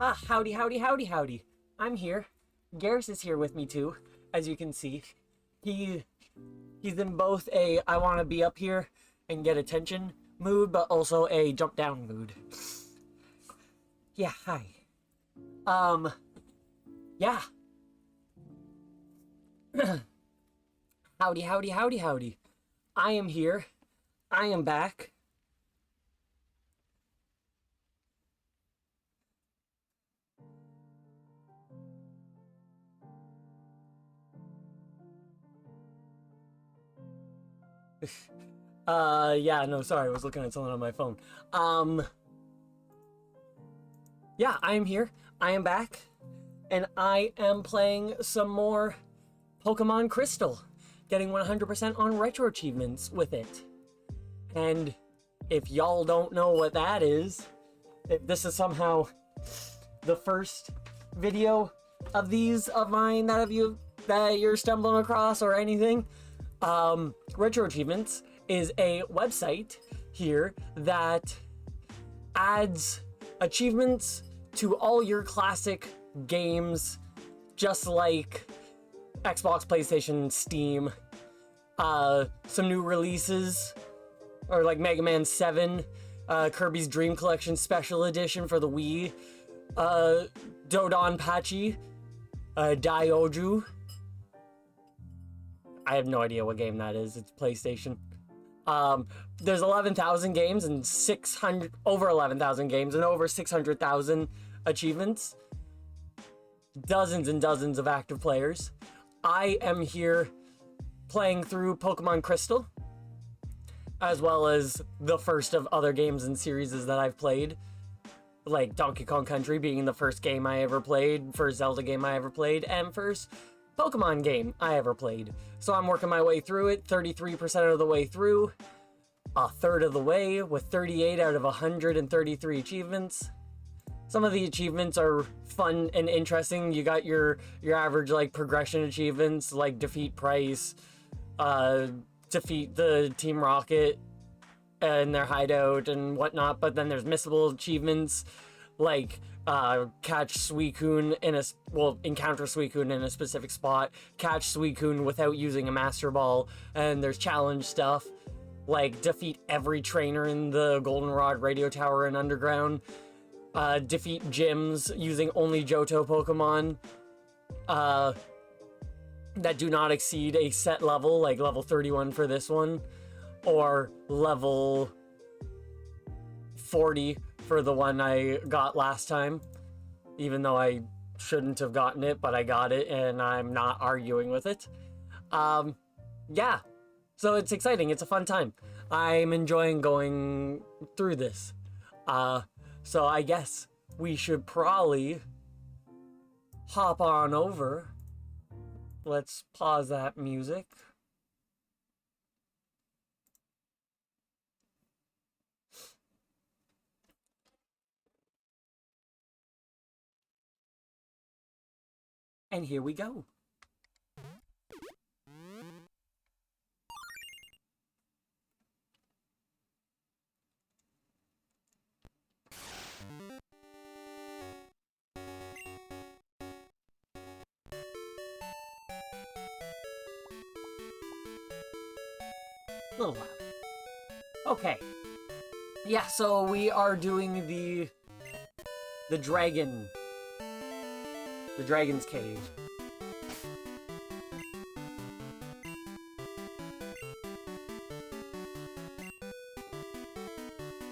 Howdy, howdy, howdy, howdy. I'm here. Garrus is here with me too, as you can see. He he's in both a I want to be up here and get attention mood, but also a jump down mood. Yeah, hi. Um, yeah. Howdy, howdy, howdy, howdy. I am here. I am back. Yeah, no, sorry, I was looking at something on my phone. Um, yeah, I am here. I am back. And I am playing some more Pokemon Crystal, getting 100% on retro achievements with it. And if y'all don't know what that is, if this is somehow the first video of these of mine that you're stumbling across or anything, Retro Achievements is a website here that adds achievements to all your classic games, just like Xbox, PlayStation, Steam, some new releases, or like Mega Man 7, Kirby's Dream Collection Special Edition for the Wii, Dodonpachi, Daioju. I have no idea what game that is. It's PlayStation. There's 11,000 games and over 11,000 games and over 600,000 achievements. Dozens and dozens of active players. I am here playing through Pokemon Crystal, as well as the first of other games and series that I've played, like Donkey Kong Country being the first game I ever played, first Zelda game I ever played, and first Pokemon game I ever played. So I'm working my way through it, 33% of the way through, a third of the way, with 38 out of 133 achievements. Some of the achievements are fun and interesting. You got your average like progression achievements, like defeat Price, defeat the Team Rocket and their hideout and whatnot, but then there's missable achievements like catch Suicune encounter Suicune in a specific spot, catch Suicune without using a Master Ball, and there's challenge stuff like defeat every trainer in the Goldenrod Radio Tower and Underground, defeat gyms using only Johto Pokemon that do not exceed a set level, like level 31 for this one, or level 40 for the one I got last time, even though I shouldn't have gotten it, but I got it and I'm not arguing with it. Yeah, so it's exciting. It's a fun time. I'm enjoying going through this. So I guess we should probably hop on over. Let's pause that music. And here we go. A little loud. Okay. Yeah, so we are doing the Dragon's Cave.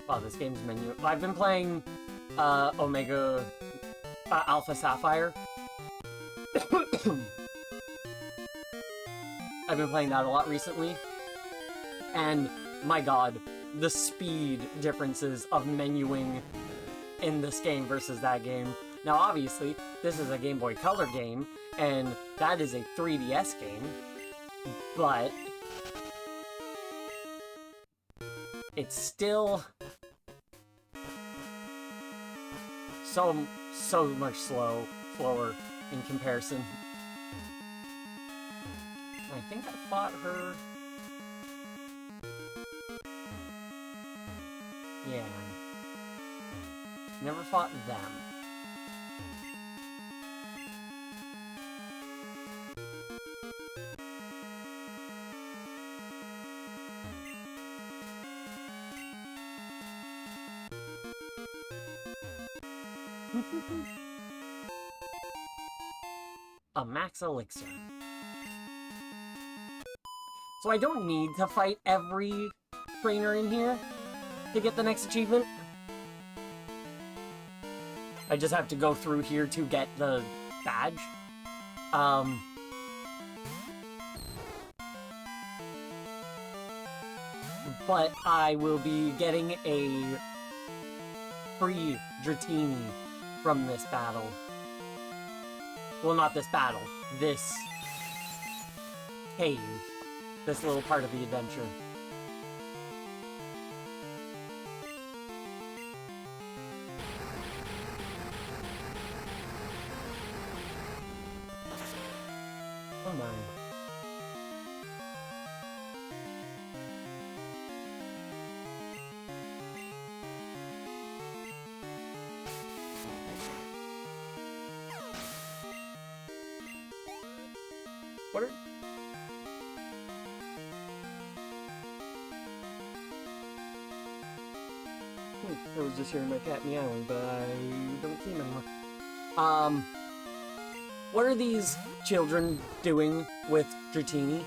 Wow, this game's menu. I've been playing Omega Alpha Sapphire. I've been playing that a lot recently. And my god, the speed differences of menuing in this game versus that game. Now obviously, this is a Game Boy Color game, and that is a 3DS game, but it's still so much slower in comparison. I think I fought her. Yeah. Never fought them. A max elixir. So I don't need to fight every trainer in here to get the next achievement. I just have to go through here to get the badge. But I will be getting a free Dratini from this battle. Well, not this battle. This cave. This little part of the adventure. Oh my. What are... I was just hearing my cat meowing, but I don't see him anymore. What are these children doing with Dratini?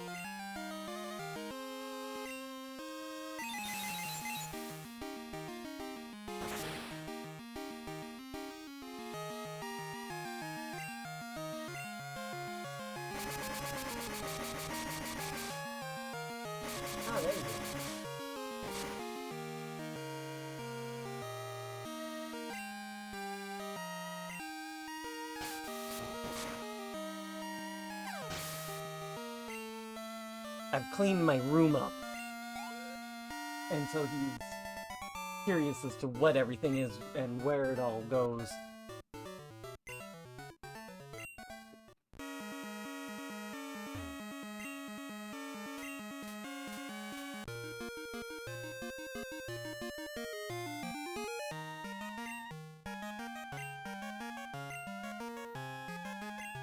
Ah, there you go. I've cleaned my room up. And so he's curious as to what everything is and where it all goes.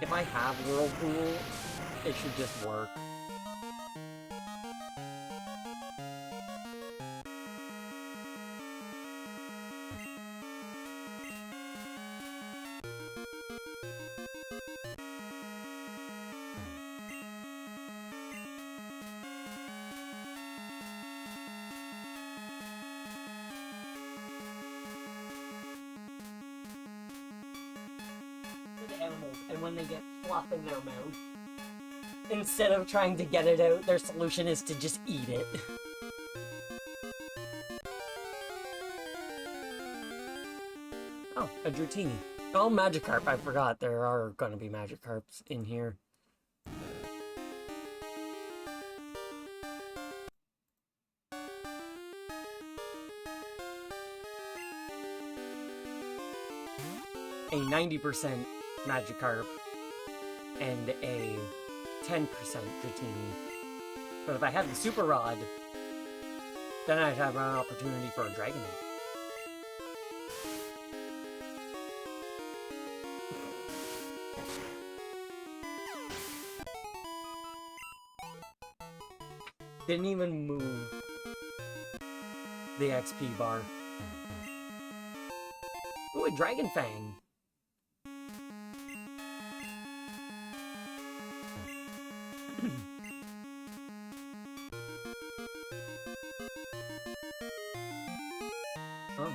If I have Whirlpool, it should just work. Animals, and when they get fluff in their mouth, instead of trying to get it out, their solution is to just eat it. Oh, a Dratini. Oh, Magikarp. I forgot there are gonna be Magikarps in here. A 90% Magikarp and a 10% Dratini. But if I had the Super Rod, then I'd have an opportunity for a Dragonite. Didn't even move the XP bar. Ooh, a Dragon Fang. Oh.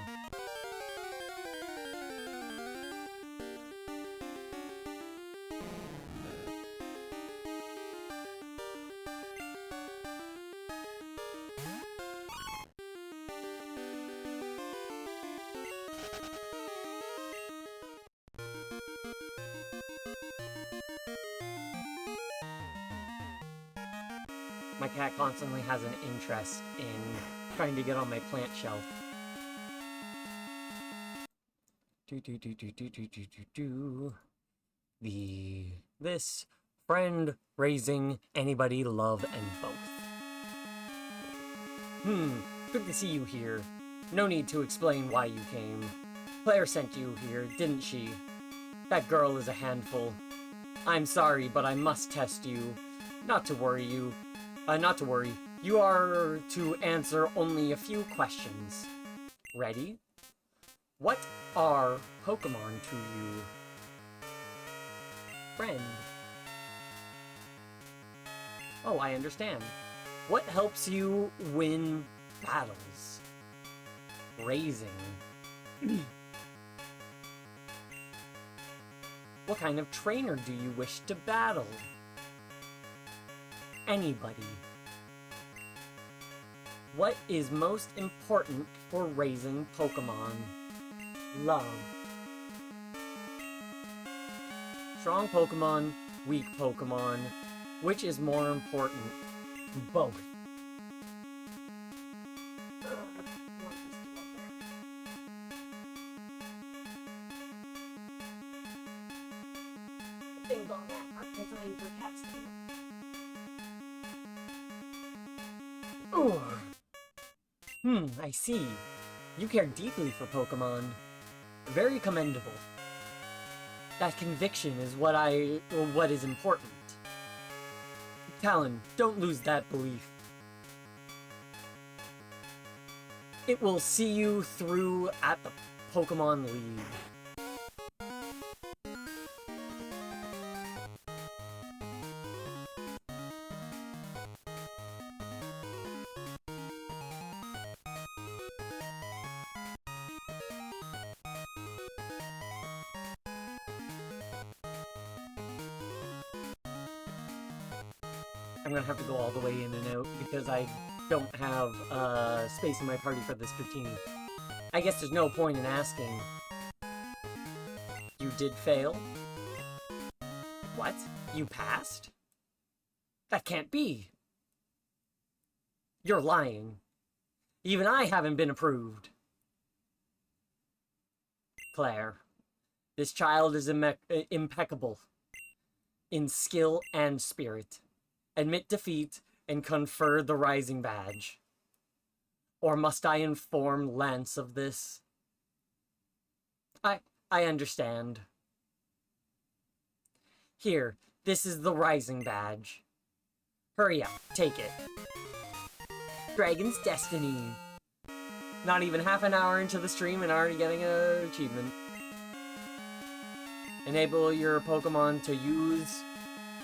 My cat constantly has an interest in trying to get on my plant shelf. This friend raising anybody love and both. Good to see you here. No need to explain why you came. Claire sent you here, didn't she? That girl is a handful. I'm sorry, but I must test you. Not to worry. You are to answer only a few questions. Ready? What are Pokemon to you? Friend. Oh, I understand. What helps you win battles? Raising. What kind of trainer do you wish to battle? Anybody. What is most important for raising Pokemon? Love. Strong Pokemon, weak Pokemon. Which is more important? Both. Ooh. I see. You care deeply for Pokemon. Very commendable. That conviction is what is important. Talon, don't lose that belief. It will see you through at the Pokemon League. I'm gonna have to go all the way in and out because I don't have space in my party for this Dratini. I guess there's no point in asking. You did fail? What? You passed? That can't be! You're lying. Even I haven't been approved. Claire, this child is impeccable in skill and spirit. Admit defeat and confer the Rising Badge. Or must I inform Lance of this? I understand. Here, this is the Rising Badge. Hurry up, take it. Dragon's Destiny. Not even half an hour into the stream and already getting an achievement. Enable your Pokemon to use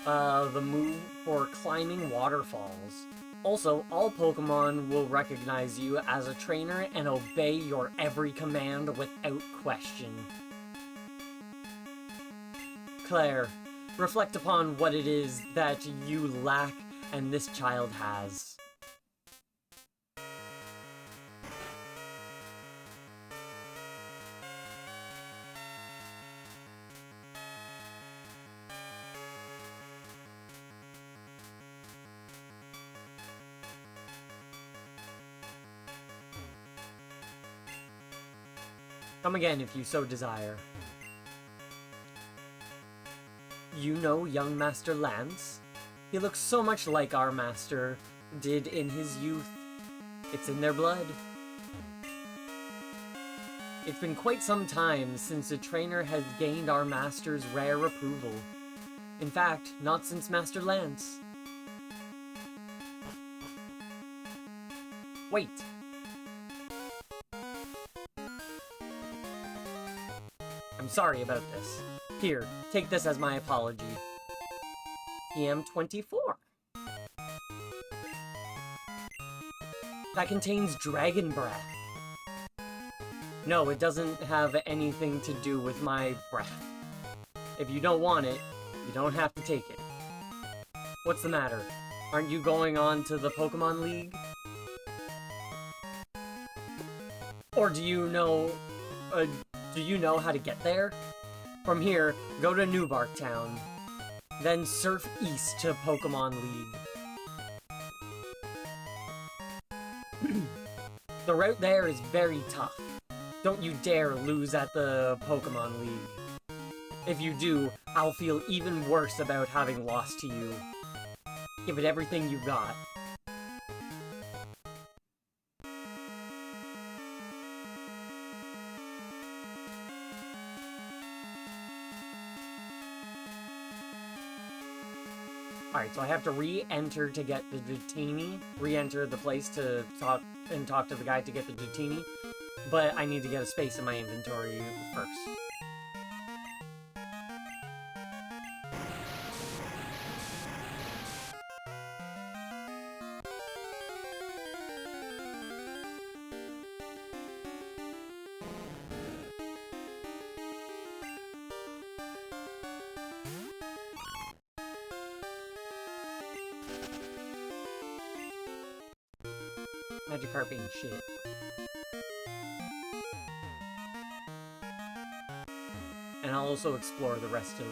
the move for climbing waterfalls. Also, all Pokemon will recognize you as a trainer and obey your every command without question. Claire, reflect upon what it is that you lack and this child has. Come again if you so desire. You know young Master Lance? He looks so much like our master did in his youth. It's in their blood. It's been quite some time since a trainer has gained our master's rare approval. In fact, not since Master Lance. Wait. I'm sorry about this. Here, take this as my apology. EM24. That contains dragon breath. No, it doesn't have anything to do with my breath. If you don't want it, you don't have to take it. What's the matter? Aren't you going on to the Pokemon League? Or do you know how to get there? From here, go to Newbark Town. Then surf east to Pokemon League. The route there is very tough. Don't you dare lose at the Pokemon League. If you do, I'll feel even worse about having lost to you. Give it everything you got. Alright, so I have to re-enter to get the Dratini. Re-enter the place to talk to the guy to get the Dratini. But I need to get a space in my inventory first. Magikarp ain't shit. And I'll also explore the rest of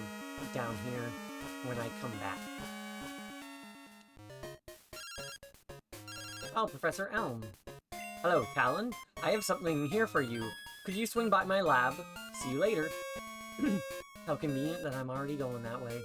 down here when I come back. Oh, Professor Elm. Hello, Talon. I have something here for you. Could you swing by my lab? See you later. How convenient that I'm already going that way.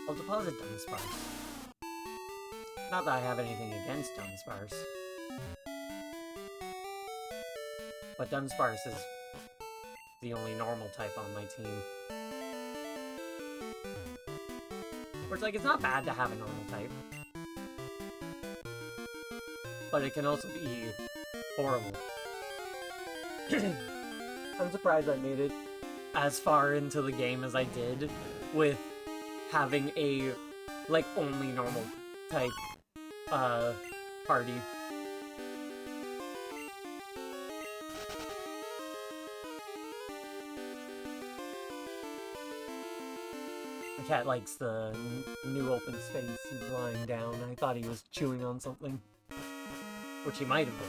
I'll deposit Dunsparce. Not that I have anything against Dunsparce. But Dunsparce is the only normal type on my team. Which, like, it's not bad to have a normal type. But it can also be horrible. I'm surprised I made it as far into the game as I did with having a, like, only normal type, party. The cat likes the new open space. He's lying down. I thought he was chewing on something. Which he might have been.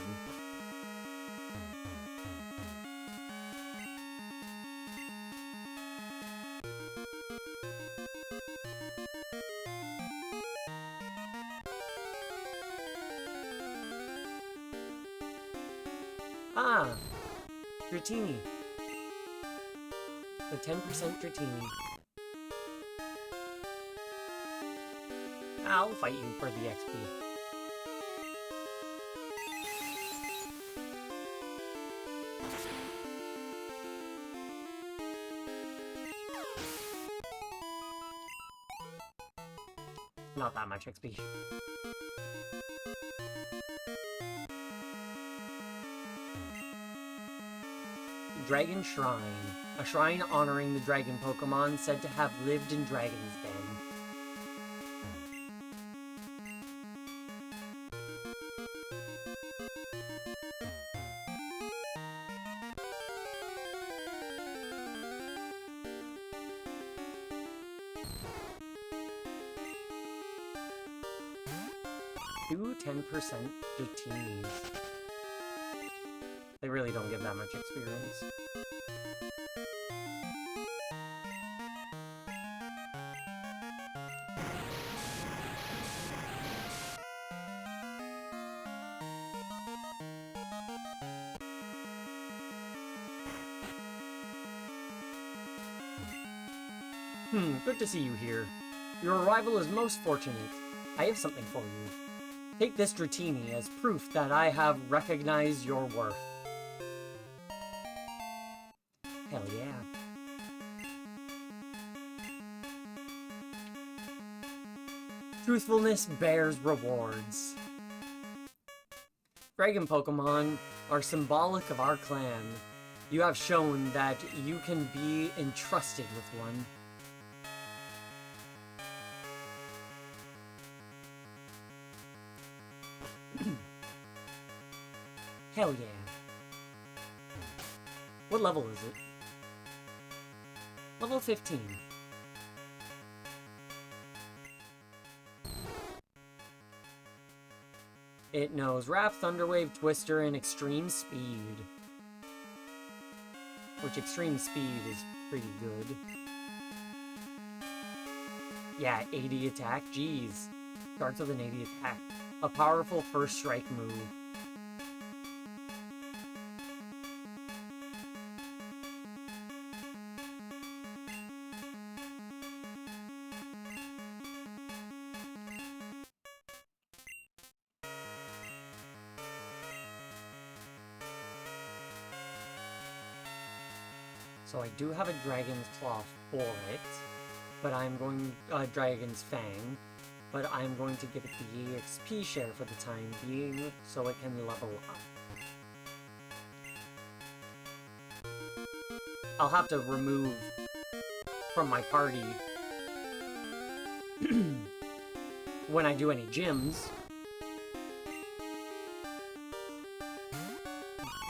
Ah! Dratini. The 10% Dratini. I'll fight you for the XP. Not that much XP. Dragon Shrine. A shrine honoring the dragon Pokemon said to have lived in Dragon's Den. Do 10% Dratinis. They really don't give that much experience. Good to see you here. Your arrival is most fortunate. I have something for you. Take this Dratini as proof that I have recognized your worth. Hell yeah. Truthfulness bears rewards. Dragon Pokemon are symbolic of our clan. You have shown that you can be entrusted with one. Hell yeah. What level is it? Level 15. It knows Wrath, Thunderwave, Twister, and Extreme Speed. Which Extreme Speed is pretty good. Yeah, 80 attack, jeez. Starts with an 80 attack. A powerful first strike move. So I do have a Dragon's Claw for it, but I'm going... Dragon's Fang, but I'm going to give it the EXP share for the time being, so it can level up. I'll have to remove from my party when I do any gyms,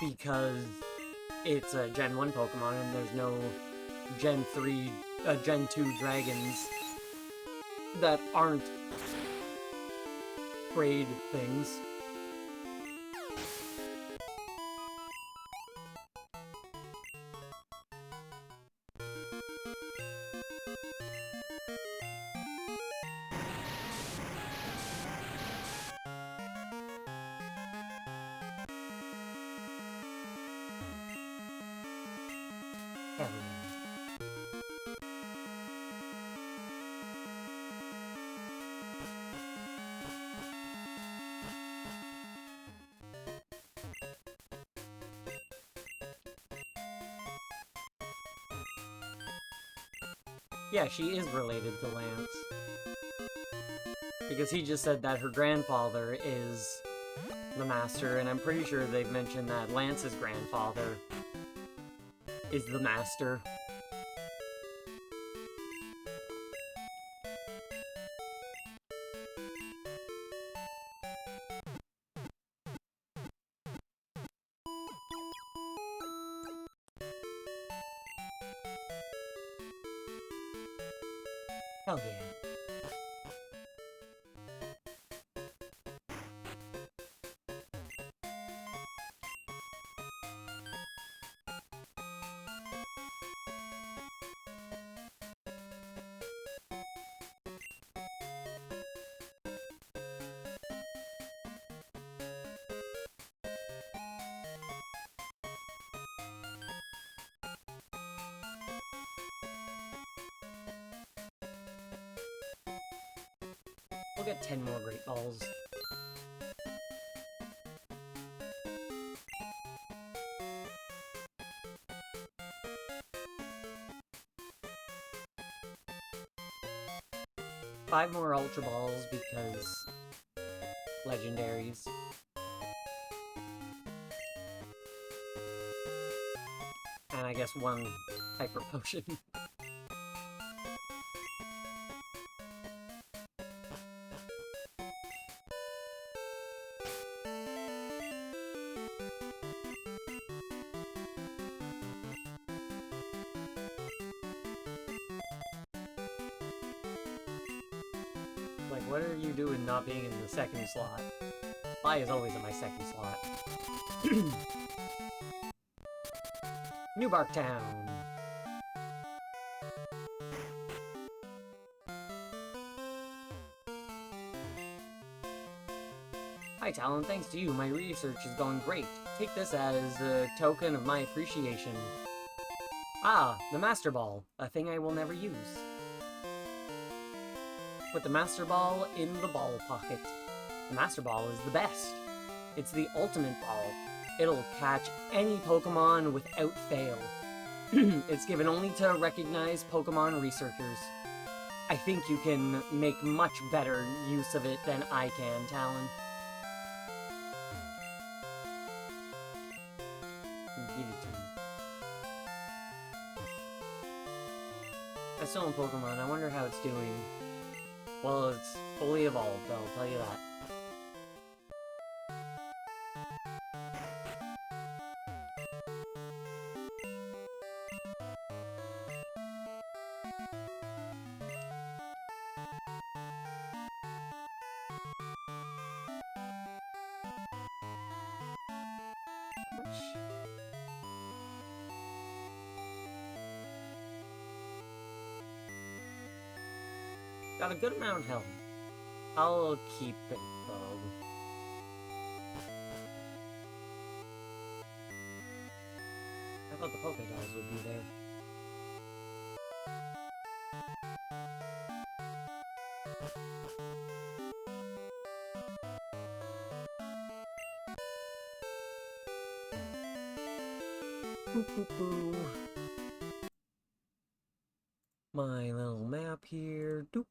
because it's a Gen 1 Pokemon and there's no Gen 3, Gen 2 dragons that aren't grade things. Hell yeah. Yeah, she is related to Lance. Because he just said that her grandfather is the master, and I'm pretty sure they've mentioned that Lance's grandfather is the master. Hell yeah. We'll get 10 more Great Balls. Five more Ultra Balls because legendaries. And I guess one Hyper Potion. Like, what are you doing not being in the second slot? Fly is always in my second slot. New Bark Town. Hi Talon, thanks to you, my research is going great. Take this as a token of my appreciation. Ah, the Master Ball, a thing I will never use. Put the Master Ball in the ball pocket. The Master Ball is the best. It's the ultimate ball. It'll catch any Pokemon without fail. It's given only to recognized Pokemon researchers. I think you can make much better use of it than I can, Talon. Give it to me. I still own Pokemon. I wonder how it's doing. Well, it's fully evolved, I'll tell you that. Got a good amount of health. I'll keep it, though. I thought the Pokédolls would be there. Boo. my little map here. Doop.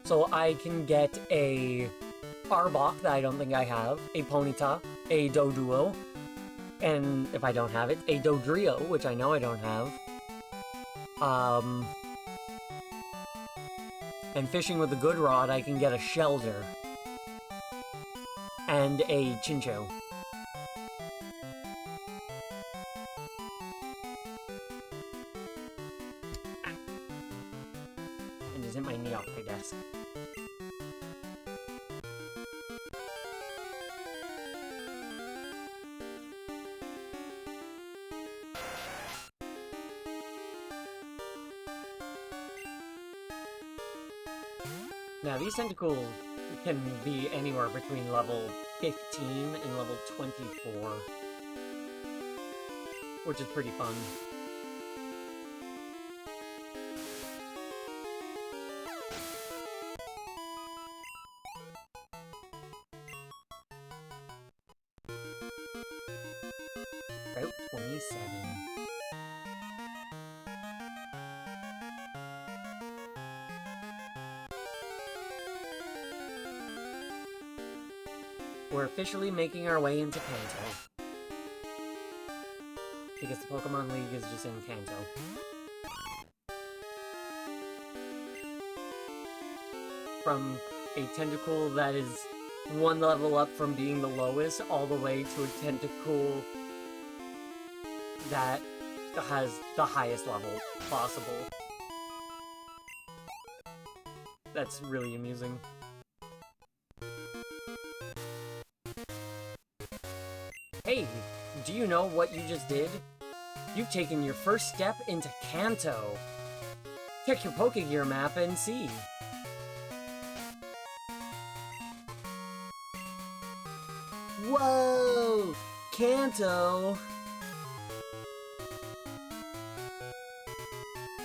So I can get a Arbok that I don't think I have, a Ponyta, a Doduo, and if I don't have it, a Dodrio, which I know I don't have. And fishing with a good rod, I can get a Shelder and a Chinchou. And just hit my knee off my desk. Now, these Tentacools can be anywhere between level 15 and level 24, which is pretty fun. Route 27. We're officially making our way into Kanto. Because the Pokemon League is just in Kanto. From a Tentacool that is one level up from being the lowest, all the way to a Tentacool that has the highest level possible. That's really amusing. Hey, do you know what you just did? You've taken your first step into Kanto. Check your Pokegear map and see. Whoa! Kanto!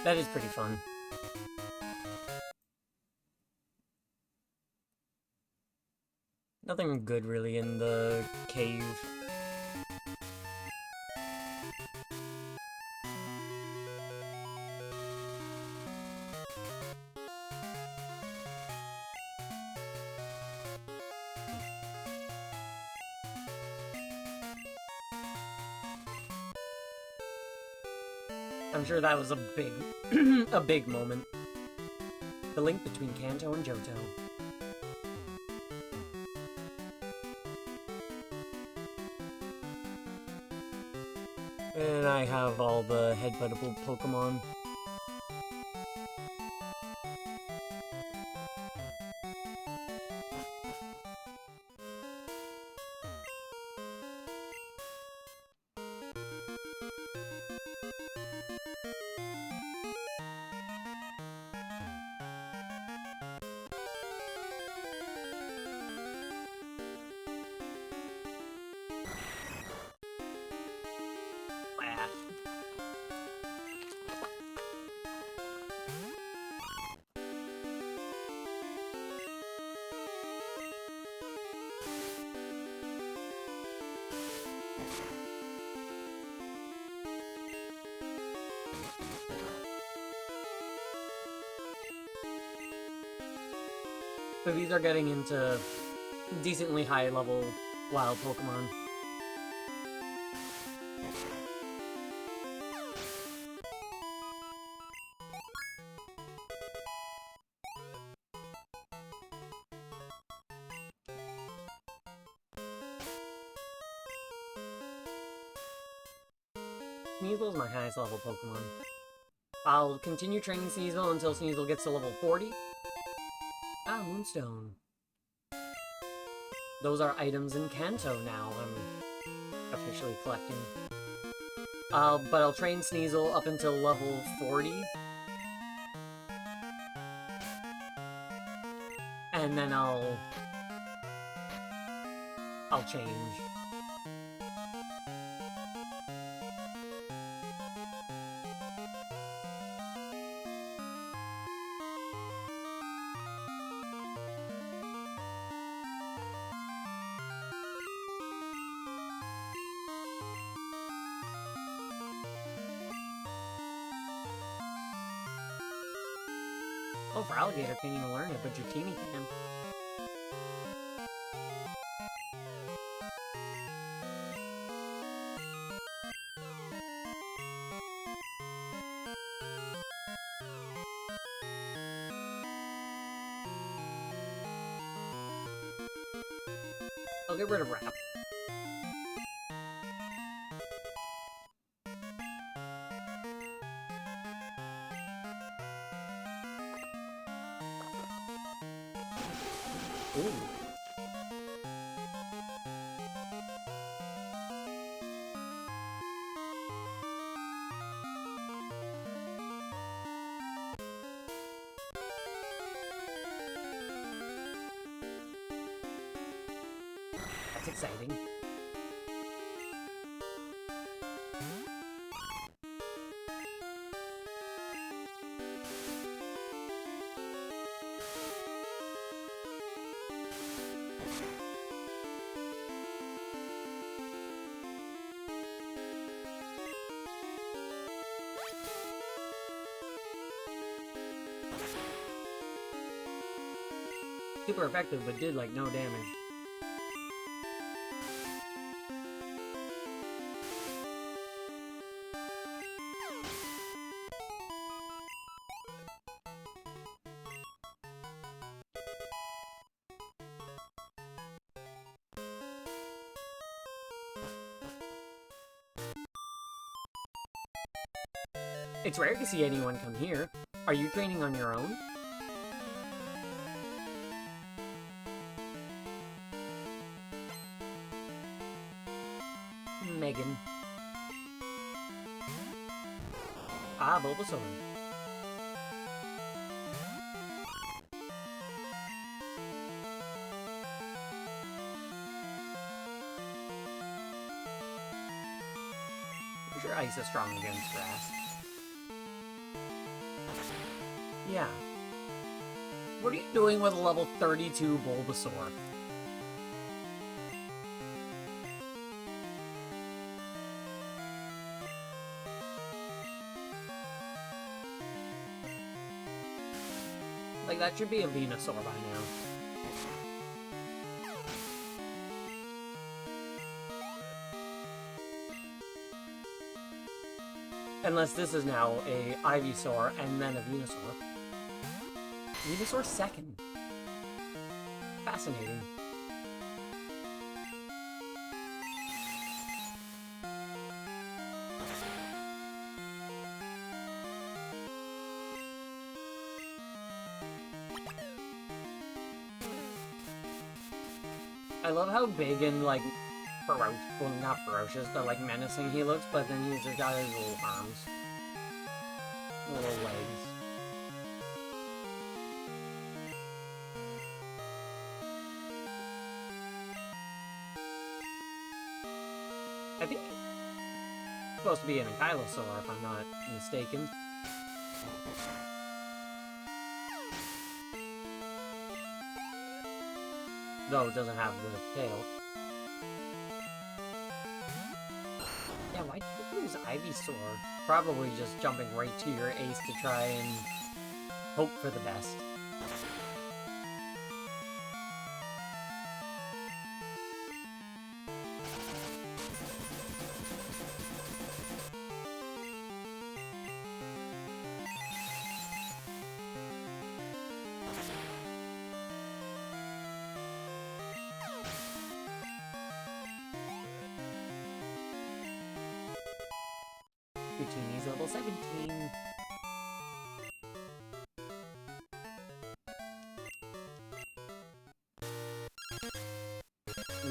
That is pretty fun. Nothing good really in the cave. I'm sure that was a big, a big moment. The link between Kanto and Johto. And I have all the headbuttable Pokemon. So these are getting into decently high level wild Pokemon. Sneasel's my highest level Pokemon. I'll continue training Sneasel until Sneasel gets to level 40. Ah, Moonstone. Those are items in Kanto now I'm officially collecting. But I'll train Sneasel up until level 40. And then I'll change. Oh, for Alligator can't even learn it, but Dratini can. I'll get rid of Wrap. Ooh. That's exciting. Super effective, but did like no damage. It's rare to see anyone come here. Are you training on your own? Megan. Ah, Bulbasaur. I'm sure Ice is strong against Grass. Yeah. What are you doing with a level 32 Bulbasaur? Like, that should be a Venusaur by now. Unless this is now a Ivysaur and then a Venusaur. Venusaur second. Fascinating. I love how big and, like, well, not ferocious, but, like, menacing he looks, but then he's just got his little arms. Little legs. I think it's supposed to be an Ankylosaur, if I'm not mistaken. Though it doesn't have the tail. Yeah, why did you use Ivysaur? Probably just jumping right to your ace to try and hope for the best. Dratini's level 17.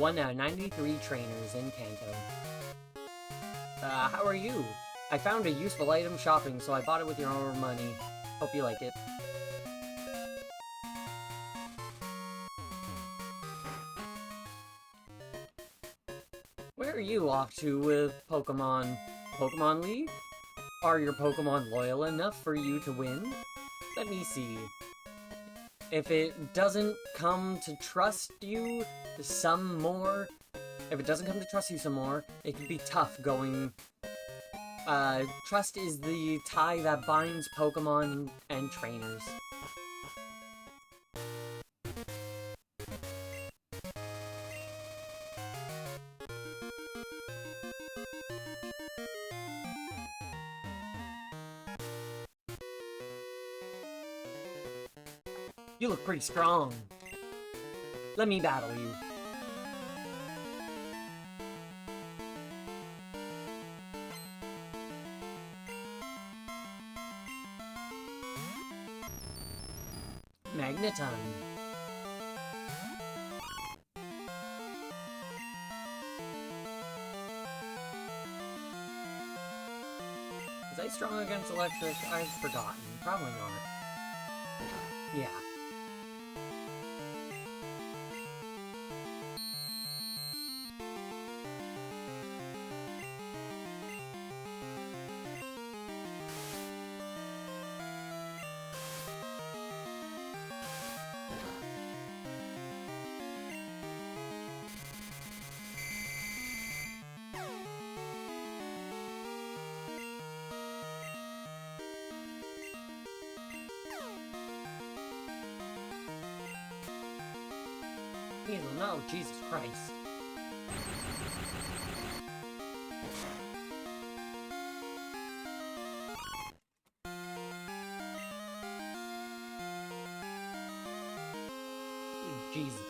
One out of 93 trainers in Kanto. How are you? I found a useful item shopping, so I bought it with your own money. Hope you like it. Where are you off to with Pokemon? Pokemon League? Are your Pokemon loyal enough for you to win? Let me see. If it doesn't come to trust you some more, it can be tough going. Trust is the tie that binds Pokemon and trainers. You look pretty strong. Let me battle you. Magneton. Is I strong against electric? I've forgotten. Probably not. Yeah. No, Jesus Christ. Jesus.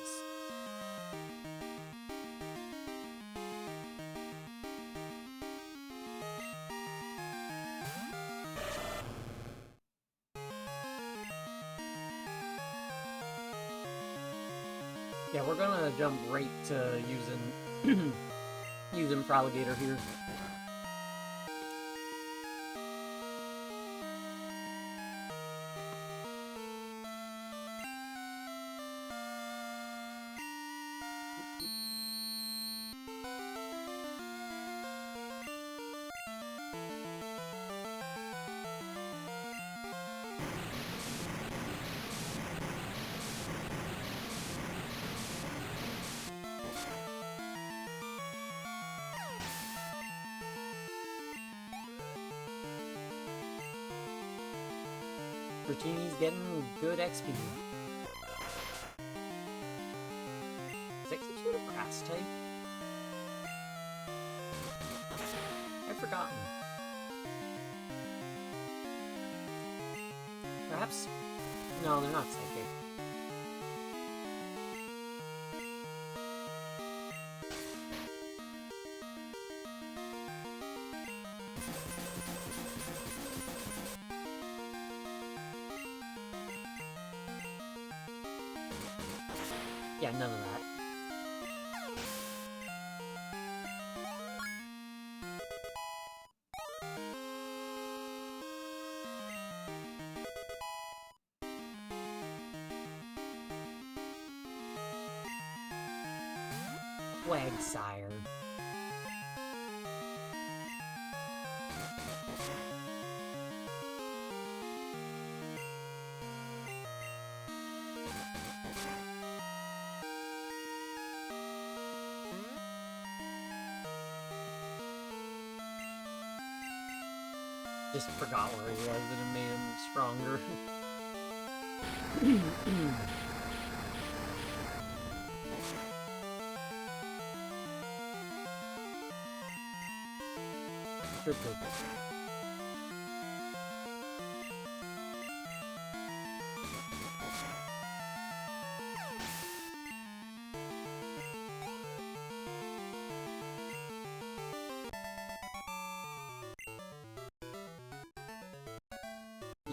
Yeah, we're gonna jump right to using using Froligator here. Dratini's getting good XP. Is Execute a grass type? I've forgotten. Perhaps? No, they're not psychic. Yeah, none of that. Quagsire. Just forgot where he was and it made him stronger. Good.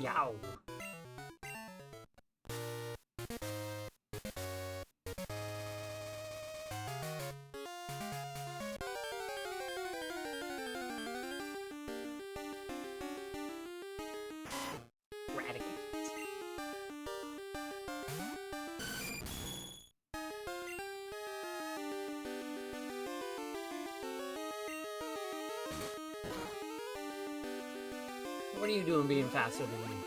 Yow. What are you doing being faster than me?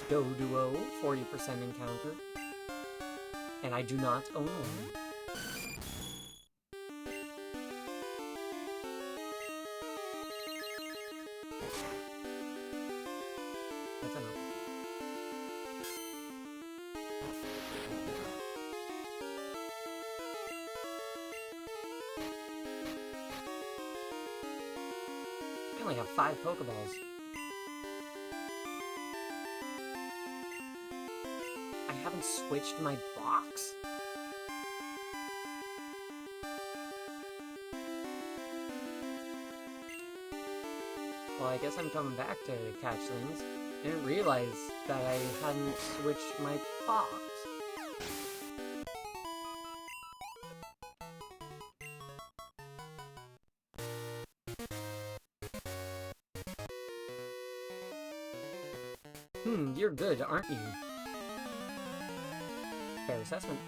Doduo, 40% encounter. And I do not own one. That's enough. I only have 5 Pokeballs. I haven't switched my box. Well, I guess I'm coming back to catch things. I didn't realize that I hadn't switched my box. You're good, aren't you? Fair assessment.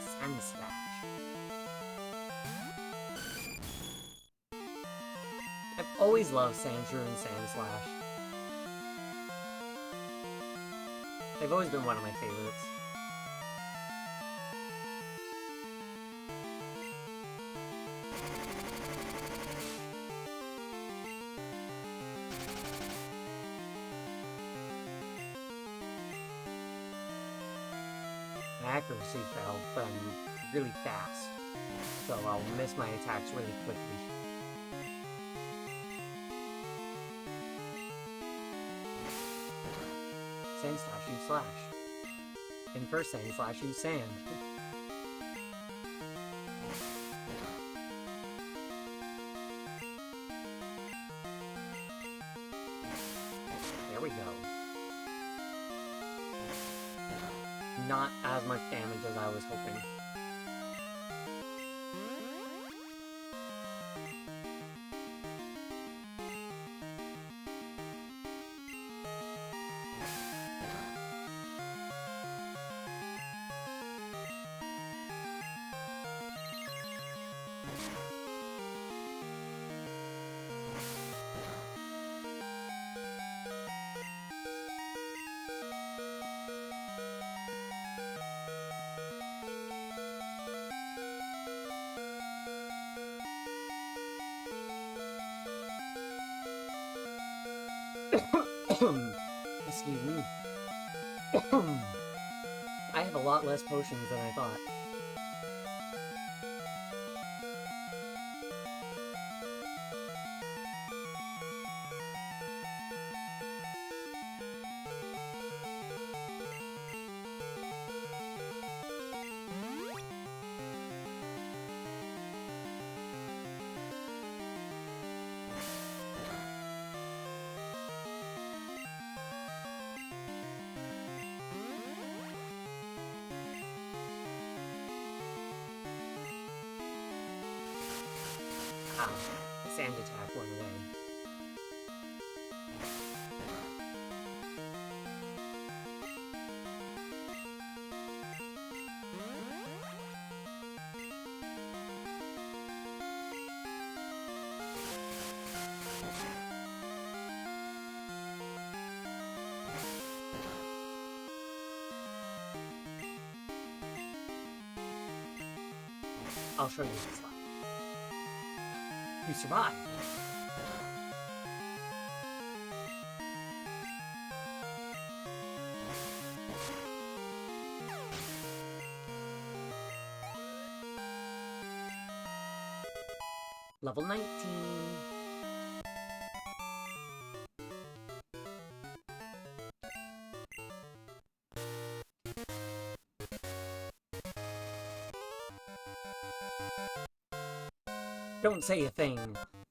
Sandslash. I've always loved Sandshrew and Sandslash. They've always been one of my favorites. Accuracy fell, but I'm really fast, so I'll miss my attacks really quickly. Sandslash, you slash. And first Sandslash, you sand. There we go. Not as much damage as I was hoping. Excuse me. I have a lot less potions than I thought. Ah, the sand attack went away. I'll show you this slide. You survived. Level 19. Don't say a thing.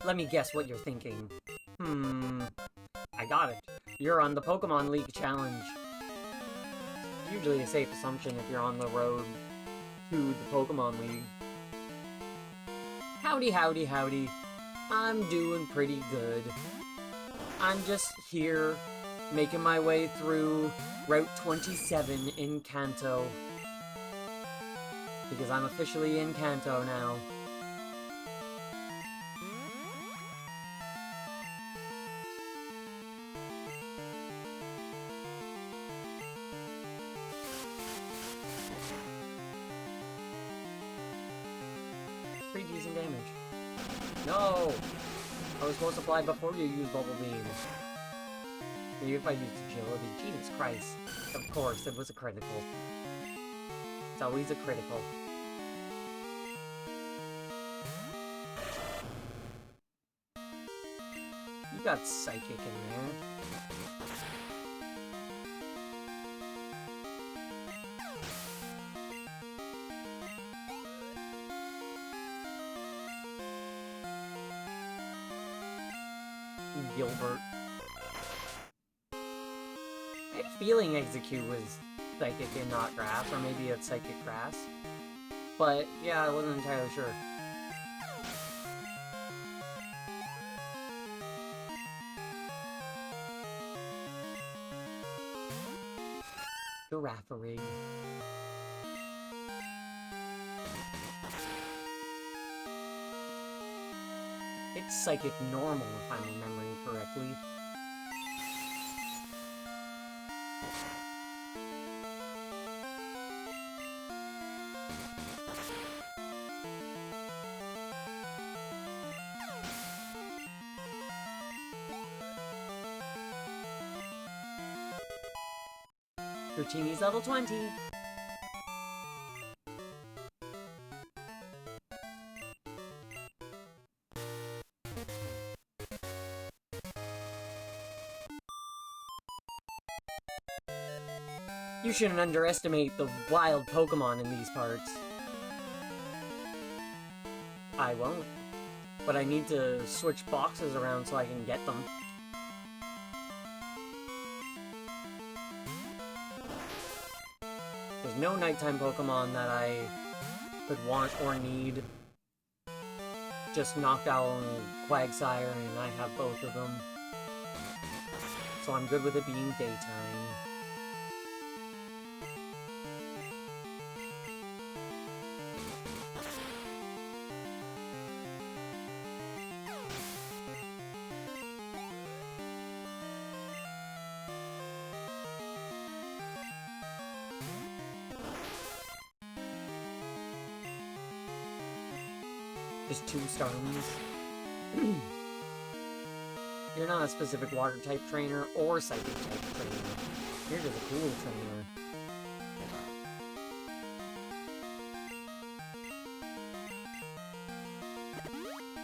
Let me guess what you're thinking. I got it. You're on the Pokemon League Challenge. It's usually a safe assumption if you're on the road to the Pokemon League. Howdy, howdy, howdy. I'm doing pretty good. I'm just here, making my way through Route 27 in Kanto. Because I'm officially in Kanto now. pretty decent damage. No! I was supposed to fly before you use Bubble Beam. Maybe if I used Agility. Jesus Christ. Of course, it was a critical. It's always a critical. You got Psychic in there. Gilbert. I had a feeling Execute was Psychic and not Grass, or maybe it's Psychic Grass. But, yeah, I wasn't entirely sure. Girafarig. It's Psychic Normal, if I'm remembering correctly. Dratini's level 20. You shouldn't underestimate the wild Pokemon in these parts. I won't. But I need to switch boxes around so I can get them. There's no nighttime Pokemon that I could want or need. Just Noctowl and Quagsire, and I have both of them. So I'm good with it being daytime. Just 2 Starmies. You're not a specific water type trainer or psychic type trainer. You're just a cool trainer.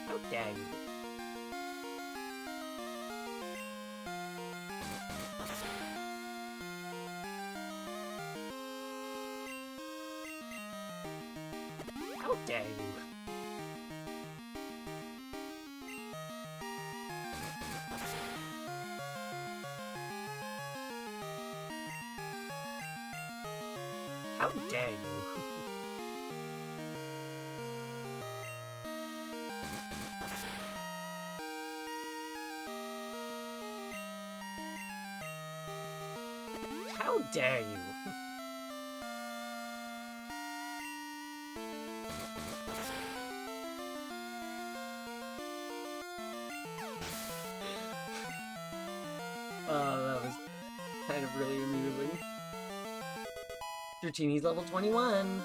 How dare you? How dare you? How dare you? How dare you? That was kind of really amusing. Dratini's level 21.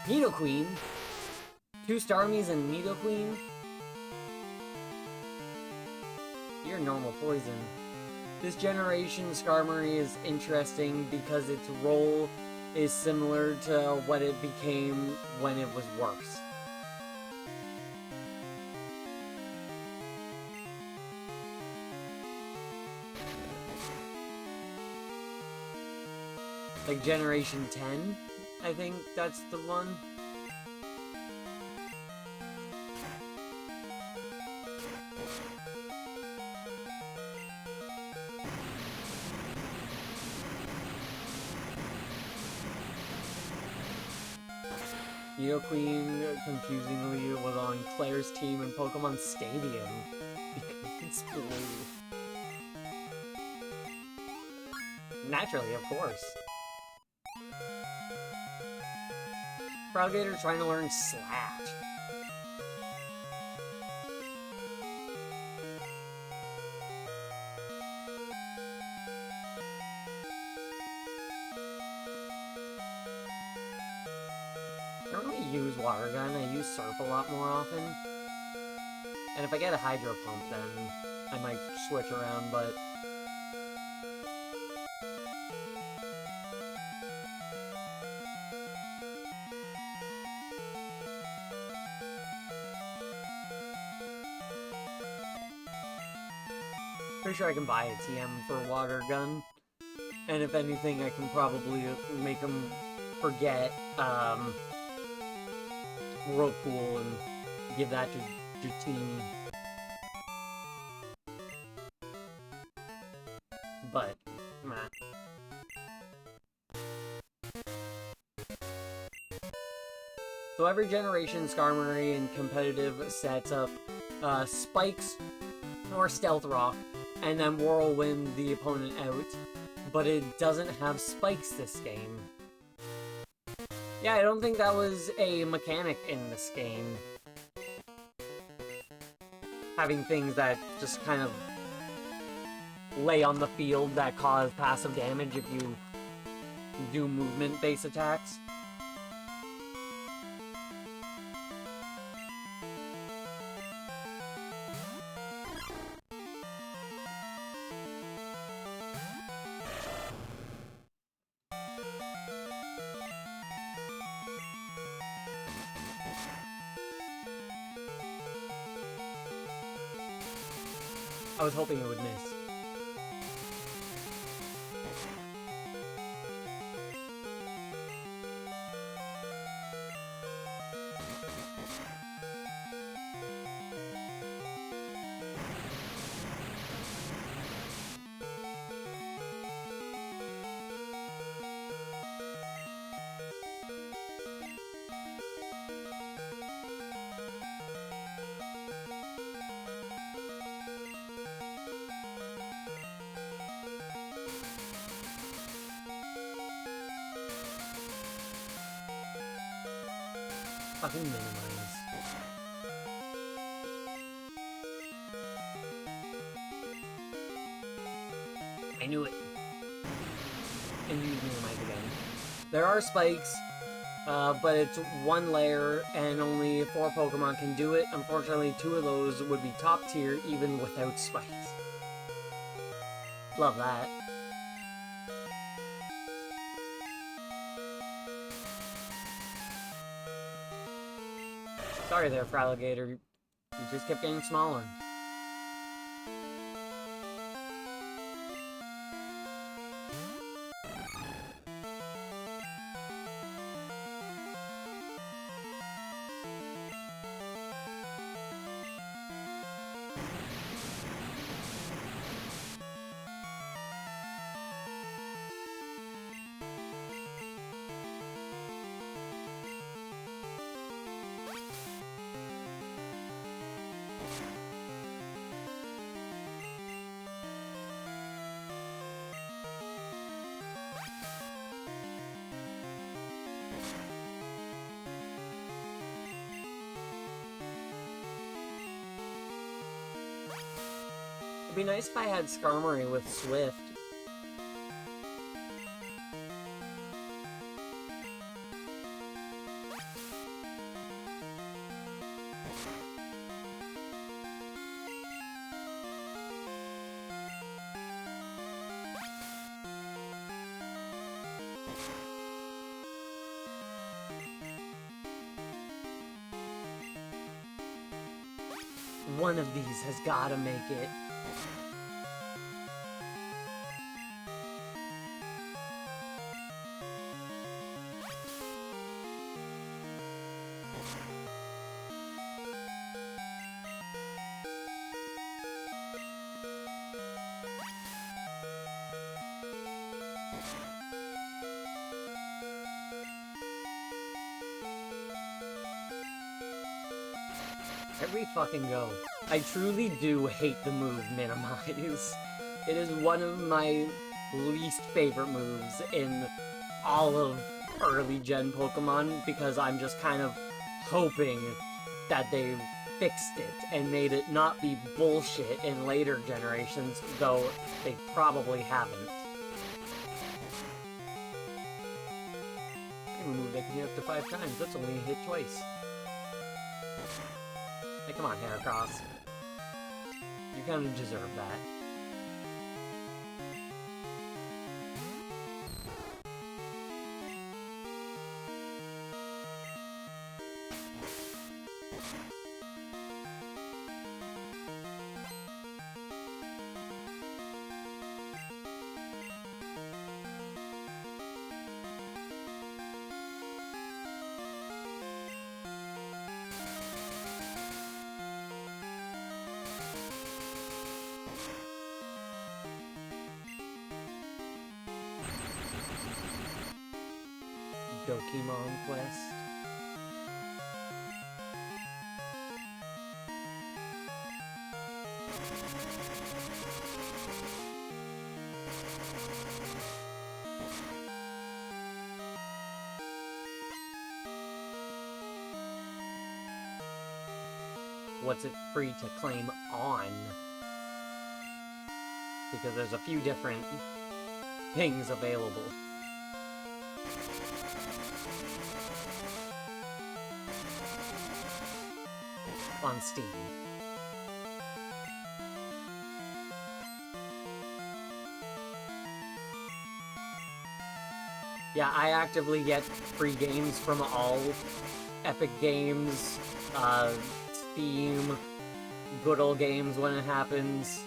Nidoqueen. 2 Starmies and Nidoqueen. You're normal poison. This generation Skarmory is interesting because its role is similar to what it became when it was worse. Like Generation 10, I think that's the one. Nidoqueen, confusingly, was on Claire's team in Pokemon Stadium because it's blue. Naturally, of course. Sproutgator trying to learn Slash. use Water Gun. I use Surf a lot more often. And if I get a Hydro Pump, then I might switch around, but... Pretty sure I can buy a TM for Water Gun. And if anything, I can probably make him forget Whirlpool and give that to Dratini. But, meh. So every generation, Skarmory in competitive sets up Spikes or Stealth Rock, and then Whirlwind the opponent out. But it doesn't have Spikes this game. Yeah, I don't think that was a mechanic in this game. Having things that just kind of lay on the field that cause passive damage if you do movement-based attacks. I was hoping it would miss. Fucking minimize. I knew it. And you minimize again. There are spikes, but it's one layer and only 4 Pokemon can do it. Unfortunately, 2 of those would be top tier even without spikes. Love that. Sorry there, Fraligator. You just kept getting smaller. It'd be nice if I had Skarmory with Swift. One of these has gotta make it. Every fucking go. I truly do hate the move Minimize. It is one of my least favorite moves in all of early gen Pokemon because I'm just kind of hoping that they've fixed it and made it not be bullshit in later generations, though they probably haven't. have a move that can hit up to 5 times. That's only a hit twice. Hey, come on, Heracross. You kind of deserve that. Dokimon Quest. What's it free to claim on? Because there's a few different things available. On Steam. Yeah, I actively get free games from all Epic Games, Steam, Good Old Games when it happens.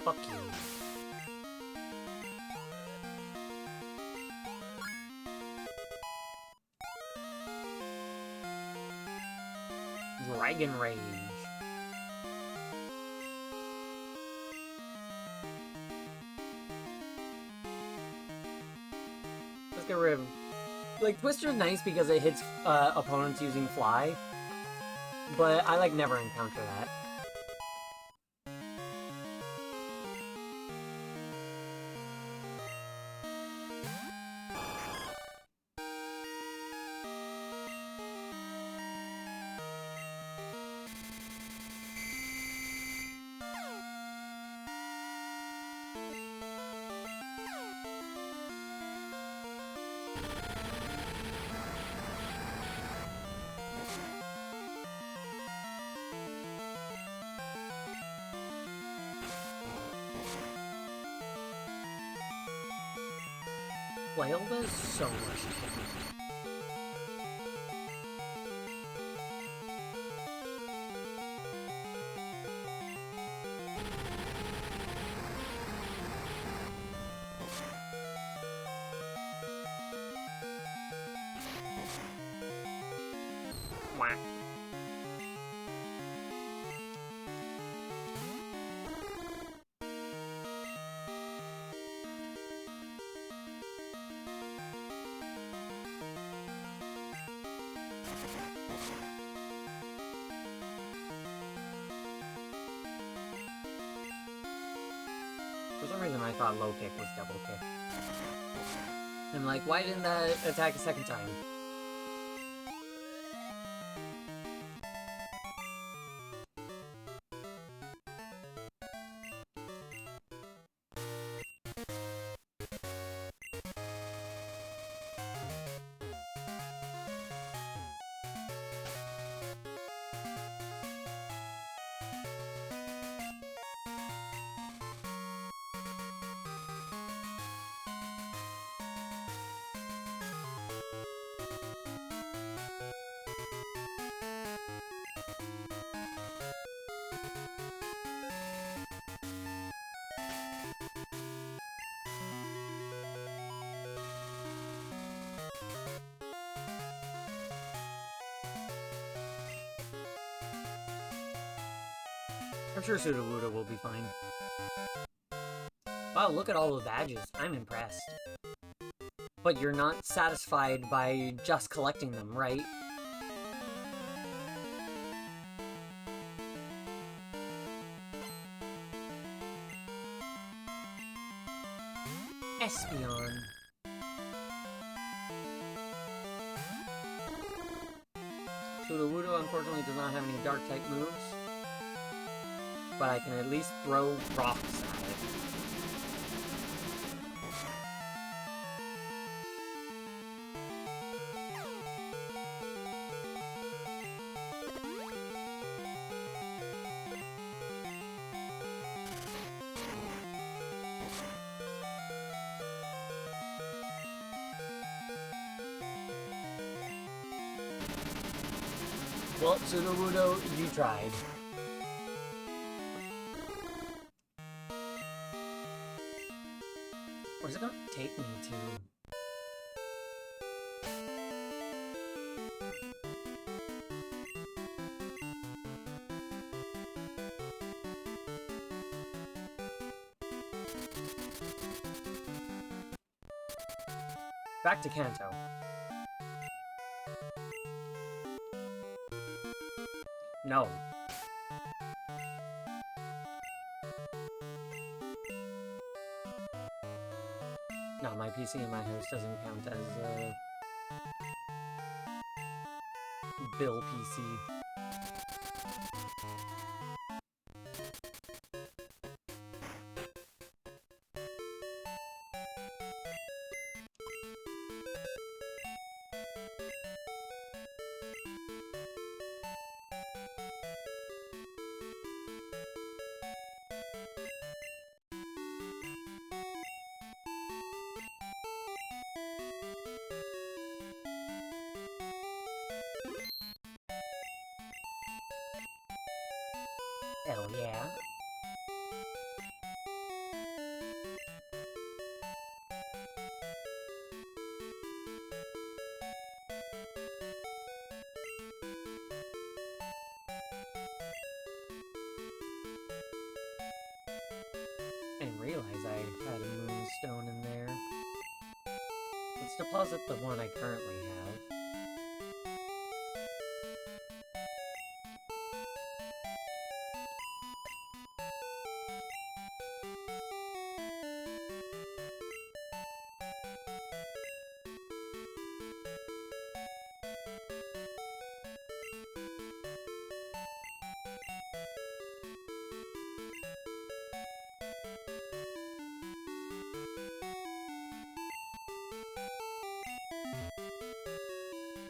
Fuck you. Dragon Rage. Let's get rid of... Like, Twister's nice because it hits opponents using Fly, but I, like, never encounter that. Flail does so much damage. Whack. For some reason I thought low kick was double kick. I'm like, why didn't that attack a second time? I'm sure Sudowoodo will be fine. Wow, look at all the badges. I'm impressed. But you're not satisfied by just collecting them, right? Espeon. Sudowoodo unfortunately does not have any dark-type moves, but I can at least throw rocks at it. Well, Sudowoodo, you tried. Where's it gonna take me to? Back to Kanto. No. No, my PC in my house doesn't count as Bill PC. Hell yeah. I didn't realize I had a moonstone in there. Let's deposit the one I currently have.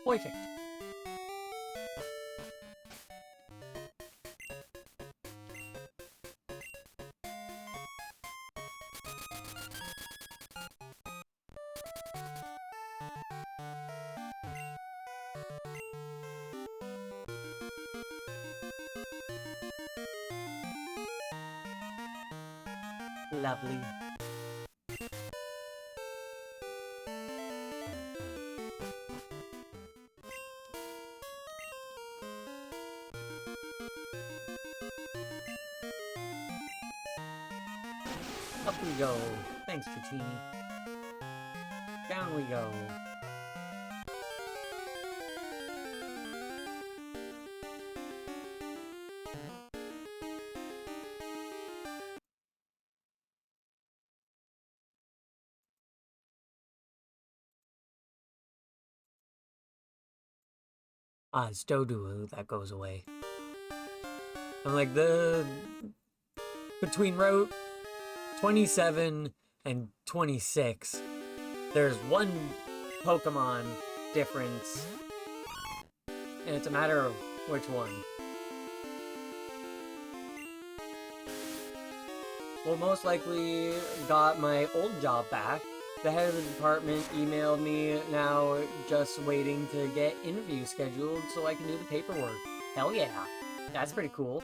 Perfect. Lovely. Up we go. Thanks, Dratini. Down we go. Ah, it's Doduo that goes away. I'm like, between Route 27 and 26, there's one Pokemon difference, and it's a matter of which one. Well, most likely got my old job back. The head of the department emailed me, now just waiting to get interviews scheduled so I can do the paperwork. Hell yeah, that's pretty cool.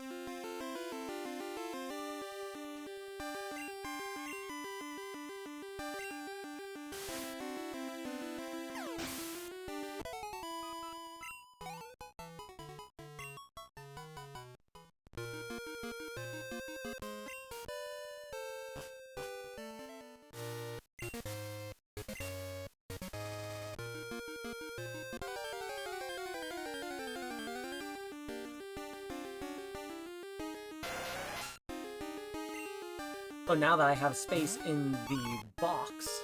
So now that I have space in the box,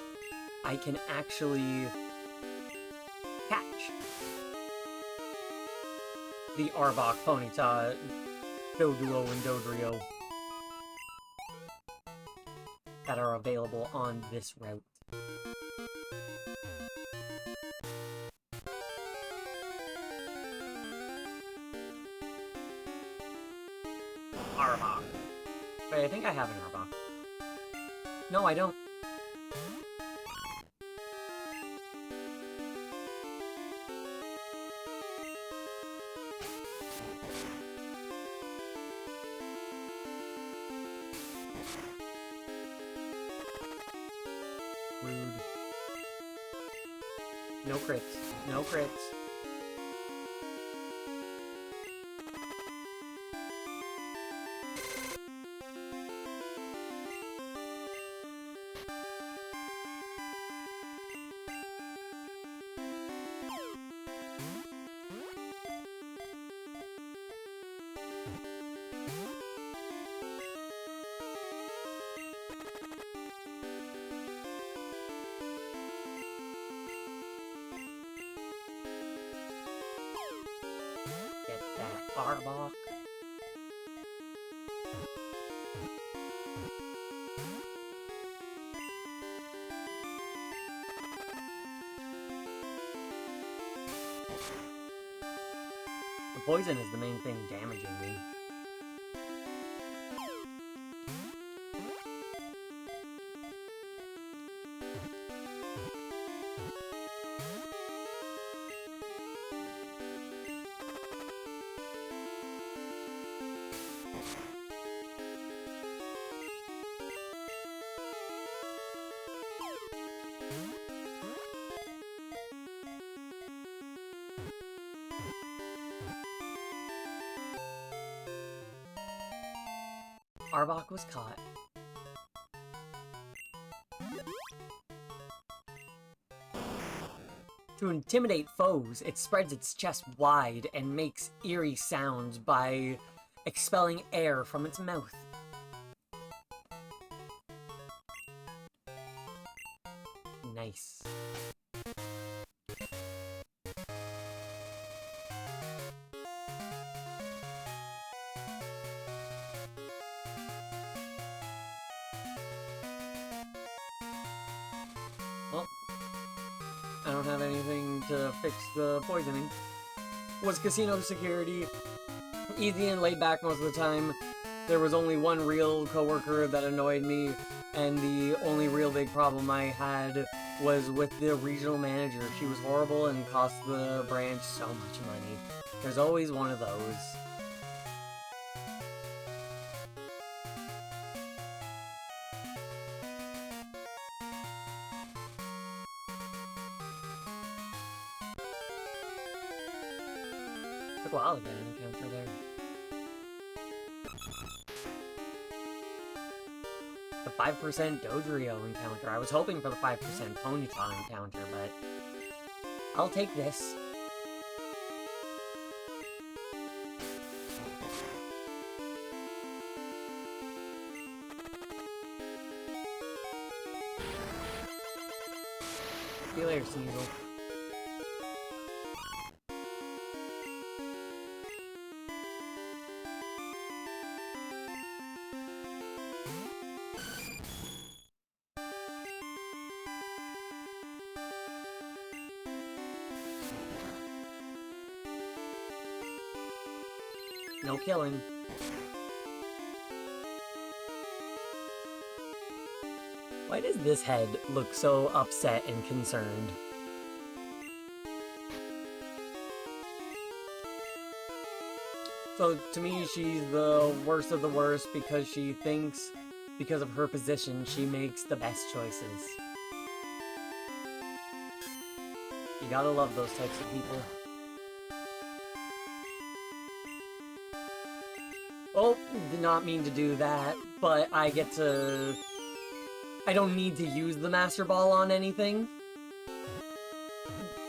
I can actually catch the Arbok, Ponyta, Doduo, and Dodrio that are available on this route. Arbok. Wait, I think I have an Arbok. No, I don't. Rude. No crits. No crits. Get that Arbok. The poison is the main thing damaging me. Arbok was caught. To intimidate foes, it spreads its chest wide and makes eerie sounds by expelling air from its mouth. Nice. Well, I don't have anything to fix the poisoning. Was casino security easy and laid back most of the time. There was only one real coworker that annoyed me, and the only real big problem I had was with the regional manager. She was horrible and cost the branch so much money. There's always one of those. Took a while to get an encounter there. The 5% Dodrio encounter. I was hoping for the 5% Ponyta encounter, but I'll take this. See you later, Sneasel. No killing. Why does this head look so upset and concerned? So, to me, she's the worst of the worst because she thinks, because of her position, she makes the best choices. You gotta love those types of people. Oh, did not mean to do that, but I get to... I don't need to use the Master Ball on anything.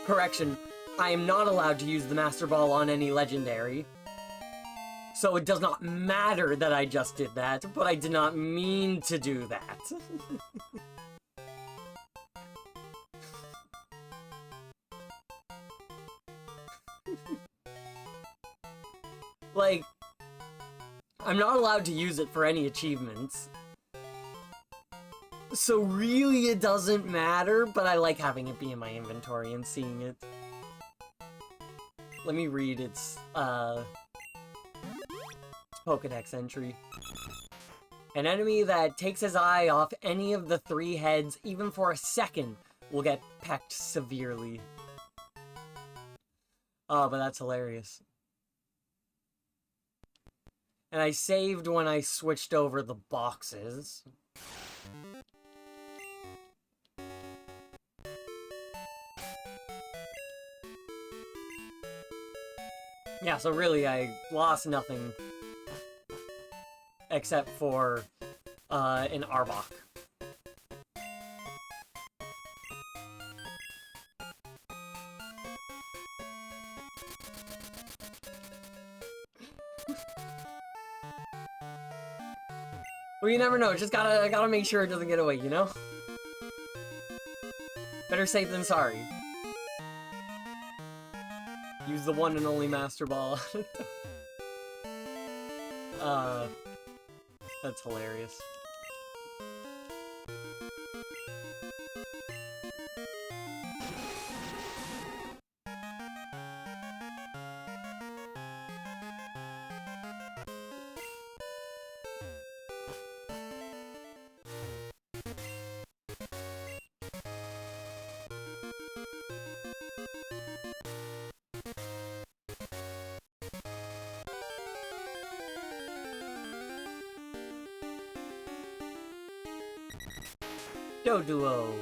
Correction, I am not allowed to use the Master Ball on any Legendary. So it does not matter that I just did that, but I did not mean to do that. Like, I'm not allowed to use it for any achievements. So really it doesn't matter, but I like having it be in my inventory and seeing it. Let me read its Pokedex entry. An enemy that takes his eye off any of the 3 heads, even for a second, will get pecked severely. Oh, but that's hilarious. And I saved when I switched over the boxes. Yeah, so really I lost nothing. Except for, an Arbok. Well, you never know. Just gotta make sure it doesn't get away, you know? Better safe than sorry. Use the one and only Master Ball. That's hilarious. Doduo.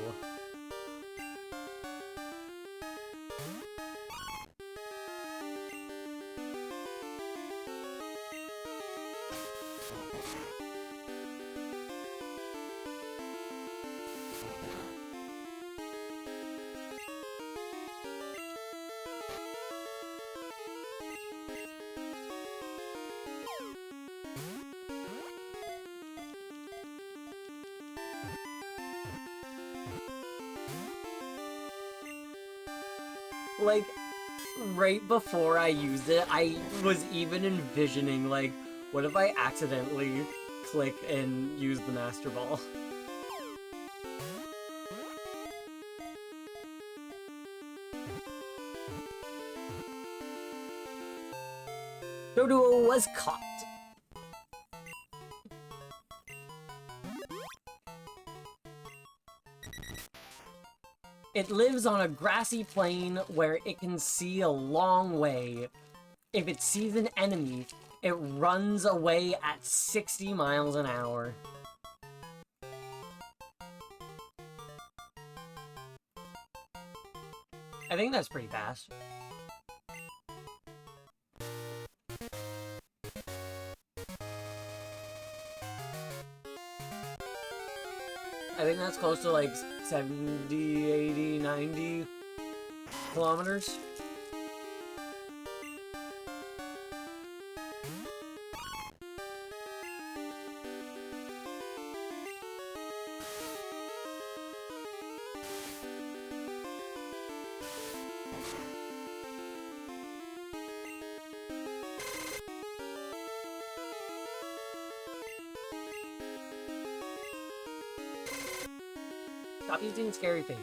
Like, right before I used it, I was even envisioning, like, what if I accidentally click and use the Master Ball? Doduo was caught. It lives on a grassy plain where it can see a long way. If it sees an enemy, it runs away at 60 miles an hour. I think that's pretty fast. I think that's close to like 70, 80, 90 kilometers. Stop using scary face.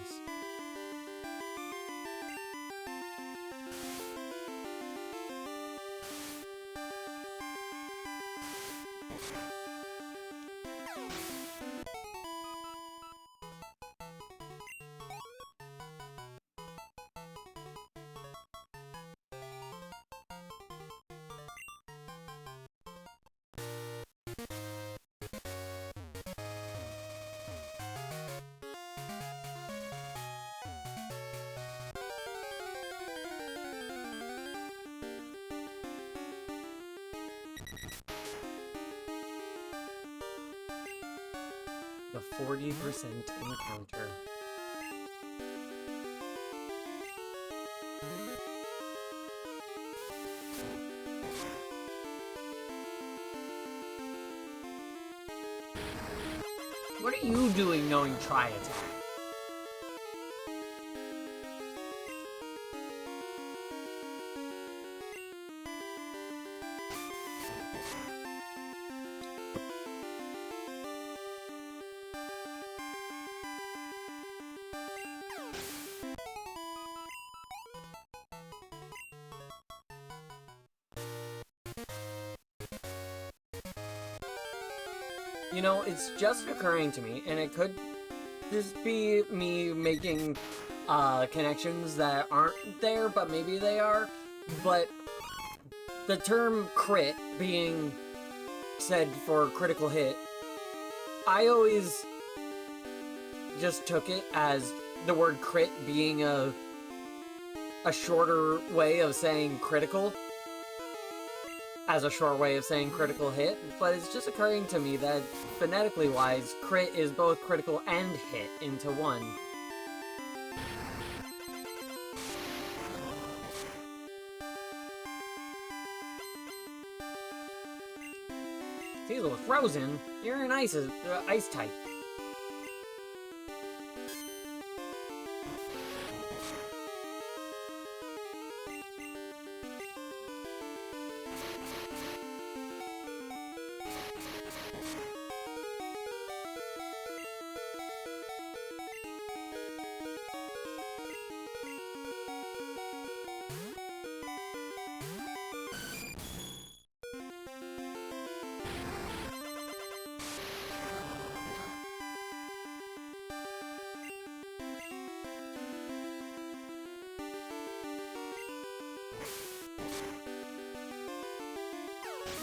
The 40% encounter. What are you doing knowing Tri-Attack? You know, it's just occurring to me, and it could just be me making connections that aren't there, but maybe they are. But the term crit being said for critical hit, I always just took it as the word crit being a shorter way of saying critical, as a short way of saying critical hit, but it's just occurring to me that phonetically wise, crit is both critical and hit into one. Teasel frozen? You're an ice type.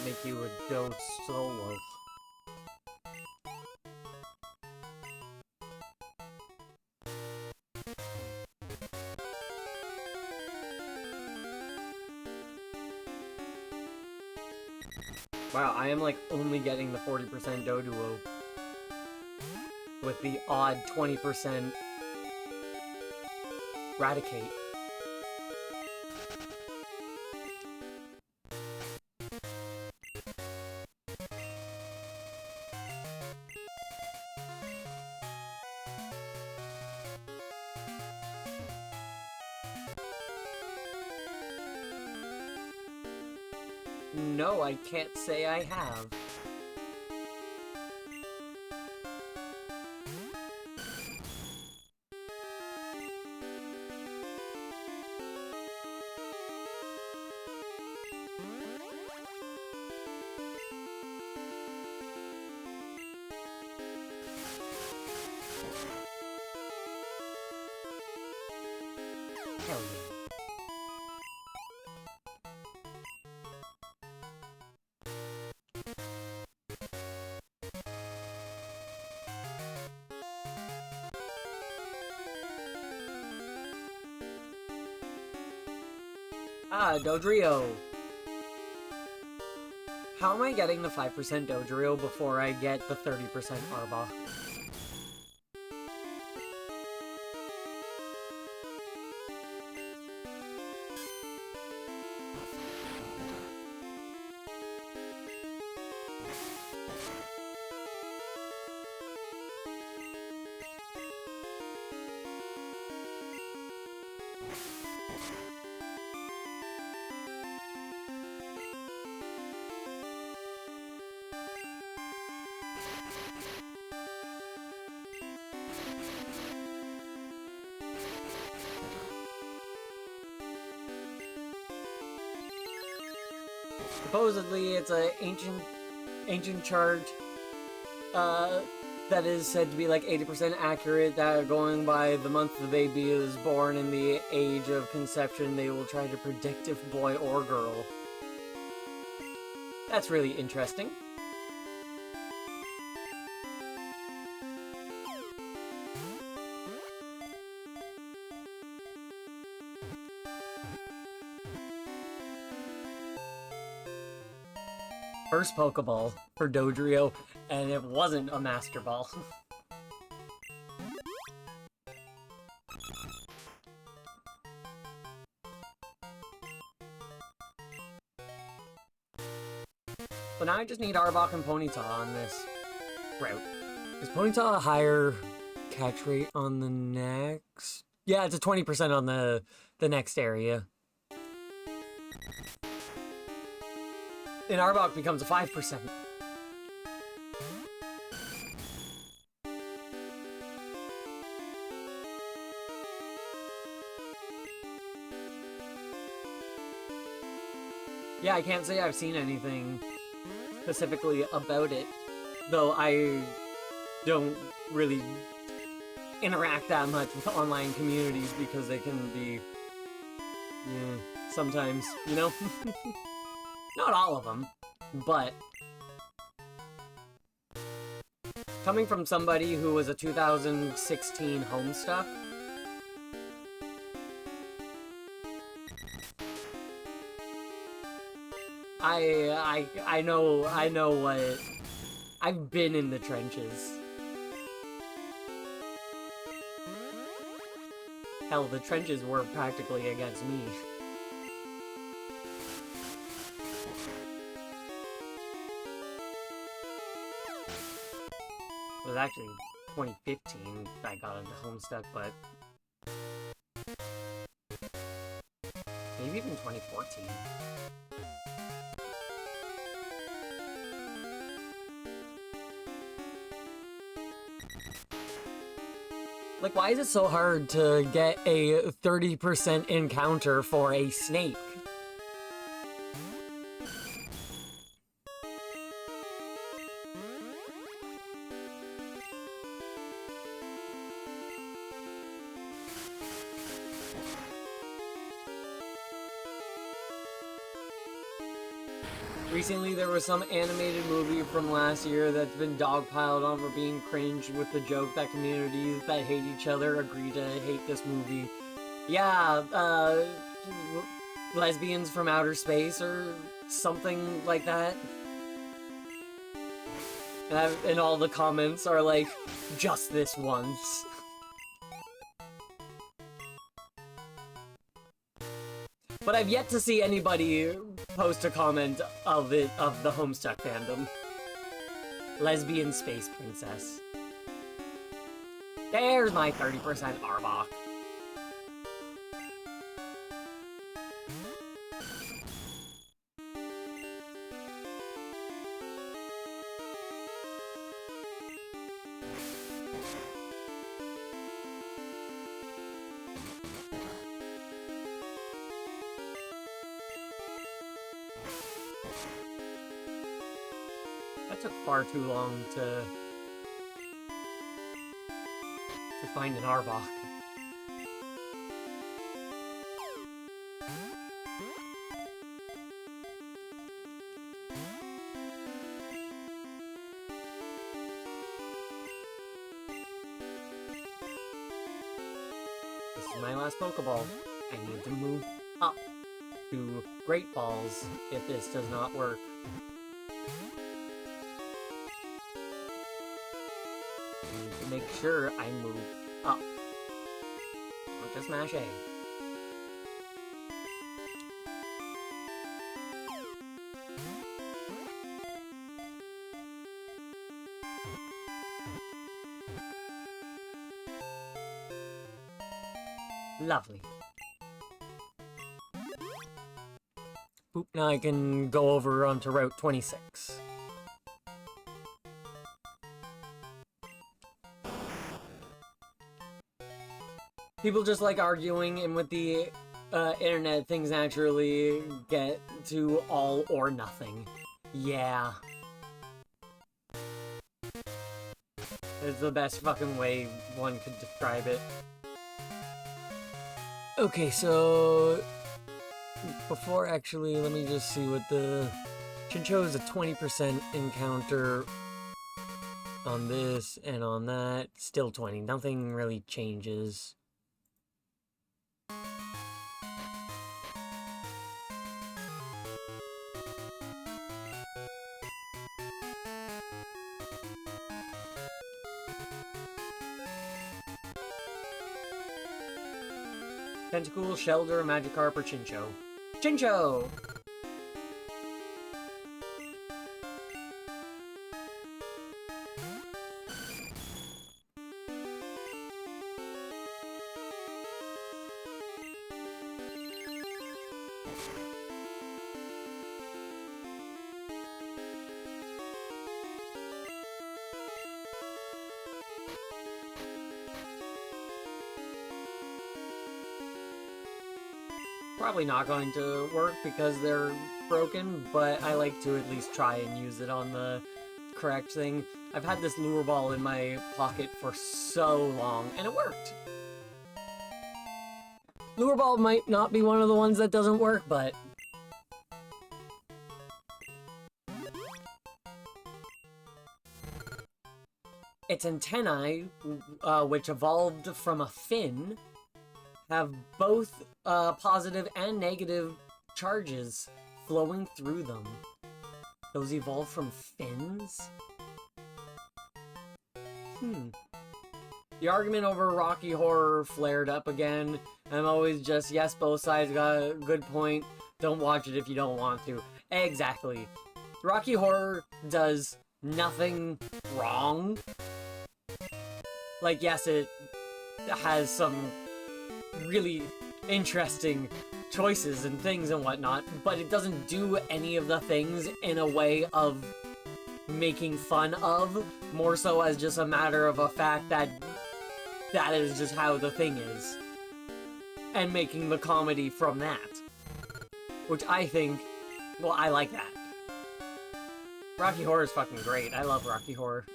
Make you a doe solo. Wow, I am like only getting the 40% Doduo with the odd 20% Raticate. No, I can't say I have. Hell yeah. Ah, Dodrio! How am I getting the 5% Dodrio before I get the 30% Arbok? Supposedly, it's a ancient charge that is said to be like 80% accurate, that going by the month the baby is born and the age of conception, they will try to predict if boy or girl. That's really interesting. First Pokeball for Dodrio, and it wasn't a Master Ball. So now I just need Arbok and Ponyta on this route. Is Ponyta a higher catch rate on the next? Yeah, it's a 20% on the next area. And Arbok becomes a 5%. Yeah, I can't say I've seen anything specifically about it. Though I don't really interact that much with online communities because they can be, sometimes, you know? Not all of them, but coming from somebody who was a 2016 Homestuck, I know what I've been in the trenches. Hell, the trenches were practically against me. It was actually 2015 I got into Homestuck, but maybe even 2014. Like, why is it so hard to get a 30% encounter for a snake? Recently, there was some animated movie from last year that's been dogpiled on for being cringe with the joke that communities that hate each other agree to hate this movie. Yeah, lesbians from outer space or something like that. And all the comments are like, just this once. But I've yet to see anybody post a comment of the Homestuck fandom. Lesbian space princess. There's my 30% Arbok. That took far too long to find an Arbok. This is my last Pokeball. I need to move up to Great Balls if this does not work. To make sure I move up. Don't just mash A. Lovely. Boop, now I can go over onto Route 26. People just like arguing, and with the internet, things naturally get to all or nothing. Yeah. It's the best fucking way one could describe it. Okay, so before actually, let me just see what the Chinchou is a 20% encounter on this and on that. Still 20. Nothing really changes. Tentacool, Shelder, Magikarp, or Chinchou? Chinchou! Probably not going to work because they're broken, but I like to at least try and use it on the correct thing. I've had this lure ball in my pocket for so long, and it worked. Lure ball might not be one of the ones that doesn't work, but... its antennae, which evolved from a fin, have both positive and negative charges flowing through them. Those evolved from fins? The argument over Rocky Horror flared up again. I'm always just, yes, both sides got a good point. Don't watch it if you don't want to. Exactly. Rocky Horror does nothing wrong. Like, yes, it has some really interesting choices and things and whatnot, but it doesn't do any of the things in a way of making fun of, more so as just a matter of a fact that that is just how the thing is. And making the comedy from that. Which I think, well, I like that. Rocky Horror is fucking great. I love Rocky Horror.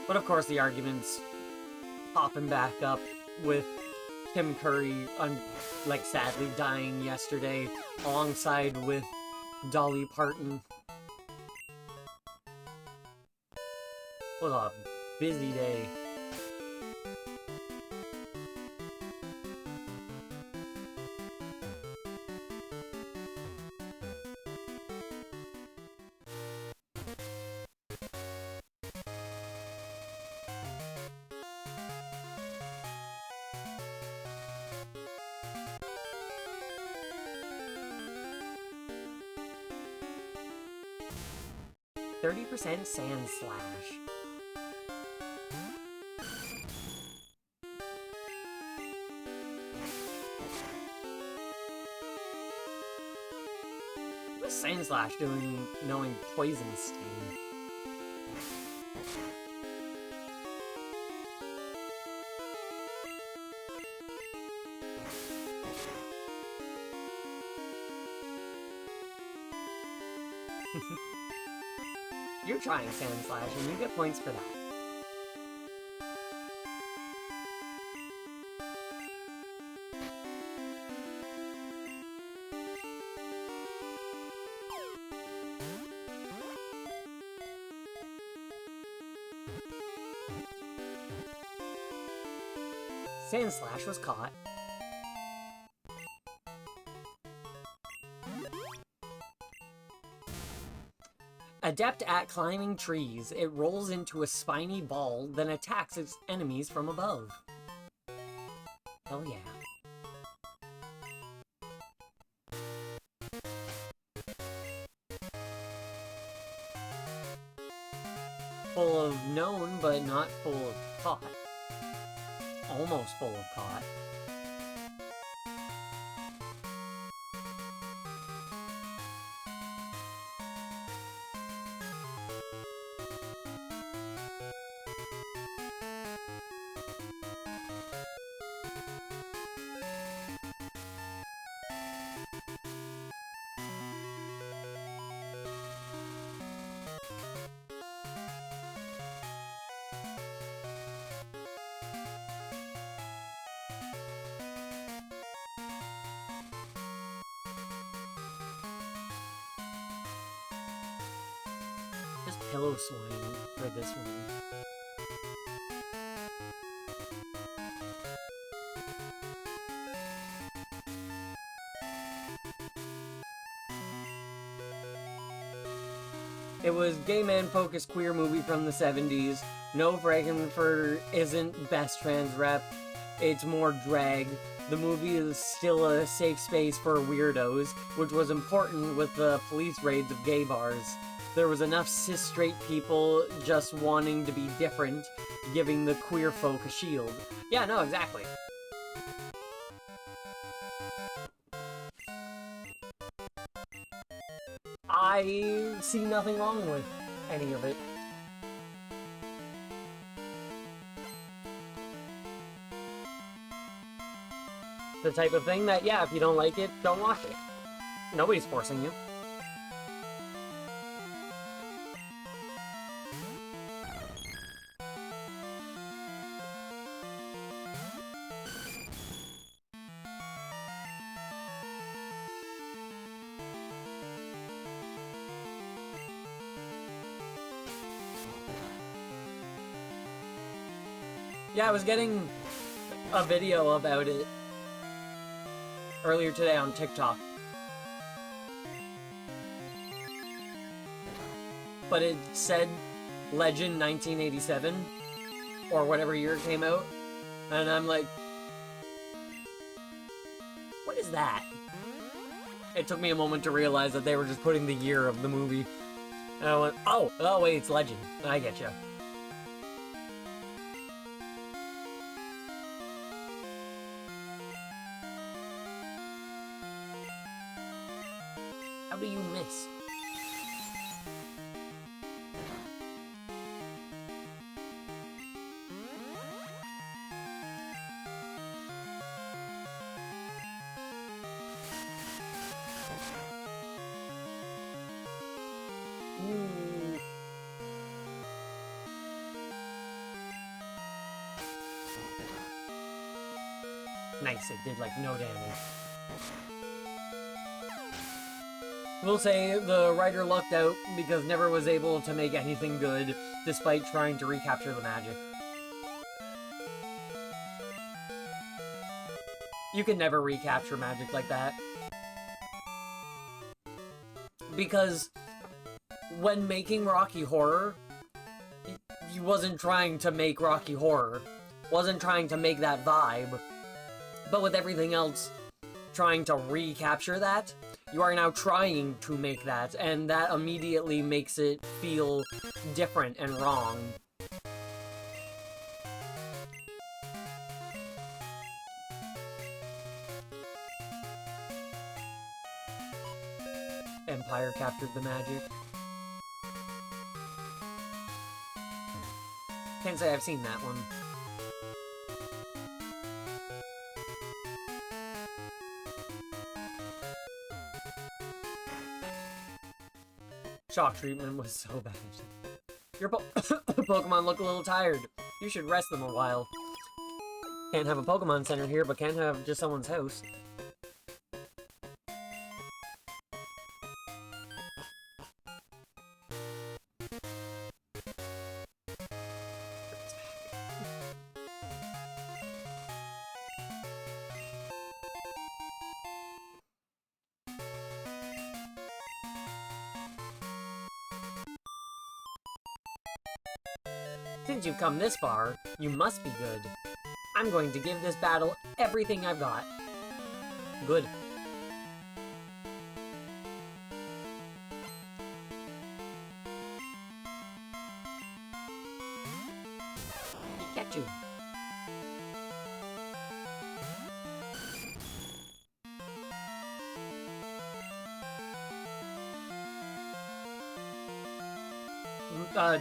But of course the argument's popping back up with Tim Curry, like, sadly dying yesterday, alongside with Dolly Parton. What a busy day. %, Sand Slash. What's Sand Slash doing knowing Poison Stain? You're trying Sand Slash, and you get points for that. Sand Slash was caught. Adept at climbing trees, it rolls into a spiny ball, then attacks its enemies from above. Hell yeah. Full of known, but not full of caught. Almost full of caught. Just Pillow Swine for this one. It was gay man-focused queer movie from the 70s. No, Frankenfurter isn't best trans rep. It's more drag. The movie is still a safe space for weirdos, which was important with the police raids of gay bars. There was enough cis-straight people just wanting to be different, giving the queer folk a shield. Yeah, no, exactly. I see nothing wrong with any of it. the type of thing that, yeah, if you don't like it, don't watch it. Nobody's forcing you. Yeah, I was getting a video about it earlier today on TikTok. But it said Legend 1987, or whatever year it came out, and I'm like, what is that? It took me a moment to realize that they were just putting the year of the movie. And I went, oh wait, it's Legend. I get you. How do you miss? Ooh. Nice, it did like no damage. We'll say the writer lucked out because never was able to make anything good despite trying to recapture the magic. You can never recapture magic like that. Because when making Rocky Horror, he wasn't trying to make Rocky Horror. Wasn't trying to make that vibe. But with everything else trying to recapture that, you are now trying to make that, and that immediately makes it feel different and wrong. Empire captured the magic. Can't say I've seen that one. Shock treatment was so bad. Your Pokemon look a little tired. You should rest them a while. Can't have a Pokemon Center here, but can't have just someone's house. Since you've come this far, you must be good. I'm going to give this battle everything I've got. Good. Pikachu.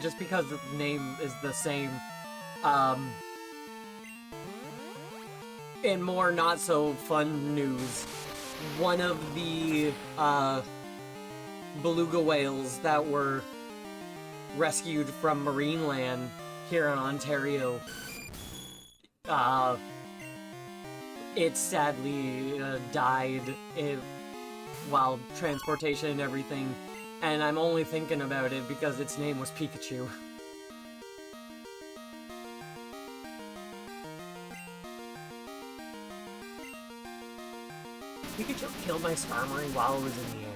Just because the name is the same, in more not-so-fun news, one of the, beluga whales that were rescued from Marineland here in Ontario, it sadly, died while transportation and everything. And I'm only thinking about it because its name was Pikachu. Pikachu killed my Skarmory while it was in the air.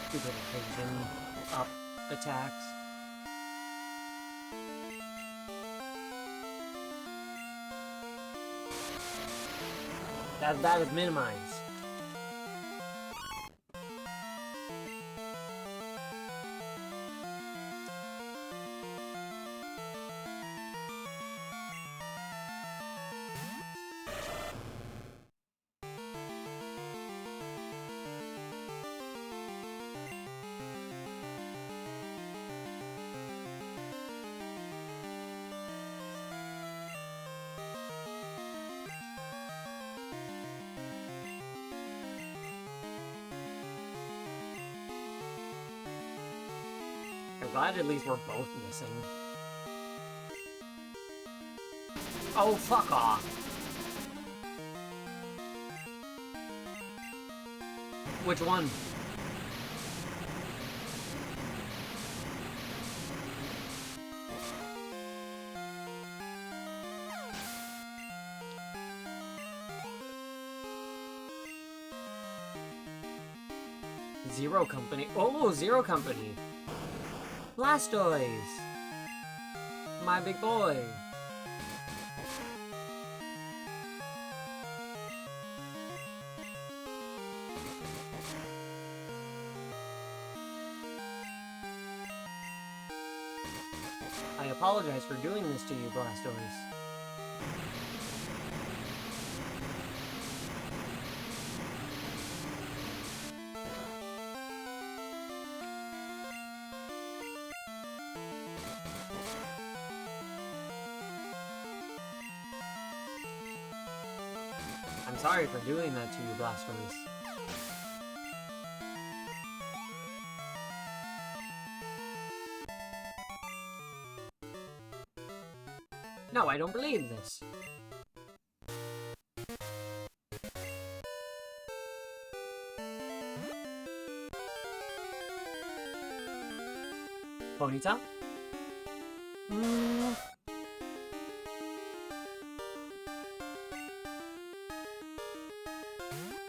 Stupid evasion up attacks. That is minimized. I'm glad at least we're both missing. Oh, fuck off. Which one? Zero Company. Oh, Zero Company. Blastoise. My big boy. I apologize for doing this to you, Blastoise. I'm sorry for doing that to you, Blastoise. No, I don't believe this. Ponyta?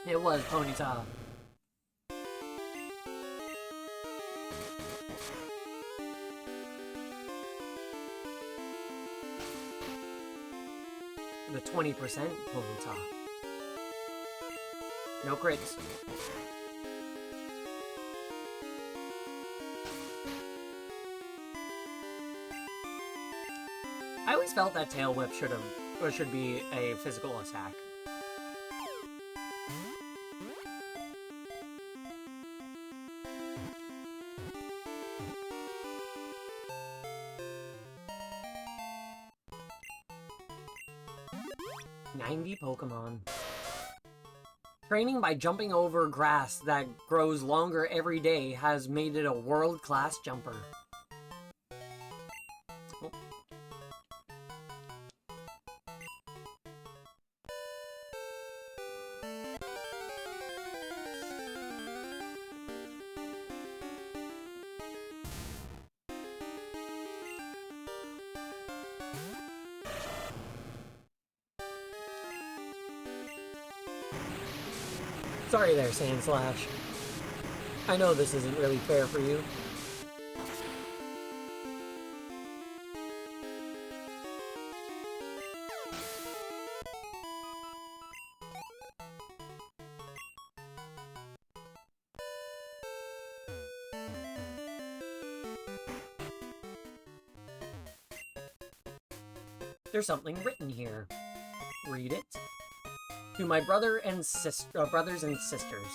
It was Ponyta. The 20% Ponyta. No crits. I always felt that Tail Whip should be a physical attack. Pokemon. Training by jumping over grass that grows longer every day has made it a world-class jumper. Oh. Sorry there, Sandslash. I know this isn't really fair for you. There's something written here. Read it. To my brothers and sisters,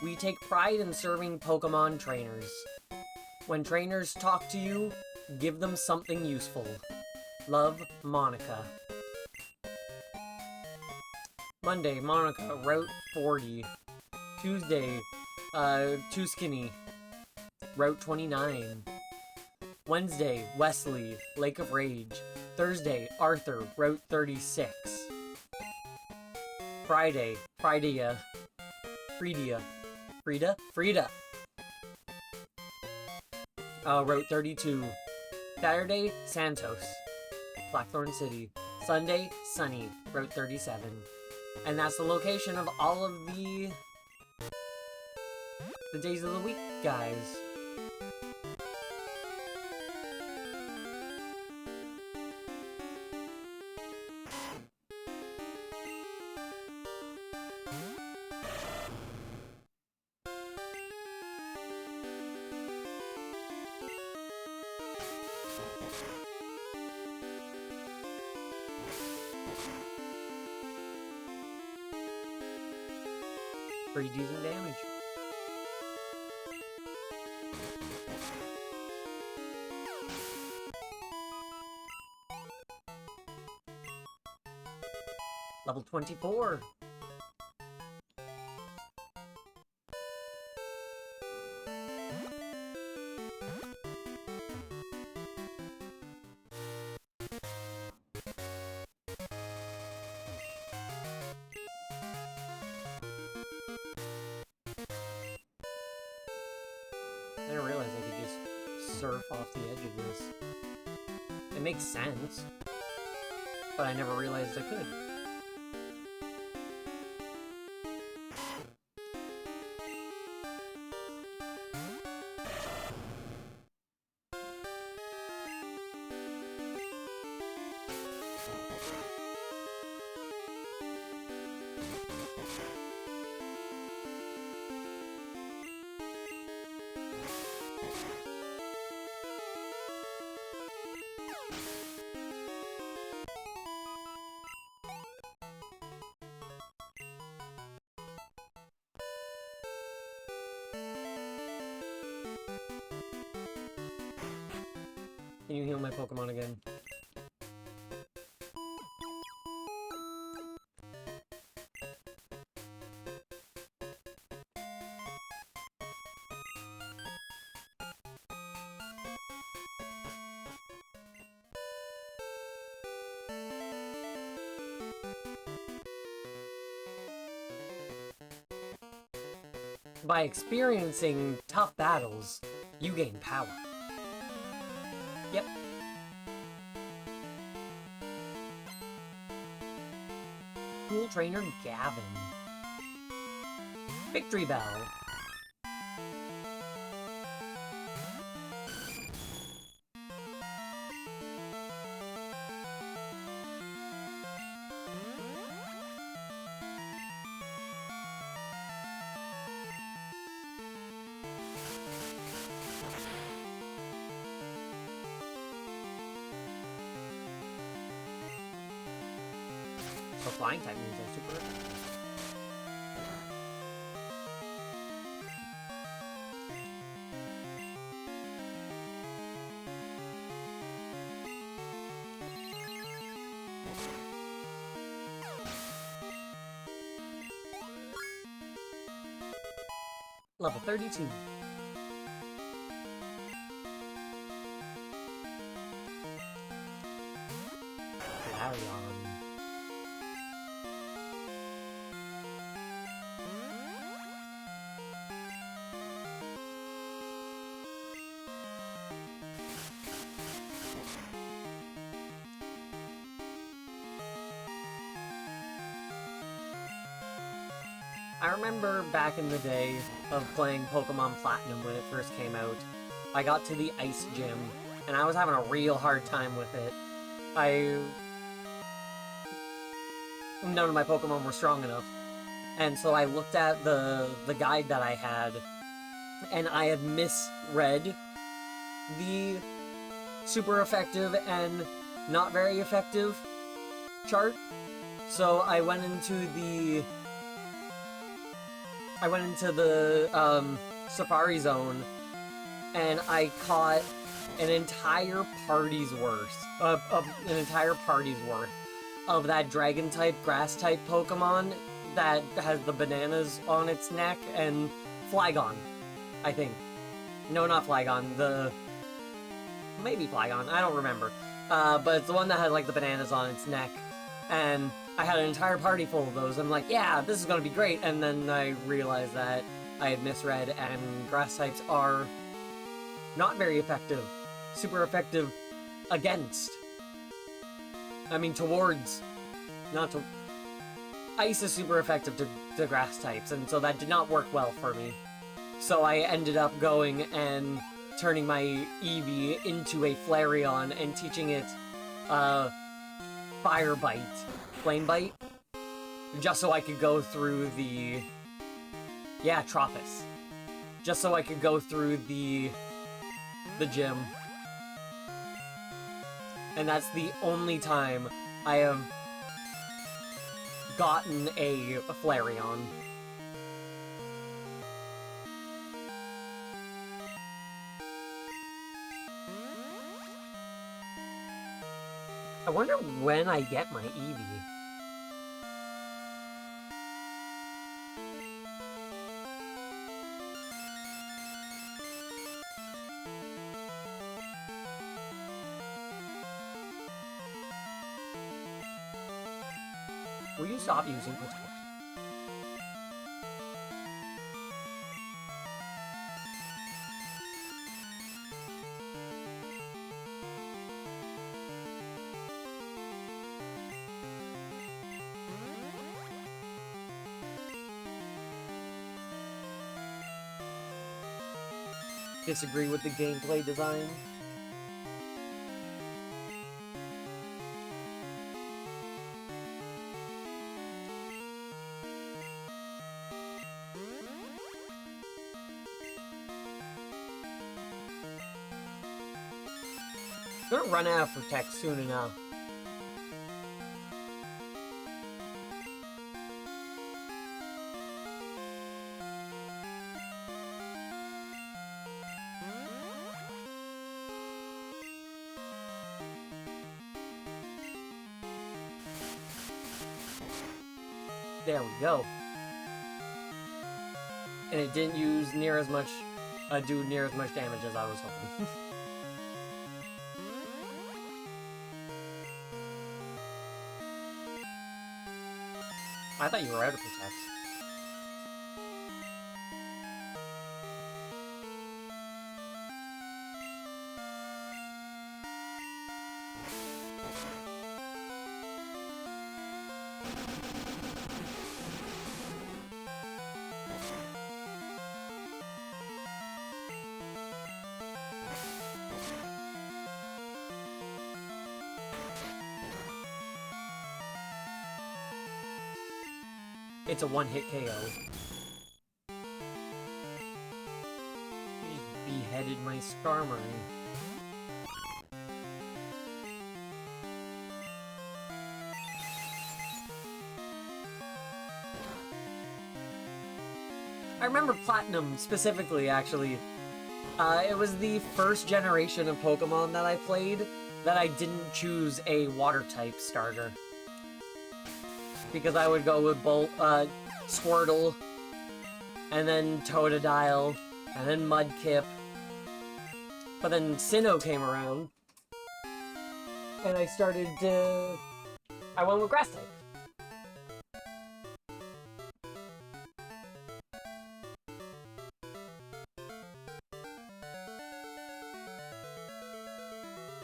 we take pride in serving Pokemon trainers. When trainers talk to you, give them something useful. Love, Monica. Monday, Monica, Route 40. Tuesday, Too Skinny, Route 29. Wednesday, Wesley, Lake of Rage. Thursday, Arthur, Route 36. Friday, Frida. Route 32. Saturday, Santos, Blackthorn City. Sunday, Sunny, Route 37. And that's the location of all of the days of the week, guys. Pretty decent damage. Level 24. I didn't realize I could just surf off the edge of this. It makes sense, but I never realized I could. Can you heal my Pokemon again? By experiencing tough battles, you gain power. Yep. Cool Trainer Gavin. Victory Bell. So flying type means I'm super effective. Level 32. Flareon. I remember back in the day of playing Pokemon Platinum when it first came out. I got to the Ice Gym, and I was having a real hard time with it. None of my Pokemon were strong enough. And so I looked at the guide that I had, and I had misread the super effective and not very effective chart. So I went into the Safari Zone, and I caught an entire party's worth of that Dragon type, Grass type Pokemon that has the bananas on its neck, and Flygon, I think. No, not Flygon. Maybe Flygon. I don't remember. But it's the one that had like the bananas on its neck, and I had an entire party full of those. I'm like, yeah, this is gonna be great. And then I realized that I had misread, and grass types are not very effective. Super effective against. I mean, towards. Not to. Ice is super effective to grass types, and so that did not work well for me. So I ended up going and turning my Eevee into a Flareon and teaching it Fire Bite. Flame Bite, just so I could go through the... Yeah, Tropius. Just so I could go through the gym. And that's the only time I have gotten a Flareon. I wonder when I get my Eevee. Will you stop using protection? Disagree with the gameplay design? I'm gonna run out of Protect soon enough. There we go. And it didn't use do near as much damage as I was hoping. I thought you were out of Protect. It's a one-hit KO. You just beheaded my Skarmory. I remember Platinum specifically, actually. It was the first generation of Pokemon that I played that I didn't choose a Water-type starter. Because I would go with Squirtle, and then Totodile, and then Mudkip. But then Sinnoh came around, and I went with Grass type.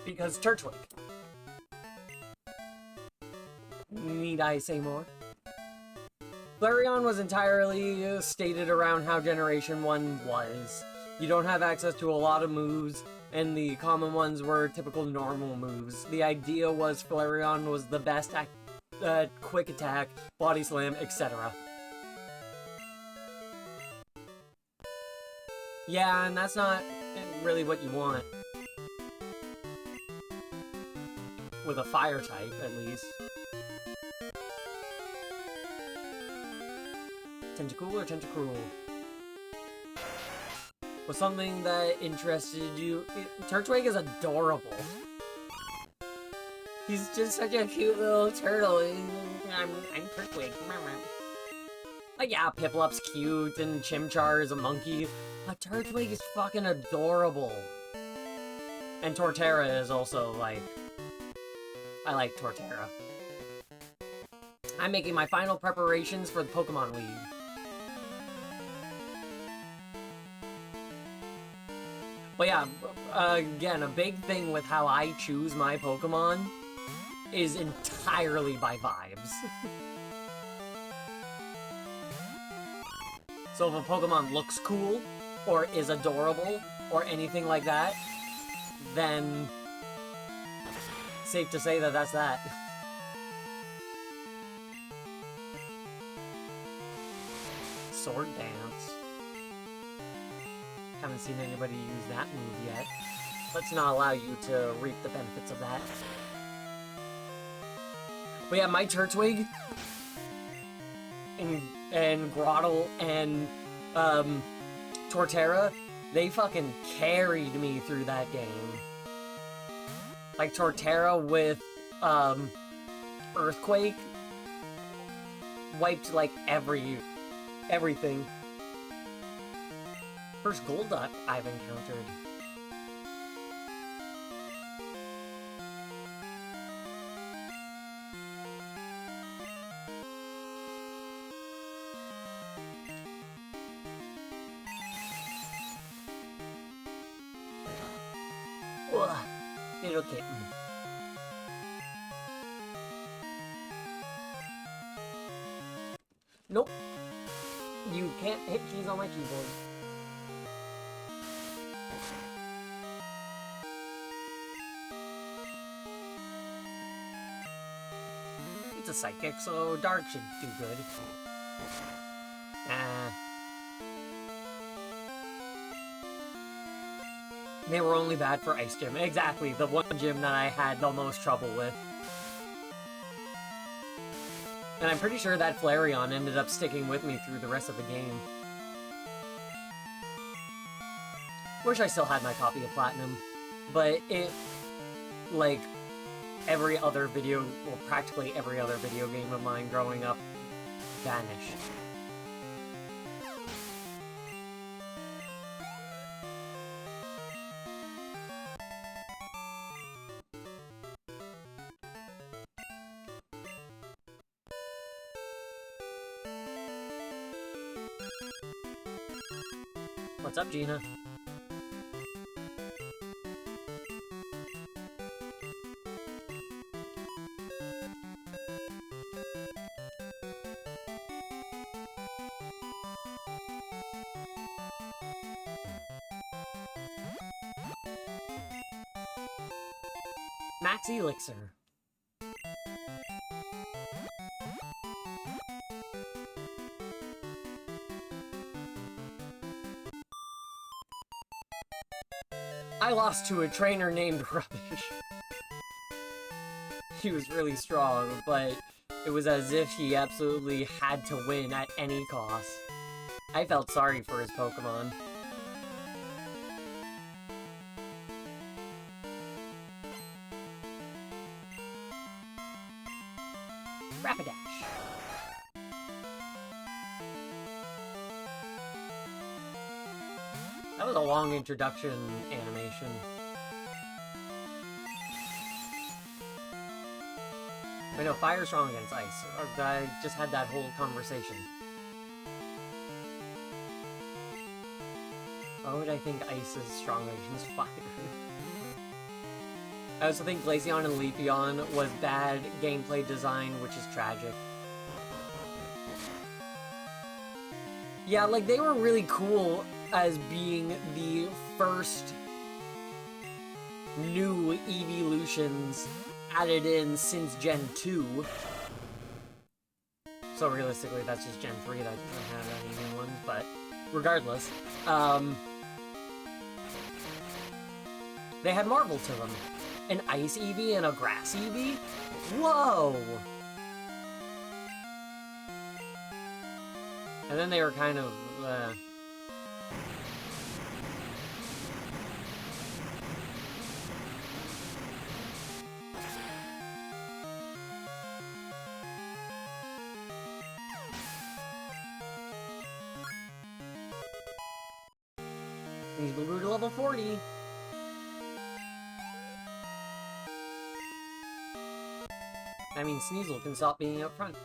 Because Turtwig. Need I say more? Flareon was entirely stated around how Generation 1 was. You don't have access to a lot of moves, and the common ones were typical normal moves. The idea was Flareon was the best at quick attack, body slam, etc. Yeah, and that's not really what you want. With a fire type, at least. Tentacool or Tentacruel? Was something that interested you? Turtwig is adorable. He's just such a cute little turtle. I'm Turtwig. Like, yeah, Piplup's cute, and Chimchar is a monkey. But Turtwig is fucking adorable. And Torterra is also, like... I like Torterra. I'm making my final preparations for the Pokemon League. But yeah, again, a big thing with how I choose my Pokemon is entirely by vibes. So if a Pokemon looks cool, or is adorable, or anything like that, then safe to say that that's that. Sword Dance. Haven't seen anybody use that move yet. Let's not allow you to reap the benefits of that. But yeah, my Turtwig and Grotle and Torterra, they fucking carried me through that game. Like Torterra with Earthquake wiped like everything. First Golduck I've encountered. Ugh, little kitten. Nope. You can't hit keys on my keyboard. It's a psychic, so dark should do good. They were only bad for Ice Gym. Exactly, the one gym that I had the most trouble with. And I'm pretty sure that Flareon ended up sticking with me through the rest of the game. Wish I still had my copy of Platinum, but it, like, every other video, well, practically every other video game of mine growing up, vanished. What's up, Gina? Max Elixir. I lost to a trainer named Rubbish. He was really strong, but it was as if he absolutely had to win at any cost. I felt sorry for his Pokemon. Rapidash. That was a long introduction animation. I know, fire's strong against ice. I just had that whole conversation. Why would I think ice is strong against fire? I also think Glaceon and Leafeon was bad gameplay design, which is tragic. Yeah, like, they were really cool as being the first new evolutions added in since Gen 2. So realistically, that's just Gen 3 that doesn't have any new ones, but regardless. They had Marvel to them. An Ice Eevee and a Grass Eevee? Whoa! And then they were kind of, Sneasel grew to level 40. I mean, Sneasel can stop being up front.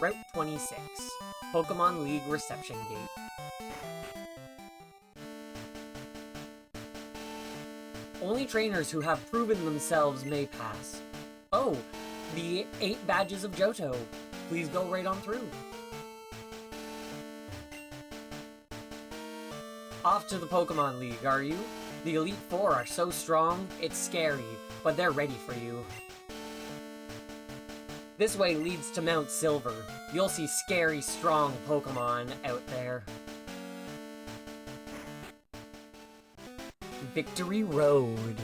Route 26, Pokemon League Reception Gate. Only trainers who have proven themselves may pass. Oh, the 8 badges of Johto. Please go right on through. Off to the Pokemon League, are you? The Elite Four are so strong, it's scary, but they're ready for you. This way leads to Mount Silver. You'll see scary, strong Pokemon out there. Victory Road.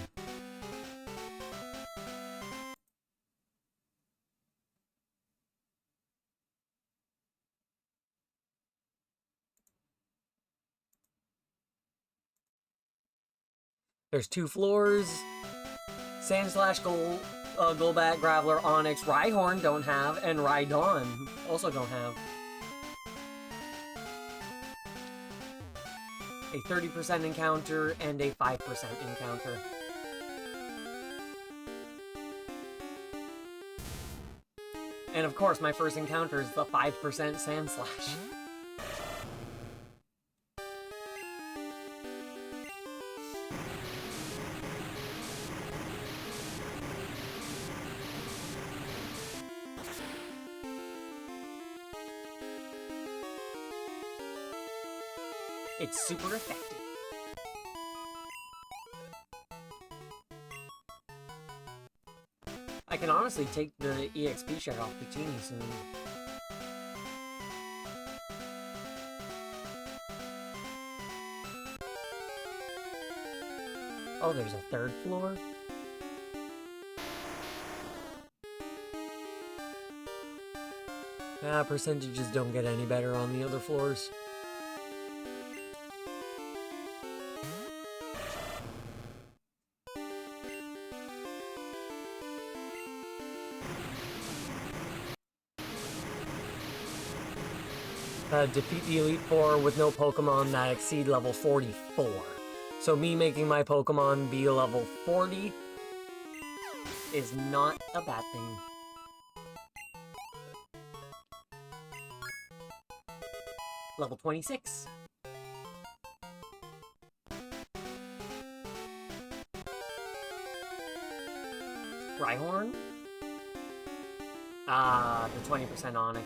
There's 2 floors. Sandslash, Golbat, Graveler, Onix, Rhyhorn don't have, and Rhydon also don't have. A 30% encounter and a 5% encounter. And of course, my first encounter is the 5% Sandslash. It's super effective. I can honestly take the EXP share off Victini soon. Oh, there's a 3rd floor? Percentages don't get any better on the other floors. Defeat the Elite Four with no Pokemon that exceed level 44. So me making my Pokemon be level 40 is not a bad thing. Level 26. Rhyhorn? Ah, the 20% Onix.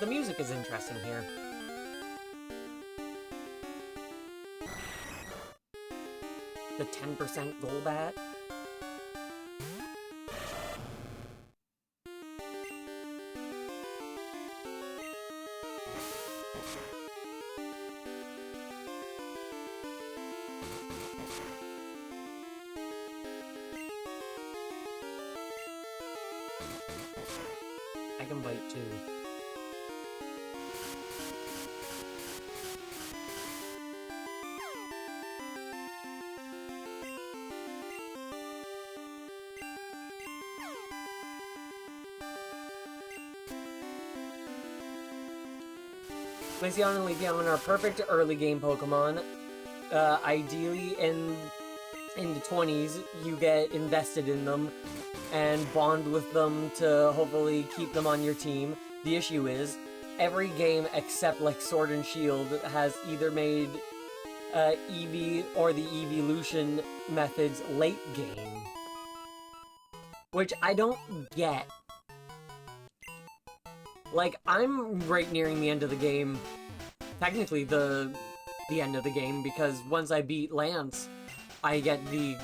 The music is interesting here. The 10% Golbat. I can bite too. Glaceon and Leafeon are perfect early game Pokemon. Ideally, in the 20s, you get invested in them and bond with them to hopefully keep them on your team. The issue is, every game except like Sword and Shield has either made Eevee or the evolution methods late game, which I don't get. Like, I'm right nearing the end of the game, technically the end of the game, because once I beat Lance, I get the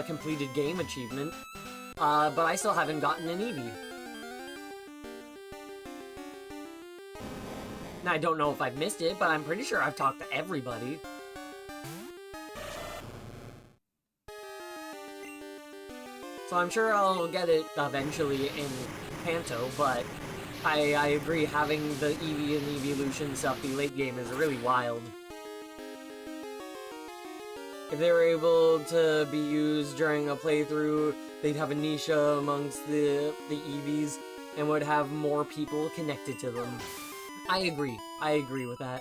completed game achievement, but I still haven't gotten an Eevee. Now, I don't know if I've missed it, but I'm pretty sure I've talked to everybody. So I'm sure I'll get it eventually in Kanto, but I agree, having the Eevee and evolution stuff be late game is really wild. If they were able to be used during a playthrough, they'd have a niche amongst the Eevees and would have more people connected to them. I agree with that.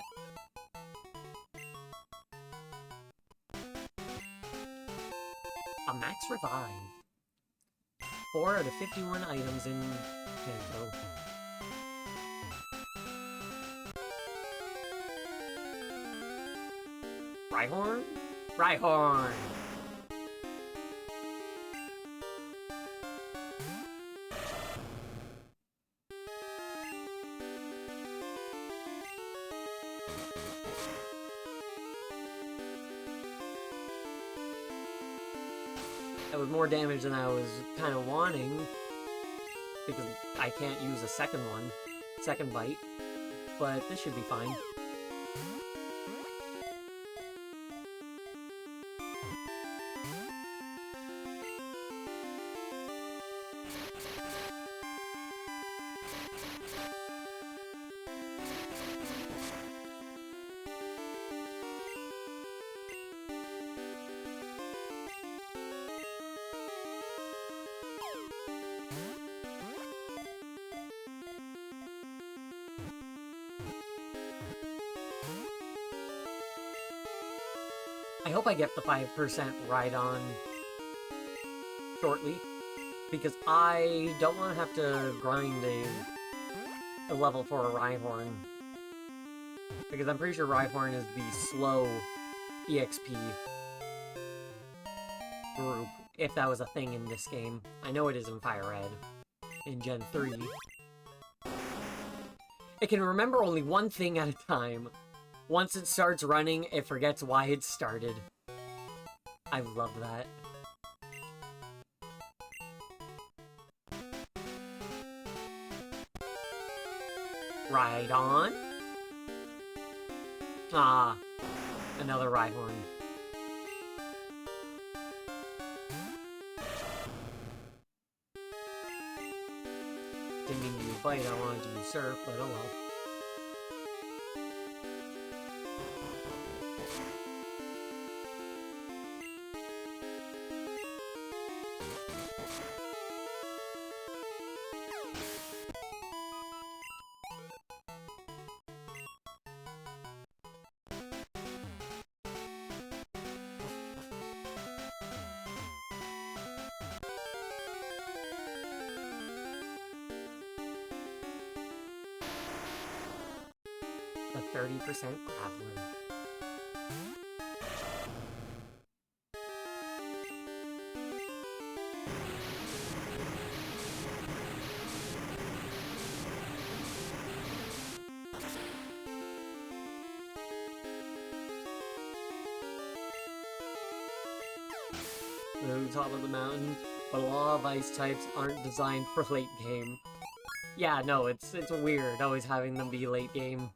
A Max Revive. 4 out of 51 items in Kanto. Rhyhorn? Rhyhorn! That was more damage than I was kind of wanting, because I can't use a second bite, but this should be fine. I hope I get the 5% Rhydon shortly, because I don't want to have to grind a level for a Rhyhorn. Because I'm pretty sure Rhyhorn is the slow EXP group, if that was a thing in this game. I know it is in Fire Red, in Gen 3. It can remember only one thing at a time. Once it starts running, it forgets why it started. I love that. Rhydon. Ah, another Rhyhorn. Didn't mean to use Bite, I wanted to use Surf, but oh well. The 30% Graveler. The top of the mountain, but a lot of ice types aren't designed for late game. Yeah, no, it's weird always having them be late game.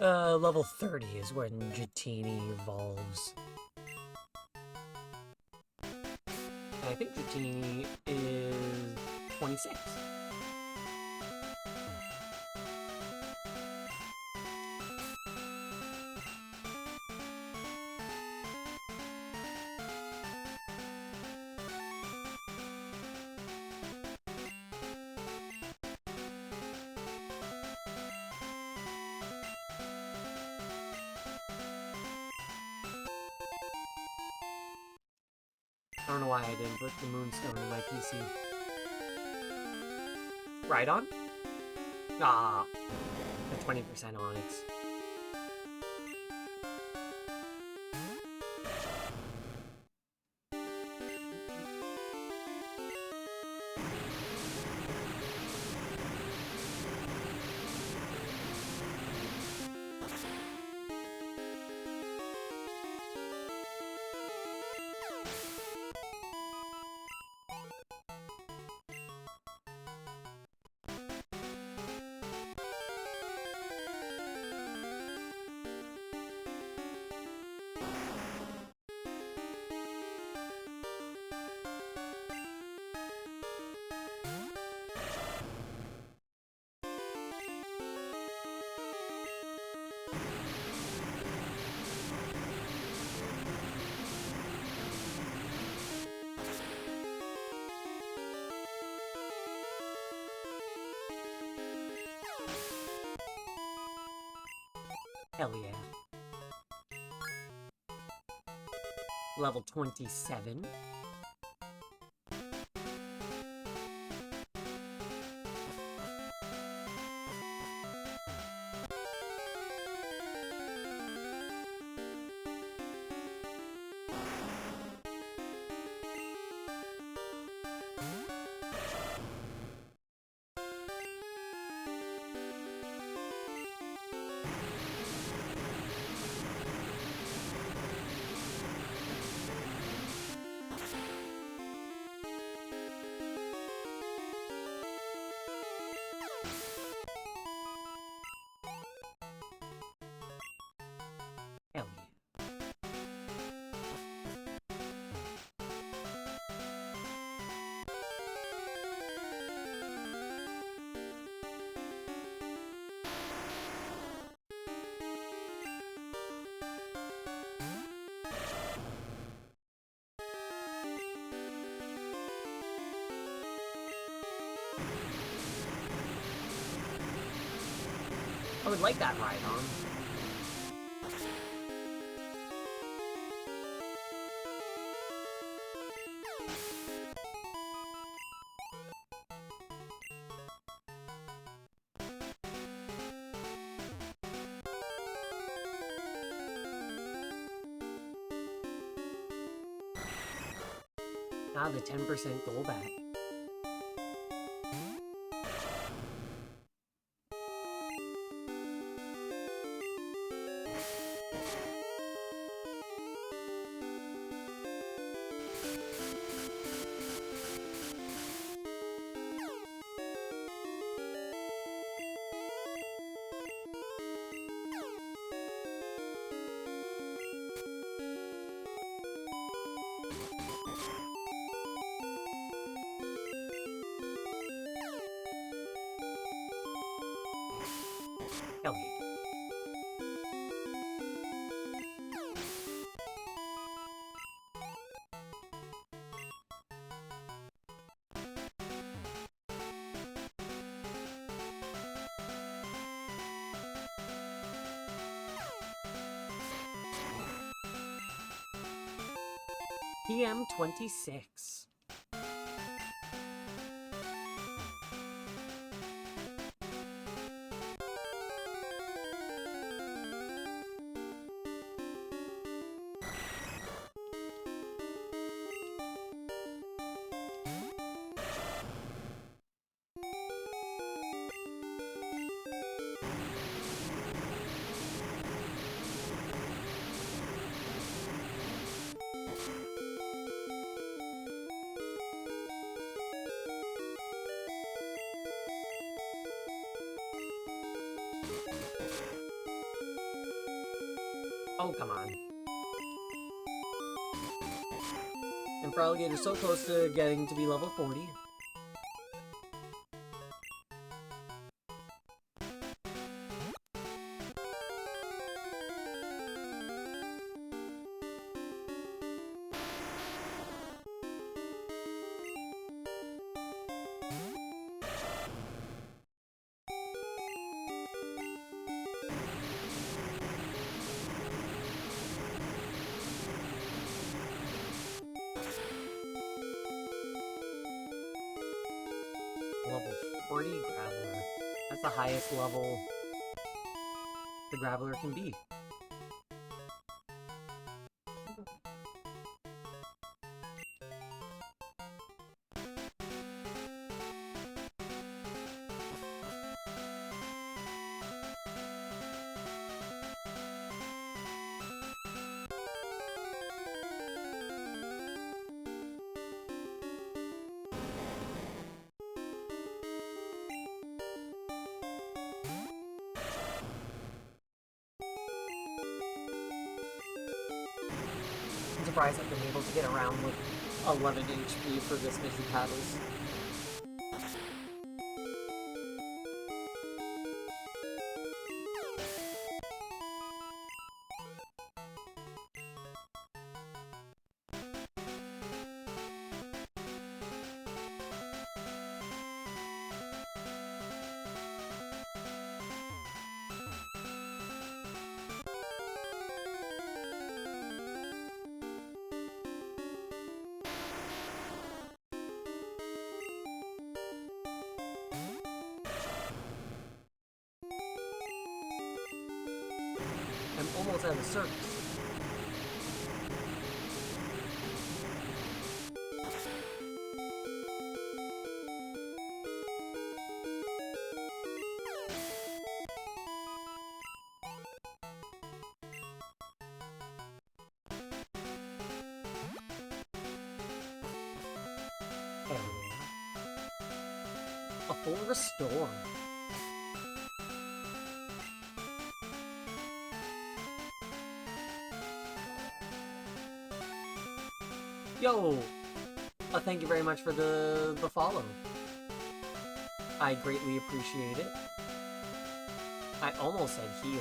Level 30 is when Dratini evolves. And I think Dratini is 26. I don't know why I didn't put the Moonstone in my PC. Rhydon? Ah, the 20% Onyx. Hell yeah. Level 27. Hell yeah. I would like that ride on. Ah, the 10% goal back. Hell yeah. PM26. Oh, come on. And Feraligatr so close to getting to be level 40. Level 40 Graveler. That's the highest level the Graveler can be. I'm surprised I've been able to get around with 11 HP for this Misty Paddles. almost at a circus. A full restore. Yo! Thank you very much for the follow. I greatly appreciate it. I almost said heal.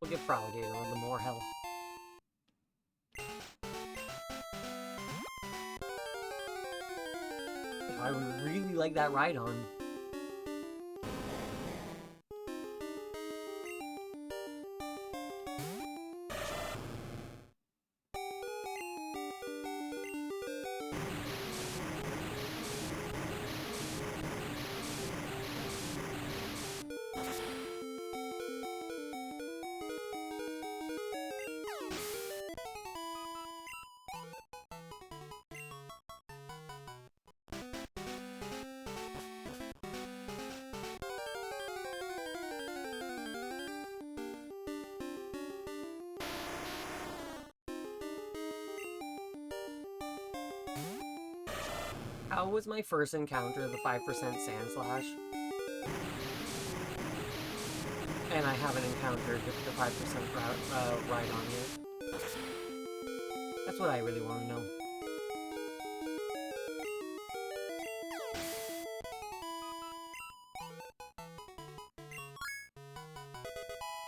We'll get Froligator with the more health. I would really like that Rhydon. How was my first encounter the 5% Sandslash? And I haven't encountered the 5% Rhydon yet. That's what I really want to know.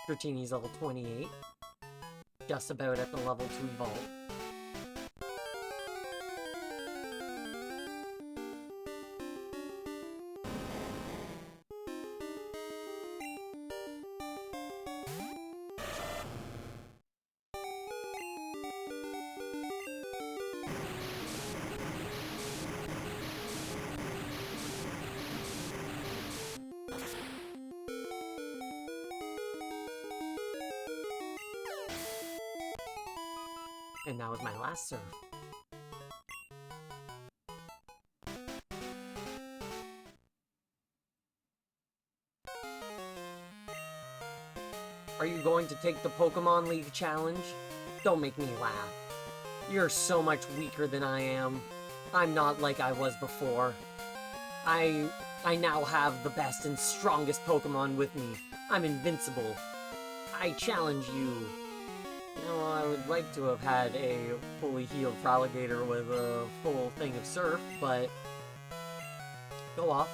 Dratini's level 28. Just about at the level 2 vault. And that was my last serve. Are you going to take the Pokemon League challenge? Don't make me laugh. You're so much weaker than I am. I'm not like I was before. I now have the best and strongest Pokemon with me. I'm invincible. I challenge you. You know, I would like to have had a fully healed Froligator with a full thing of Surf, but... Go off.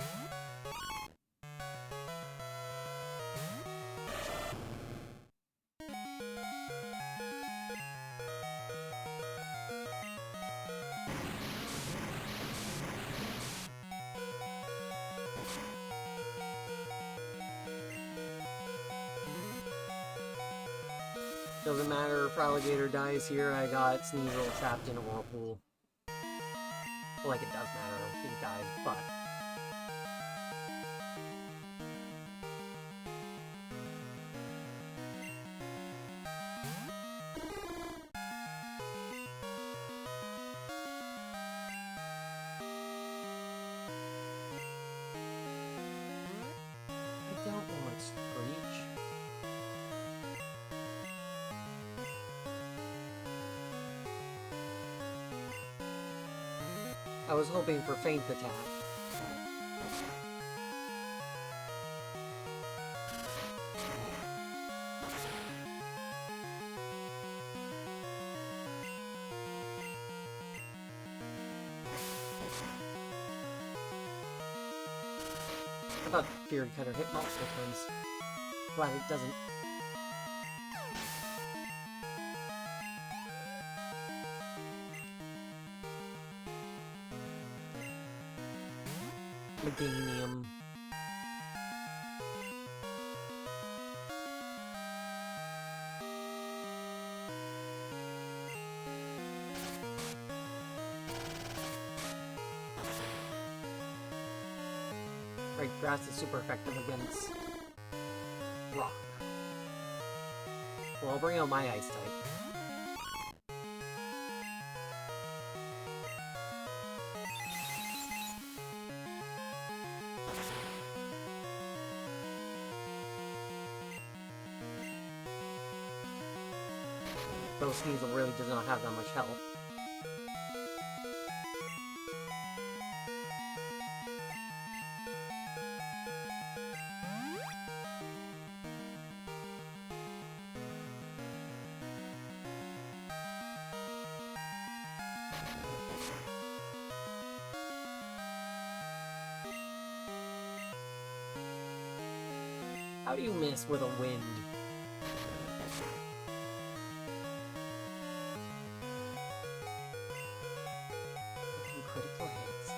Doesn't matter if Froligator dies here, I got Sneasel trapped in a whirlpool. Well, like, it does matter if he dies, but... I don't want Screech. I was hoping for Feint Attack. I thought Fury Cutter hit multiple times. Glad it doesn't. Meganium. Right, grass is super effective against rock. Well, I'll bring out my ice type. Though Sneasel really does not have that much health. How do you miss with a wind? Critical hits.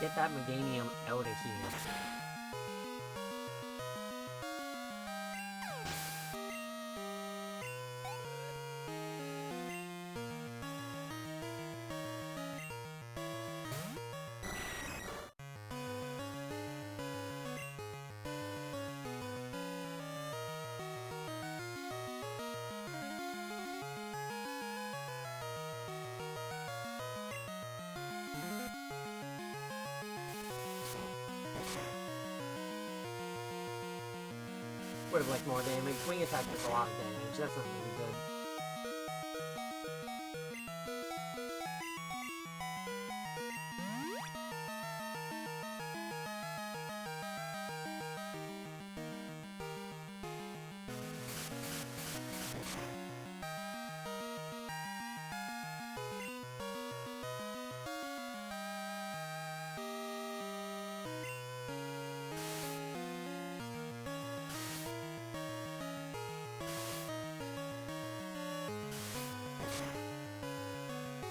Get that Meganium out of here. Would have liked more damage. Wing attack does a lot of damage. That's not really good.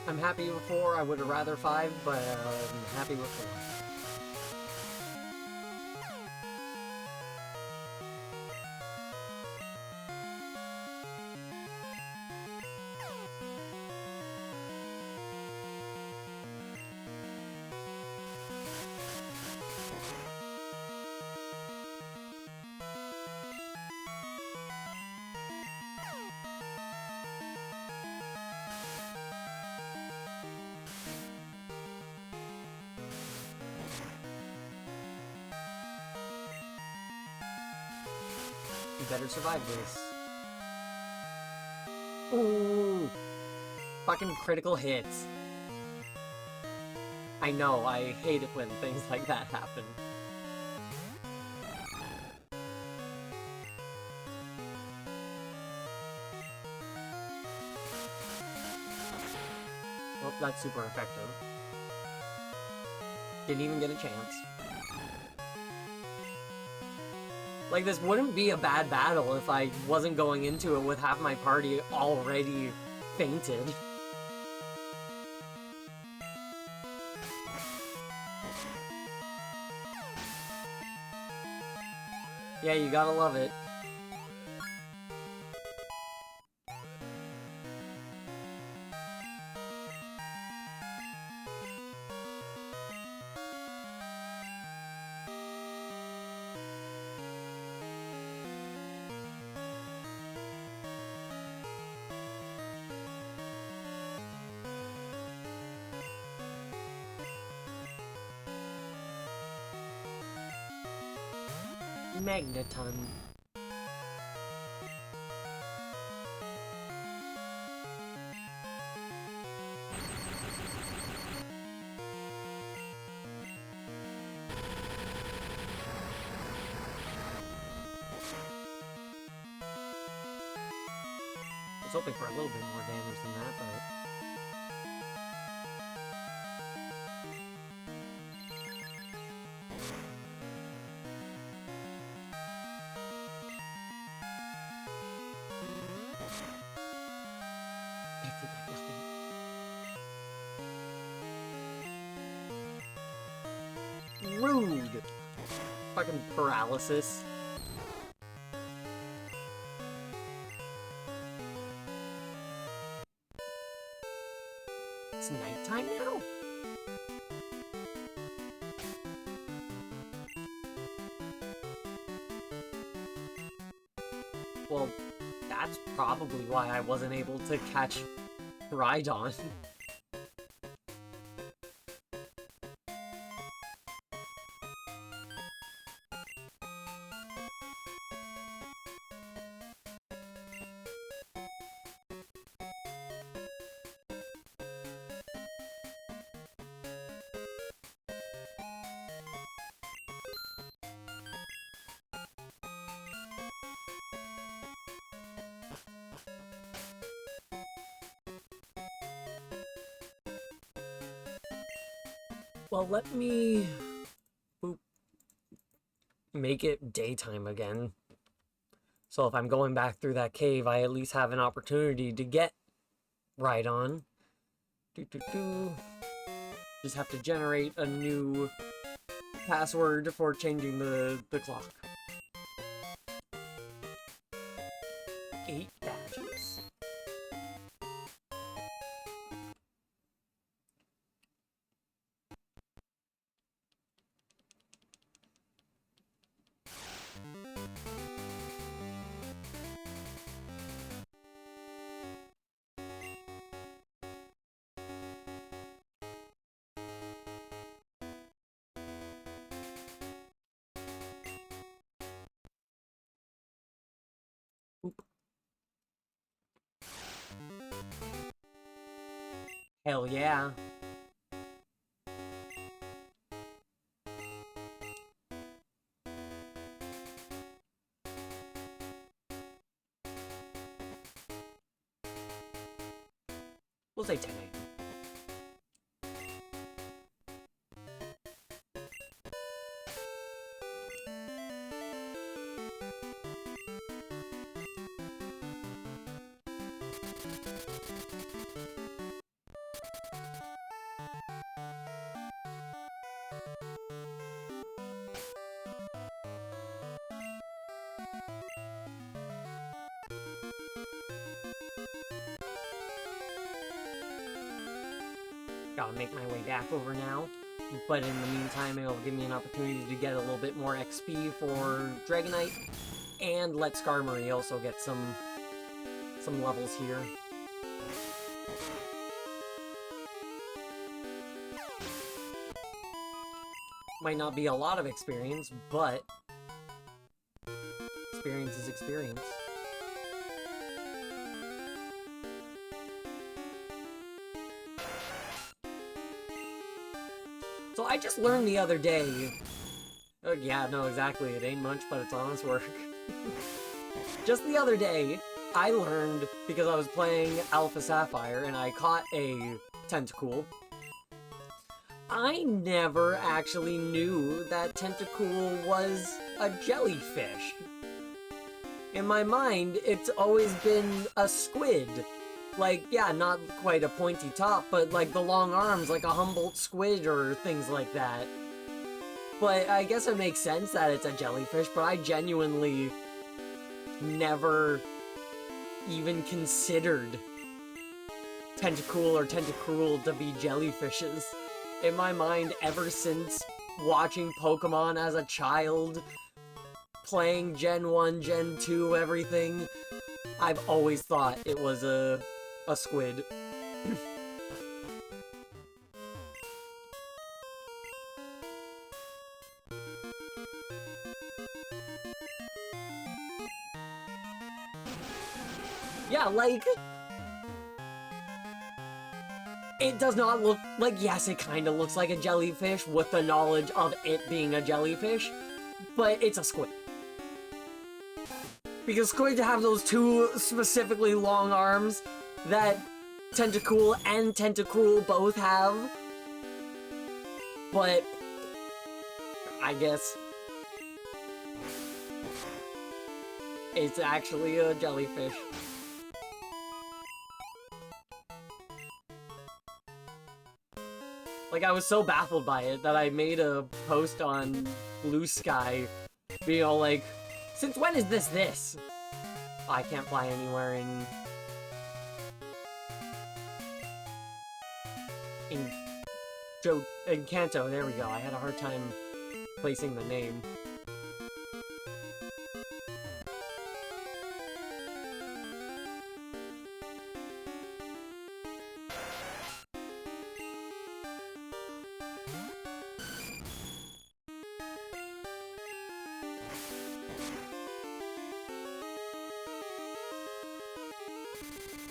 I'm happy with 4. I would have rather 5, but I'm happy with 4. You better survive this. Ooh! Fucking critical hits. I know, I hate it when things like that happen. Well, that's super effective. Didn't even get a chance. Like, this wouldn't be a bad battle if I wasn't going into it with half my party already fainted. Yeah, you gotta love it. Magneton. hoping for a little bit more damage than that, but... Rude! Fucking paralysis. It's nighttime now? Well, that's probably why I wasn't able to catch Rhydon. Well, let me make it daytime again. So if I'm going back through that cave, I at least have an opportunity to get Rhydon. Just have to generate a new password for changing the clock. 8 badges. Oop. Hell yeah. We'll say 10 a.m. Gotta make my way back over now, but in the meantime it'll give me an opportunity to get a little bit more XP for Dragonite, and let Skarmory also get some levels here. Might not be a lot of experience, but experience is experience. So I just learned the other day... yeah, no, exactly, it ain't much, but it's honest work. Just the other day, I learned, because I was playing Alpha Sapphire, and I caught a Tentacool. I never actually knew that Tentacool was a jellyfish. In my mind, it's always been a squid. Like, yeah, not quite a pointy top, but like the long arms, like a Humboldt squid or things like that. But I guess it makes sense that it's a jellyfish, but I genuinely never even considered Tentacool or Tentacruel to be jellyfishes. In my mind, ever since watching Pokemon as a child, playing Gen 1, Gen 2, everything, I've always thought it was a squid. Yeah, like... it does not look like, yes, it kind of looks like a jellyfish with the knowledge of it being a jellyfish, but it's a squid. Because squid have those two specifically long arms that Tentacool and Tentacruel both have. But I guess it's actually a jellyfish. Like, I was so baffled by it that I made a post on Blue Sky being all like, since when is this? I can't fly anywhere in Kanto. There we go. I had a hard time placing the name.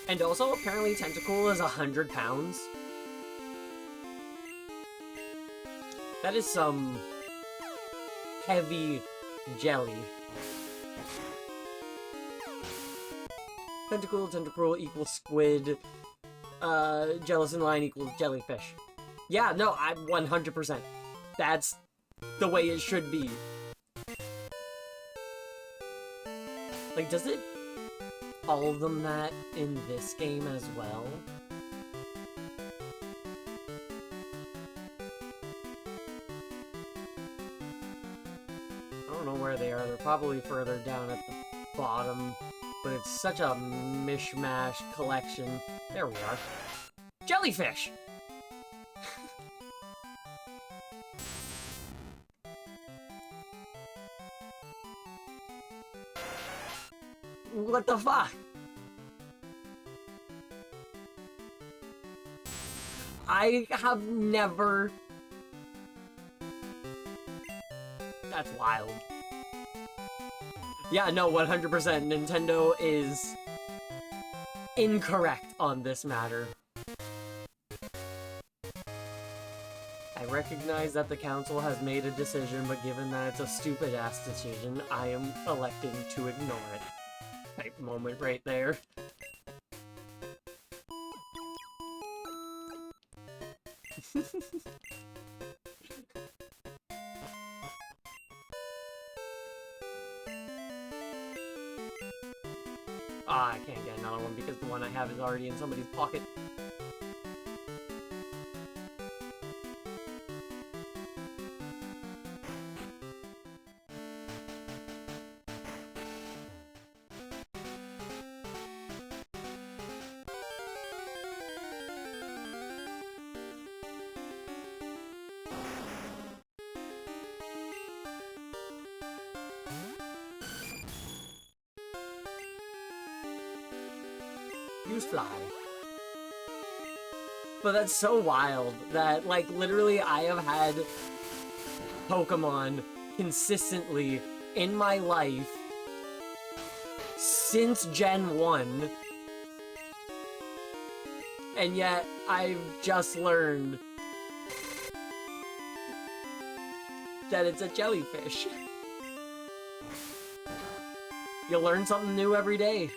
And also, apparently Tentacool is 100 pounds. That is some heavy jelly. Tentacool, Tentacruel equals squid. Jellicent line equals jellyfish. Yeah, no, I'm 100%. That's the way it should be. Like, does it call them that in this game as well? I don't know where they are. They're probably further down at the bottom, but it's such a mishmash collection. There we are. Jellyfish! What the fuck? I have never... That's wild. Yeah, no, 100%. Nintendo is incorrect on this matter. I recognize that the council has made a decision, but given that it's a stupid-ass decision, I am electing to ignore it. Type moment right there. I can't get another one because the one I have is already in somebody's pocket. Use fly. But that's so wild that, like, literally I have had Pokemon consistently in my life since Gen 1. And yet, I've just learned that it's a jellyfish. You learn something new every day.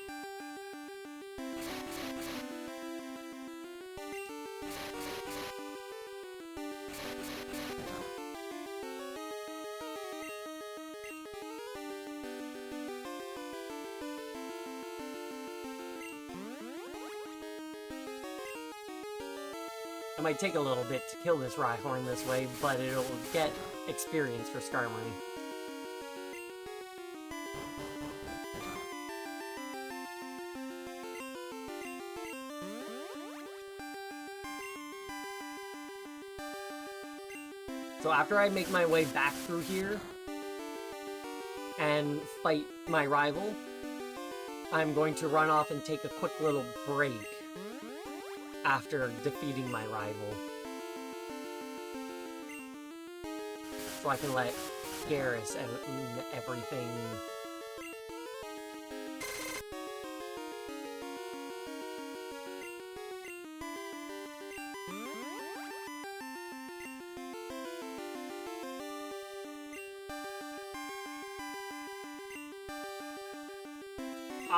It might take a little bit to kill this Rhyhorn this way, but it'll get experience for Skarmory. So after I make my way back through here and fight my rival, I'm going to run off and take a quick little break after defeating my rival. So I can let Garrus and everything...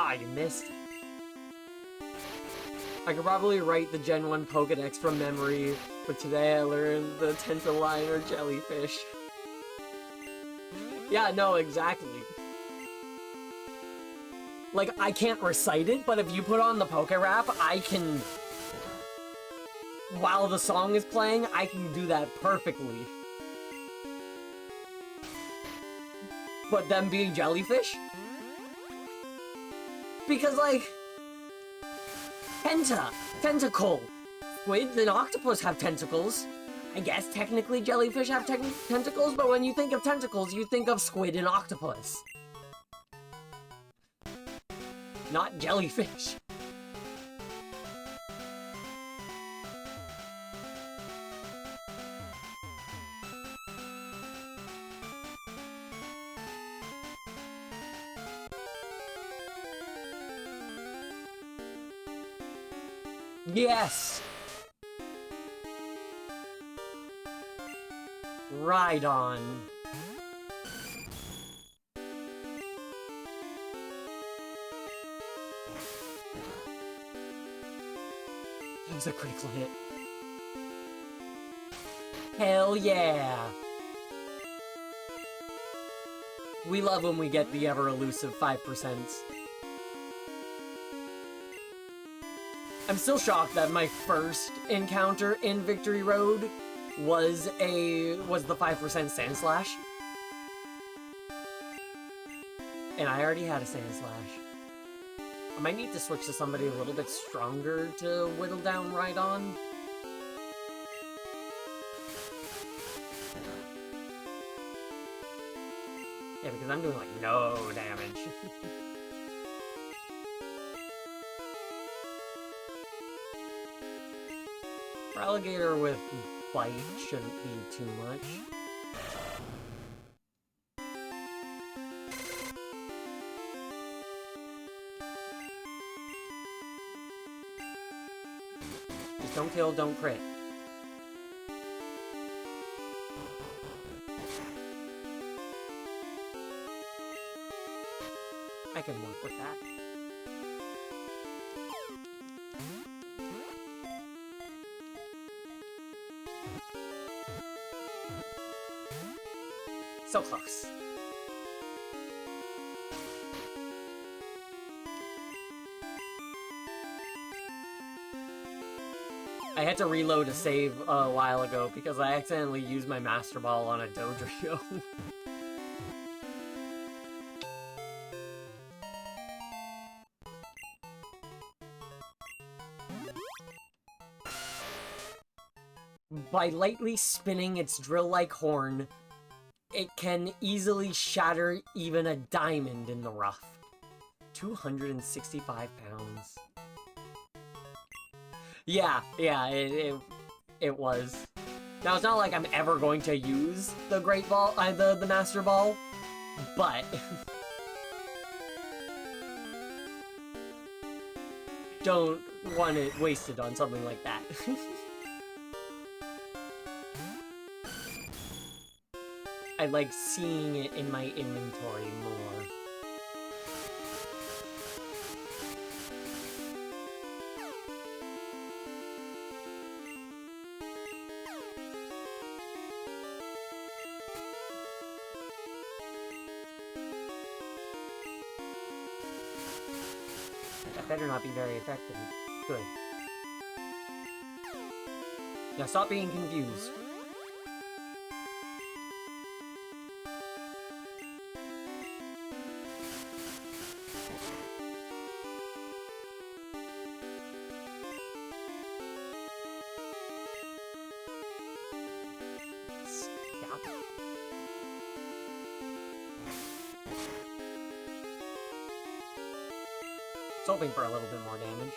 Ah, you missed. I could probably write the Gen 1 Pokedex from memory, but today I learned the Tentaline or Jellyfish. Yeah, no, exactly. Like, I can't recite it, but if you put on the Poke Rap, I can... While the song is playing, I can do that perfectly. But them being jellyfish? Because, like... Tentacle. Squids and octopus have tentacles. I guess technically jellyfish have tentacles, but when you think of tentacles, you think of squid and octopus. Not jellyfish. Yes! Right on. That was a critical hit. Hell yeah! We love when we get the ever-elusive 5%. I'm still shocked that my first encounter in Victory Road was the 5% Sandslash. And I already had a Sandslash. I might need to switch to somebody a little bit stronger to whittle down Rhydon. Yeah, because I'm doing like no damage. Alligator with bite shouldn't be too much. Just don't kill, don't crit. I can work with that. So close. I had to reload a save a while ago because I accidentally used my Master Ball on a Dodrio. By lightly spinning its drill-like horn, it can easily shatter even a diamond in the rough. 265 pounds. Yeah, it was. Now, it's not like I'm ever going to use the Great Ball, the Master Ball, but... don't want it wasted on something like that. I like seeing it in my inventory more. That better not be very effective. Good. Now stop being confused. Hoping for a little bit more damage.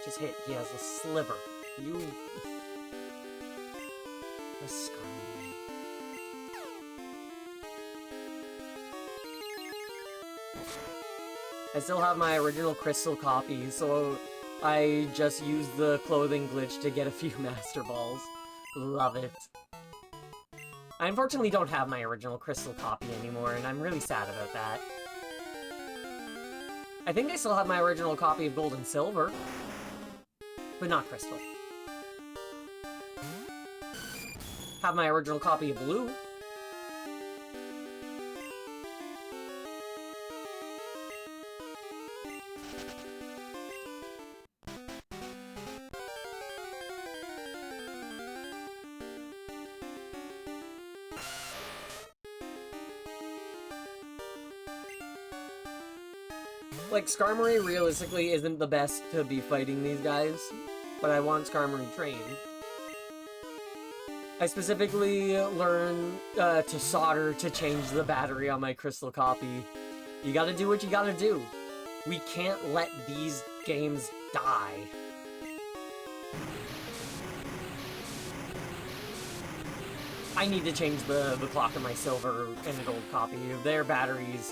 Just hit. He has a sliver. You... The Skarmory. I still have my original crystal copy, so I just used the clothing glitch to get a few Master Balls. Love it. I unfortunately don't have my original crystal copy anymore, and I'm really sad about that. I think I still have my original copy of Gold and Silver, but not Crystal. Have my original copy of Blue. Like, Skarmory realistically isn't the best to be fighting these guys, but I want Skarmory trained. I specifically learned to solder to change the battery on my crystal copy. You gotta do what you gotta do. We can't let these games die. I need to change the clock on my silver and gold copy. Their batteries,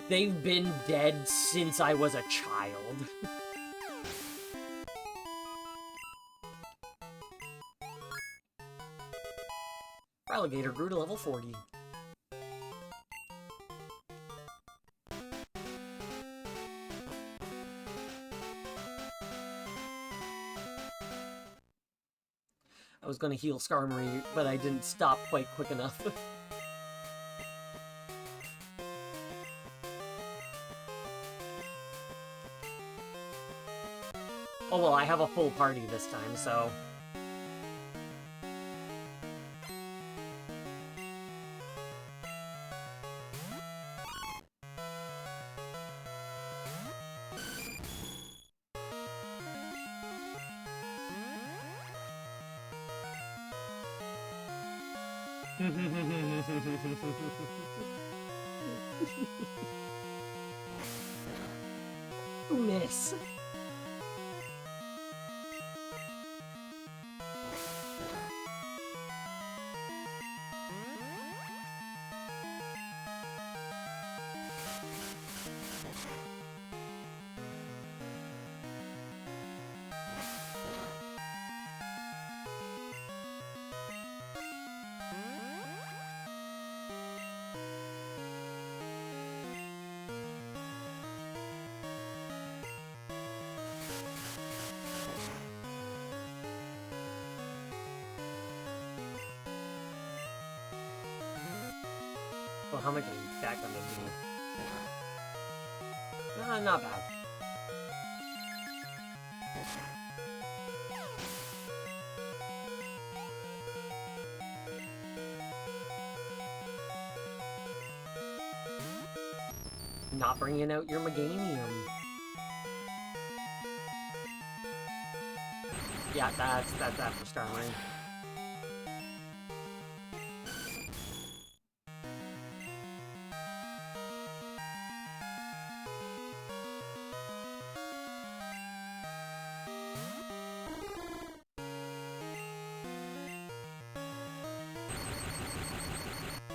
they've been dead since I was a child. Alligator grew to level 40. I was gonna heal Skarmory, but I didn't stop quite quick enough. Oh well, I have a full party this time, so... Miss. Well, how much is that gonna do? Not bad. Not bringing out your Meganium. Yeah, that's that for Starmine.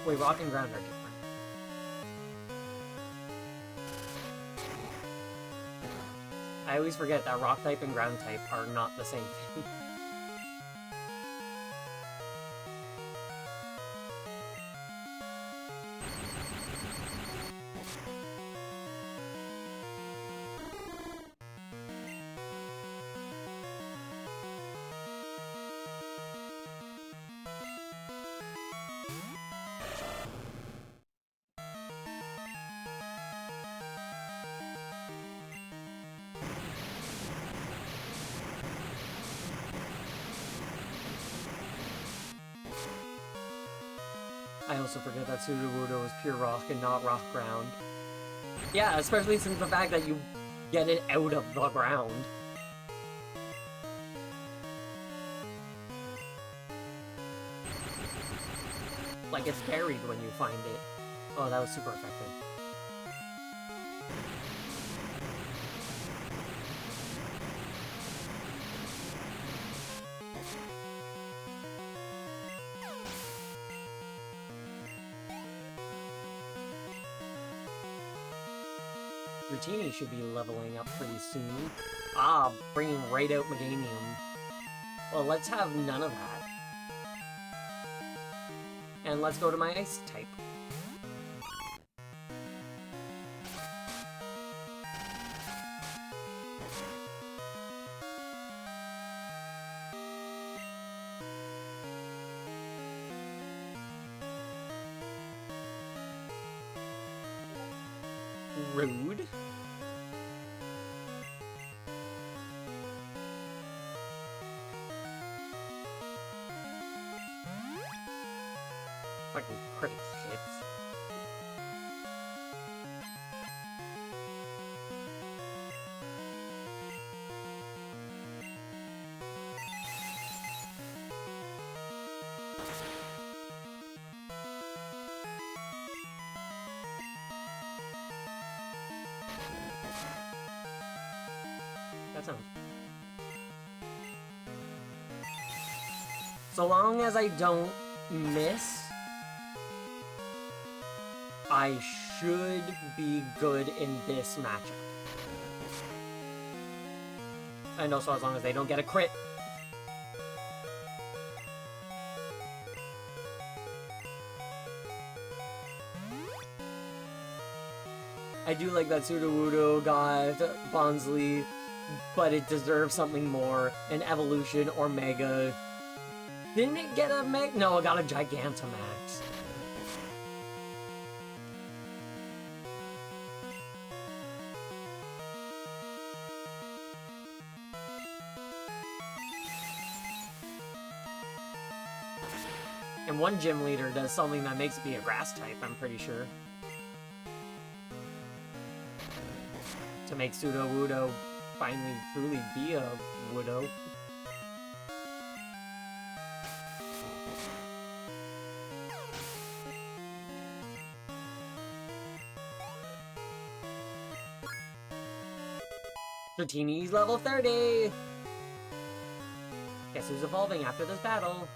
Wait, rock and ground are different. I always forget that rock type and ground type are not the same thing. I also forget that Sudowoodo is pure rock and not rock ground. Yeah, especially since the fact that you get it out of the ground. Like, it's buried when you find it. Oh, that was super effective. Dratini should be leveling up pretty soon. Ah, bringing right out Meganium. Well, let's have none of that. And let's go to my Ice type. Rude. Fucking crit hits. That sounds... So long as I don't miss, I should be good in this matchup. And also as long as they don't get a crit. I do like that Sudowoodo got Bonsly, but it deserves something more. An Evolution or Mega. Didn't it get a Mega? No, it got a Gigantamax. And one gym leader does something that makes it be a grass type, I'm pretty sure. To make Sudowoodo finally truly be a Woodo. Dratini's level 30! Guess who's evolving after this battle?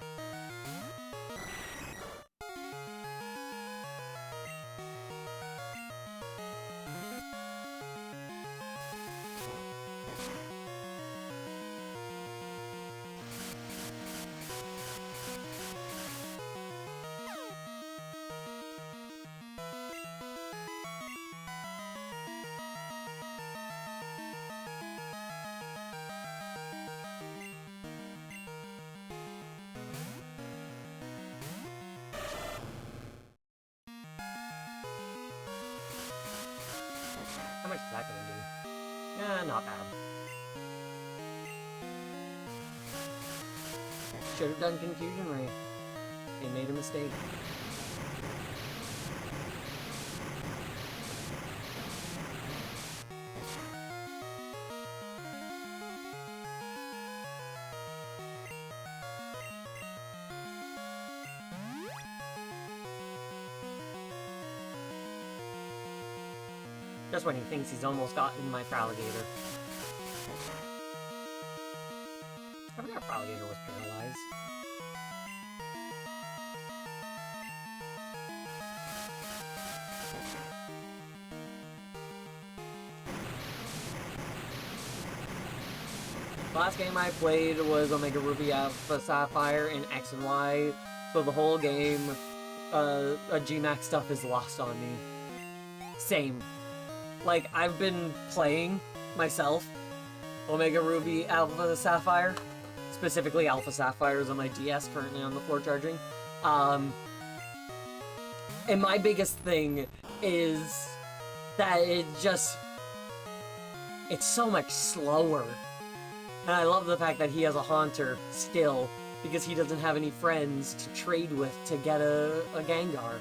How much is that gonna do? Yeah, not bad. Should have done Confusion Ray. They made a mistake. Just when he thinks he's almost gotten my Feraligatr. I forgot Feraligatr was paralyzed. Last game I played was Omega Ruby Alpha Sapphire in X and Y, so the whole game, G-Max stuff is lost on me. Same. Like, I've been playing myself Omega Ruby Alpha Sapphire, specifically Alpha Sapphires on my DS, currently on the floor charging. And my biggest thing is that it's so much slower. And I love the fact that he has a Haunter still, because he doesn't have any friends to trade with to get a Gengar.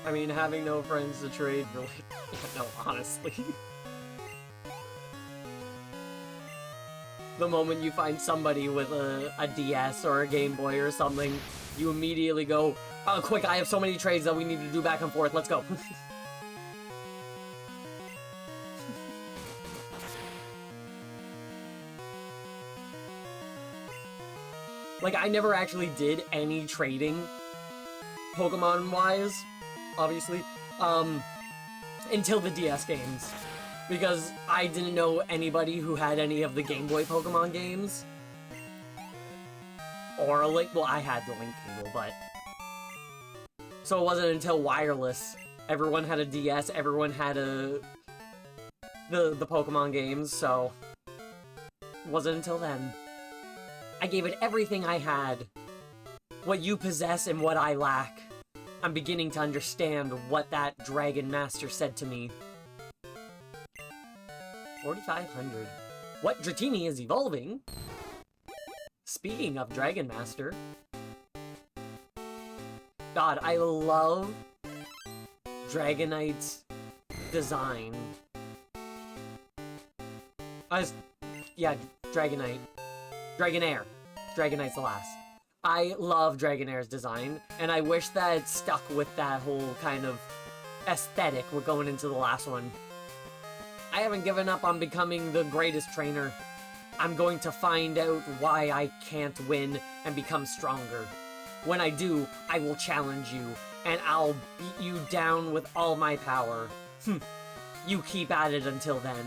I mean, having no friends to trade really... no, honestly. The moment you find somebody with a DS or a Game Boy or something, you immediately go, oh, quick, I have so many trades that we need to do back and forth, let's go. Like, I never actually did any trading, Pokemon-wise, obviously, until the DS games. Because I didn't know anybody who had any of the Game Boy Pokemon games. Or a Link, well, I had the Link cable, but... So it wasn't until wireless. Everyone had a DS, everyone had the Pokemon games, so... It wasn't until then. I gave it everything I had. What you possess and what I lack. I'm beginning to understand what that Dragon Master said to me. 4,500. What Dratini is evolving? Speaking of Dragon Master. God, I love Dragonite's design. Yeah, Dragonite. Dragonair. Dragonite's the last. I love Dragonair's design, and I wish that it stuck with that whole kind of aesthetic we're going into the last one. I haven't given up on becoming the greatest trainer. I'm going to find out why I can't win and become stronger. When I do, I will challenge you, and I'll beat you down with all my power. You keep at it until then.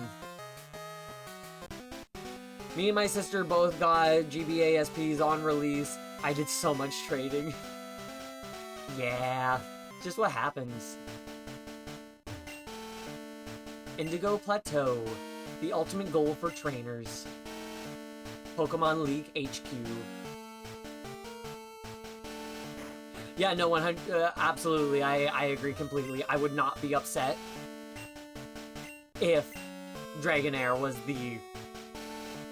Me and my sister both got GBA SPs on release. I did so much trading. Yeah, just what happens. Indigo Plateau, the ultimate goal for trainers. Pokemon League HQ. Yeah, no, 100, absolutely, I agree completely. I would not be upset if Dragonair was the...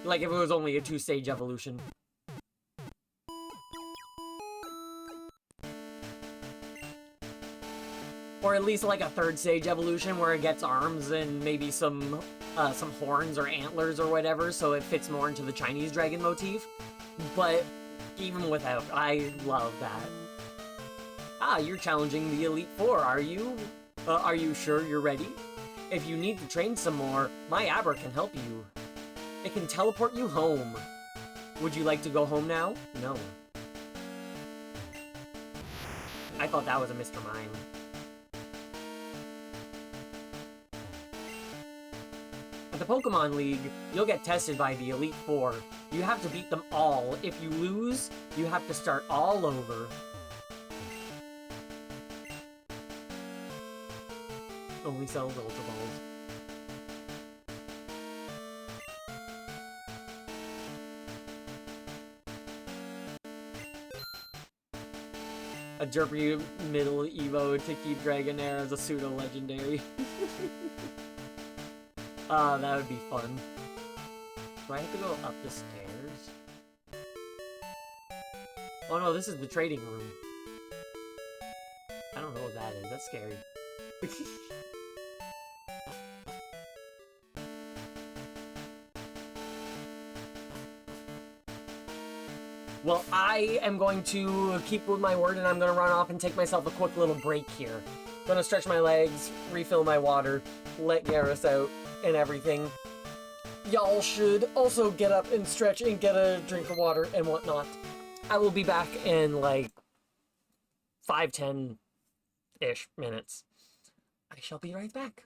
Like, if it was only a 2-stage evolution. Or at least like a 3rd-stage evolution where it gets arms and maybe some horns or antlers or whatever, so it fits more into the Chinese dragon motif. But even without, I love that. Ah, you're challenging the Elite Four, are you? Are you sure you're ready? If you need to train some more, my Abra can help you. It can teleport you home. Would you like to go home now? No. I thought that was a Mr. Mime. At the Pokemon League, you'll get tested by the Elite Four. You have to beat them all. If you lose, you have to start all over. Only sells Ultra Balls. A derpy middle Evo to keep Dragonair as a pseudo-legendary. That would be fun. Do I have to go up the stairs? Oh no, this is the trading room. I don't know what that is. That's scary. Well, I am going to keep with my word and I'm going to run off and take myself a quick little break here. Gonna stretch my legs, refill my water, let Garrus out, and everything. Y'all should also get up and stretch and get a drink of water and whatnot. I will be back in like 5-10-ish minutes. I shall be right back.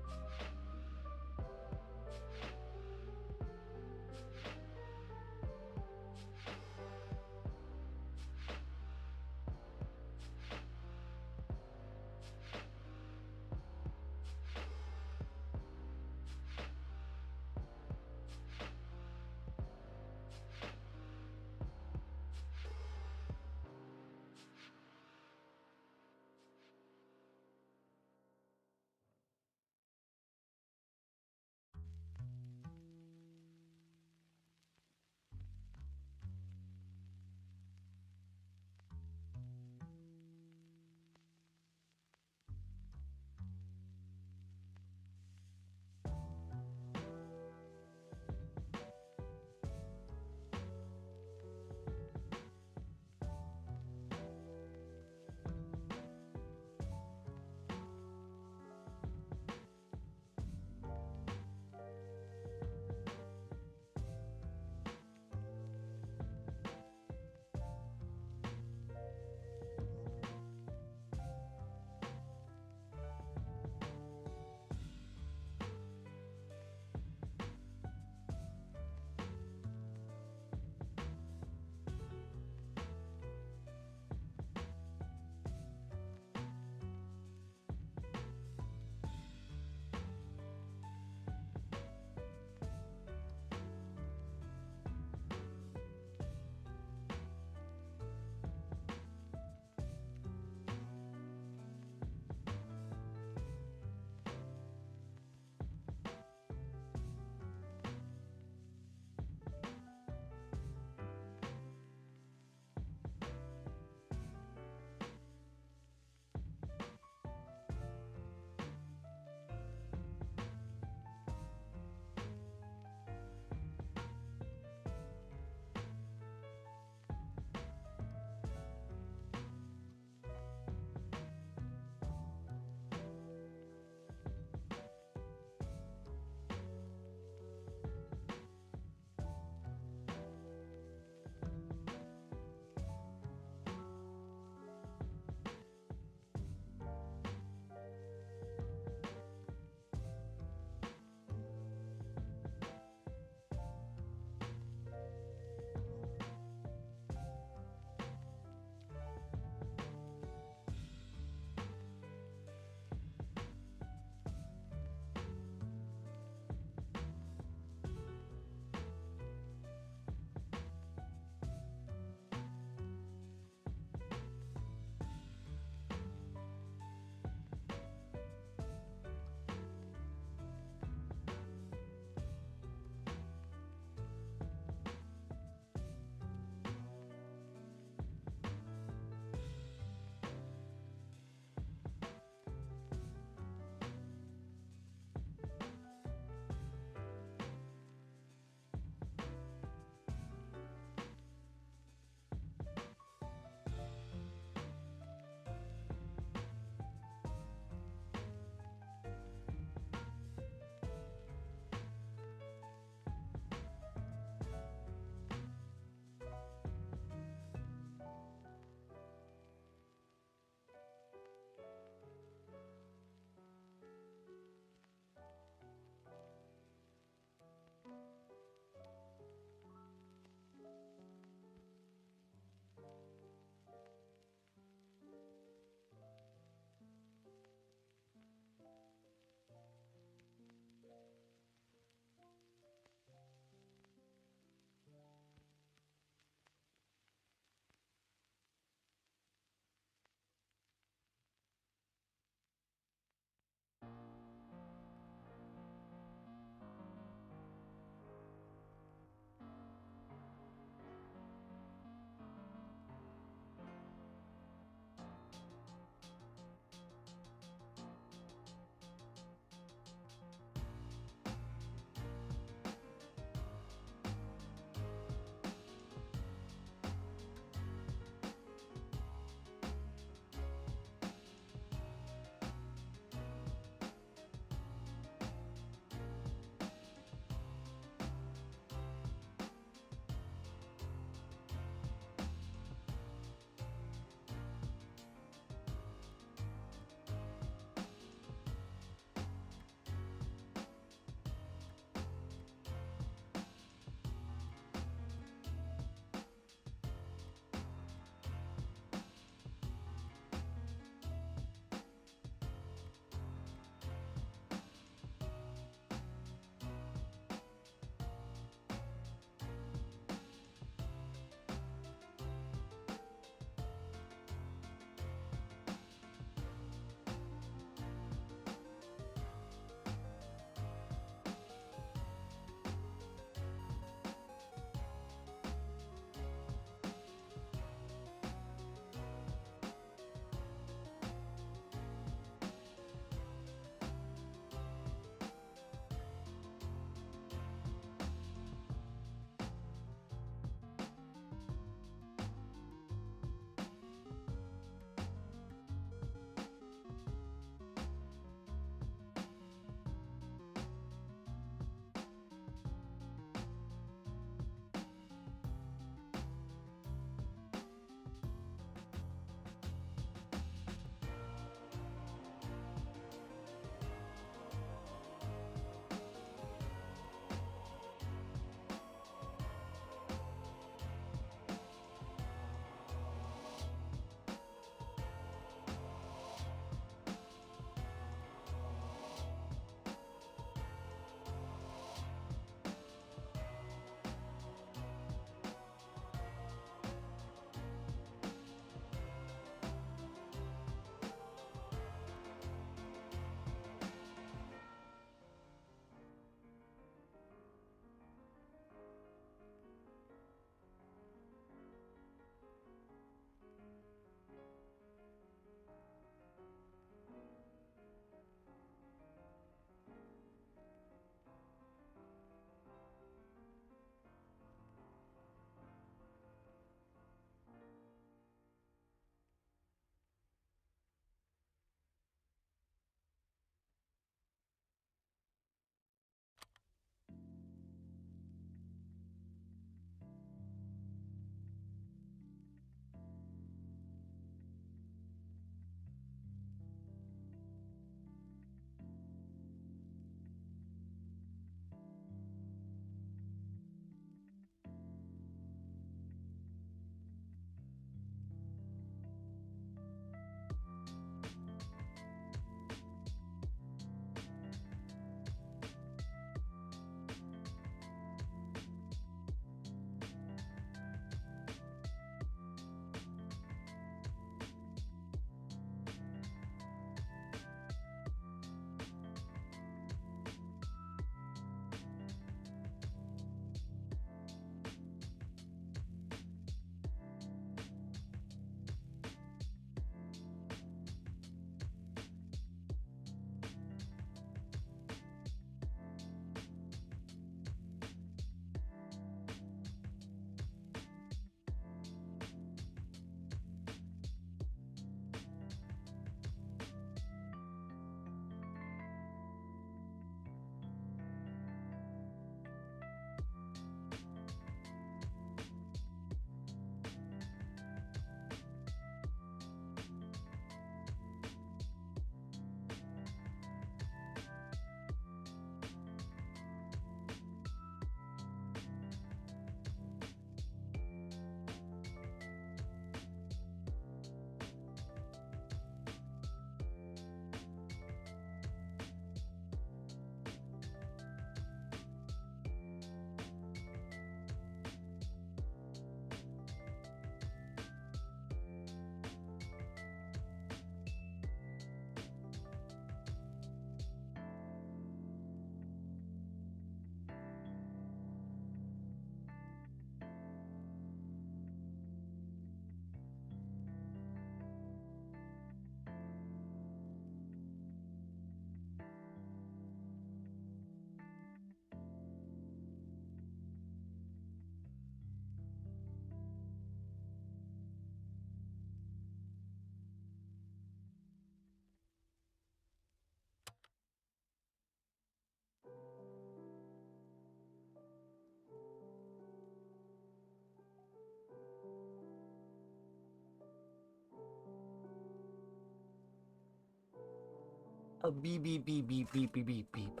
A beep beep beep beep beep beep beep beep.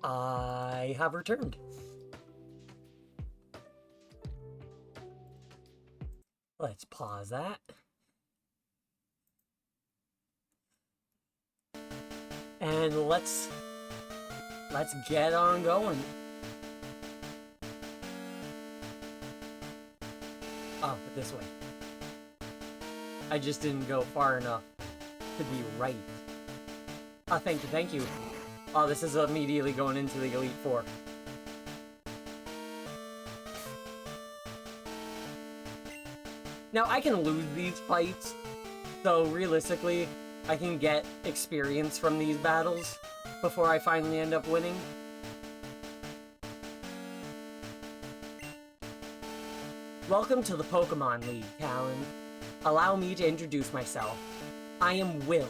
I have returned. Let's pause that. And let's get on going. Oh, this way. I just didn't go far enough to be right. Oh, thank you. Oh, this is immediately going into the Elite Four. Now, I can lose these fights, so realistically, I can get experience from these battles before I finally end up winning. Welcome to the Pokemon League, Callan. Allow me to introduce myself. I am Will.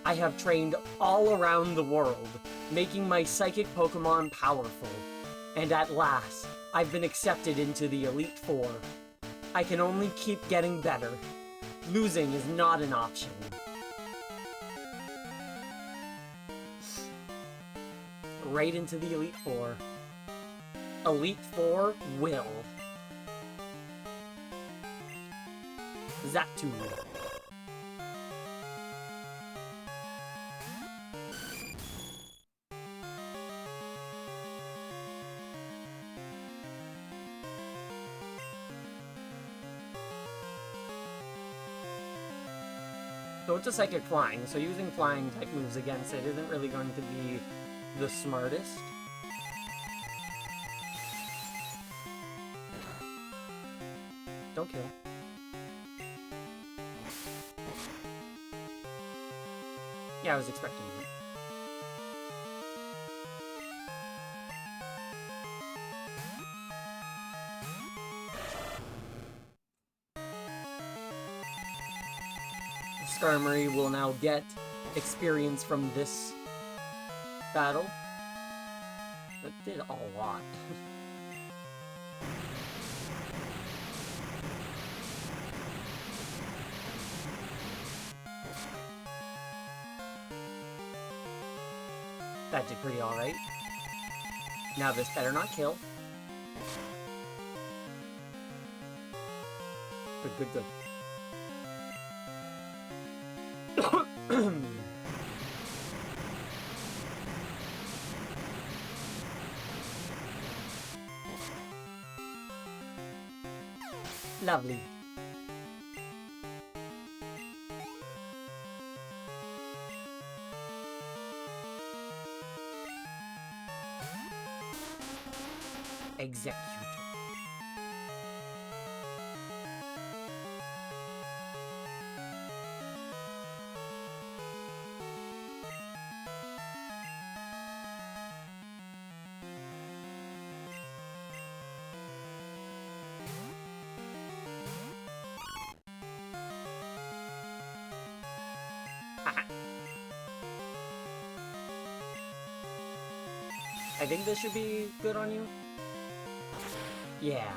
I have trained all around the world, making my psychic Pokemon powerful. And at last, I've been accepted into the Elite Four. I can only keep getting better. Losing is not an option. Right into the Elite Four. Elite Four, Will. Xatu. So it's a Psychic Flying, so using Flying type moves against it isn't really going to be the smartest. Don't kill. Yeah, I was expecting it. Skarmory will now get experience from this battle. That did a lot. That did pretty alright. Now this better not kill. Good, good, good. Lovely. Executor. I think this should be good on you. Yeah.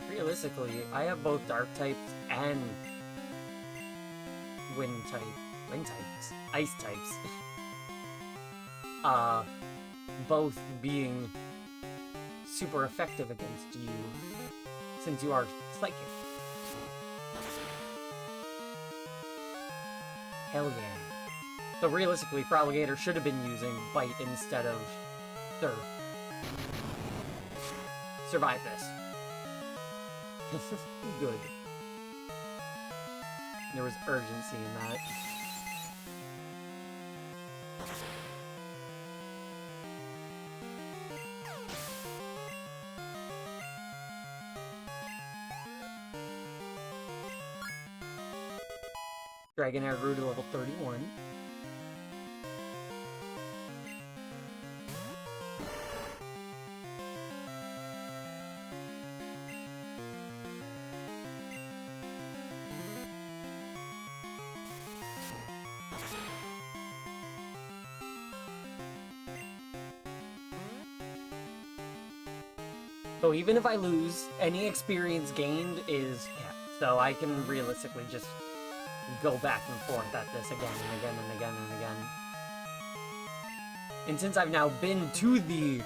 Realistically, I have both dark types and wind types, ice types. Both being super effective against you since you are psychic. Hell yeah. So realistically, Feraligatr should have been using Bite instead of Surf. Survive this. Good. There was urgency in that. Dragonair grew to level 31. So even if I lose, any experience gained is kept. So I can realistically just go back and forth at this again and again and again and again. And since I've now been to the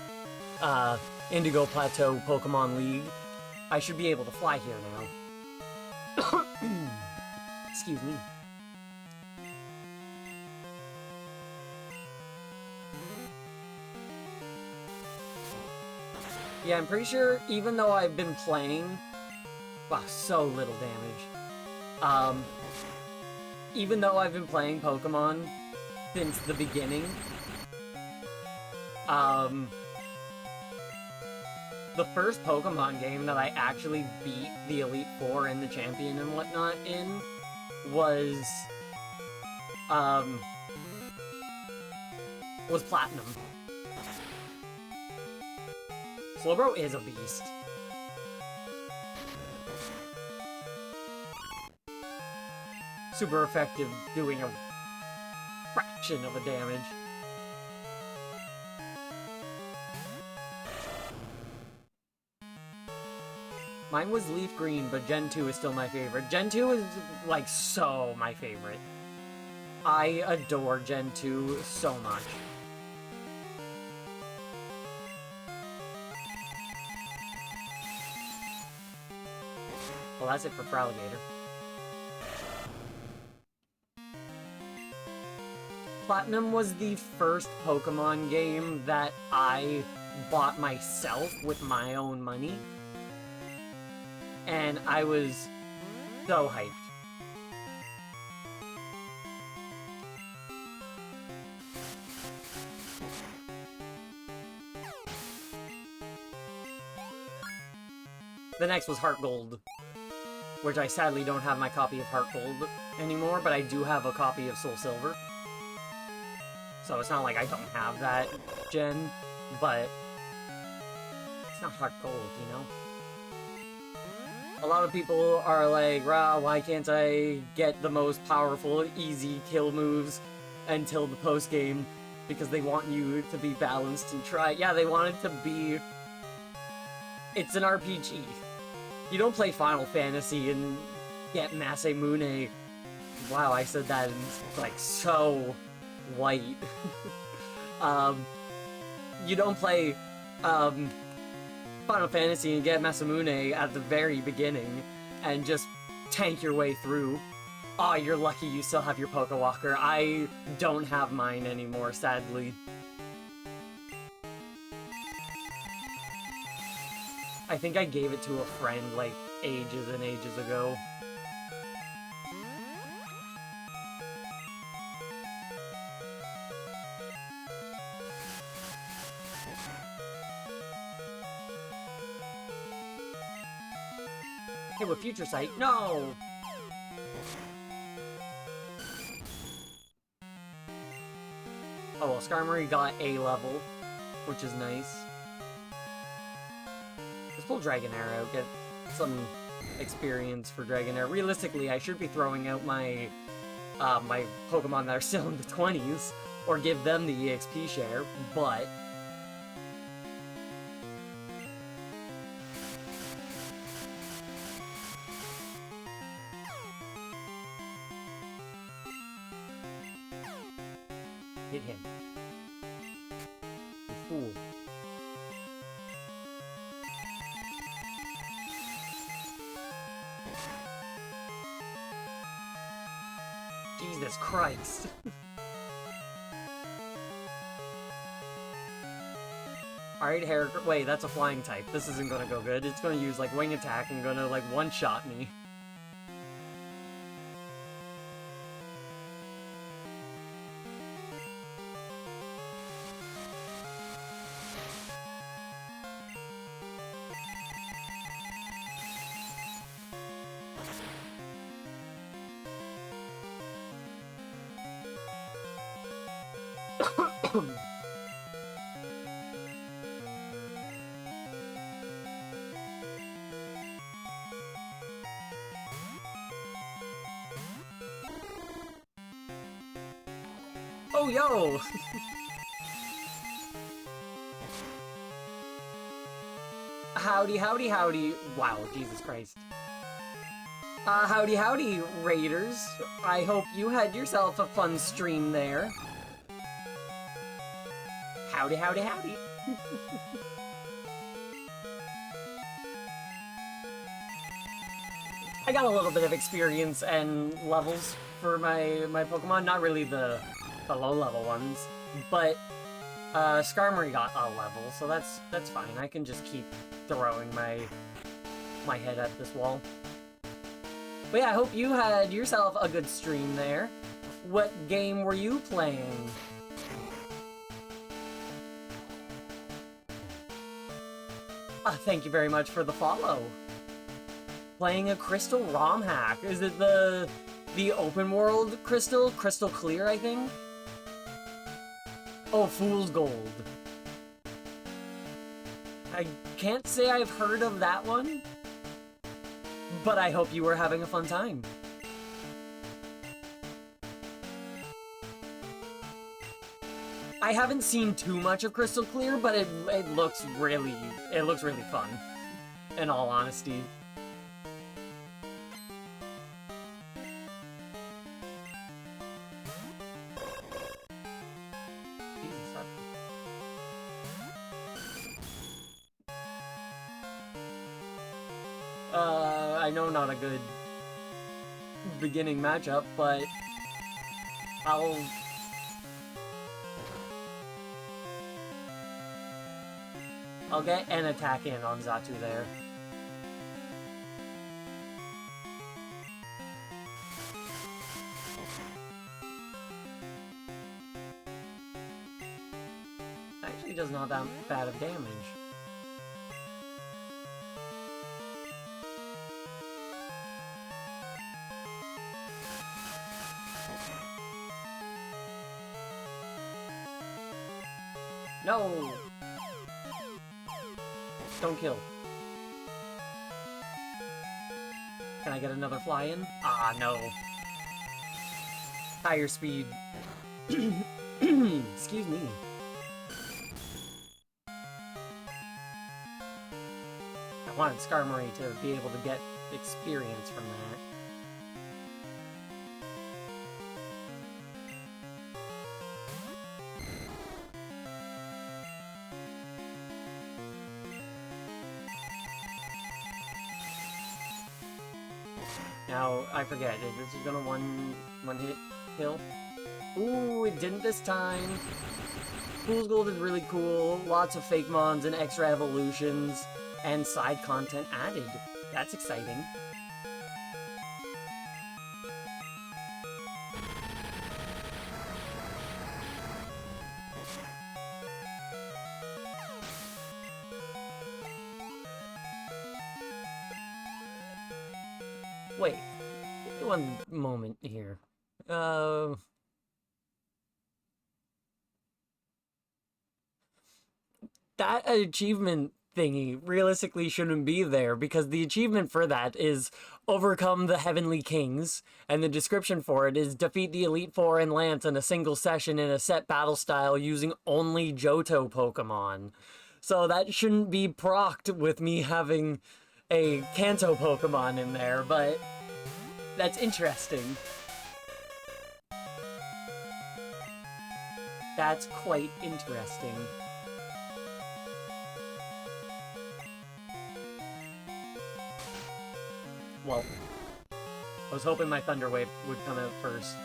Indigo Plateau Pokemon League, I should be able to fly here now. Excuse me. Yeah, I'm pretty sure even though I've been playing... Wow, so little damage. Even though I've been playing Pokemon since the beginning, the first Pokemon game that I actually beat the Elite Four and the Champion and whatnot in was Platinum. Slowbro is a beast. Super effective, doing a fraction of the damage. Mine was Leaf Green, but Gen 2 is still my favorite. Gen 2 is, like, so my favorite. I adore Gen 2 so much. Well, that's it for Feraligatr. Platinum was the first Pokemon game that I bought myself with my own money. And I was so hyped. The next was Heart Gold, which I sadly don't have my copy of Heart Gold anymore, but I do have a copy of Soul Silver. So it's not like I don't have that gen, but it's not Heart Gold, you know? A lot of people are like, "Rah, why can't I get the most powerful, easy kill moves until the post-game?" Because they want you to be balanced and try. Yeah, they want it to be... It's an RPG. You don't play Final Fantasy and get Masamune. Wow, I said that and it's like so white. You don't play Final Fantasy and get Masamune at the very beginning and just tank your way through. Aw, you're lucky you still have your Pokewalker. I don't have mine anymore, sadly. I think I gave it to a friend, like, ages and ages ago. Hey, with Future Sight, no! Oh, well, Skarmory got A level, which is nice. Let's pull Dragonair out, get some experience for Dragonair. Realistically, I should be throwing out my my Pokemon that are still in the 20s, or give them the EXP share, but... Hit him. You fool. Jesus Christ. Alright, Harrier. Wait, that's a flying type. This isn't gonna go good. It's gonna use, like, wing attack and gonna, like, one-shot me. Oh, yo! Howdy, howdy, howdy. Wow, Jesus Christ. Howdy, howdy, Raiders. I hope you had yourself a fun stream there. Howdy, howdy, howdy. I got a little bit of experience and levels for my Pokemon. Not really the low-level ones, but Skarmory got a level, so that's fine. I can just keep throwing my head at this wall. But yeah, I hope you had yourself a good stream there. What game were you playing? Thank you very much for the follow. Playing a Crystal ROM hack. Is it the open world Crystal? Crystal Clear, I think? Oh, Fool's Gold. I can't say I've heard of that one, but I hope you were having a fun time. I haven't seen too much of Crystal Clear, but it looks really fun, in all honesty. I know not a good beginning matchup, but I'll get an attack in on Xatu there. Actually does not that bad of damage. No! Don't kill. Can I get another fly in? Ah, no. Higher speed. Excuse me. I wanted Skarmory to be able to get experience from that. Now, I forget, this is gonna one hit kill. Ooh, it didn't this time. Fool's Gold is really cool. Lots of fake mons and extra evolutions, and side content added. That's exciting. Wait, one moment here. That achievement thingy realistically shouldn't be there, because the achievement for that is overcome the Heavenly Kings, and the description for it is defeat the Elite Four and Lance in a single session in a set battle style using only Johto Pokemon. So that shouldn't be procced with me having a Kanto Pokemon in there, but that's interesting. That's quite interesting. Well, I was hoping my Thunder Wave would come out first.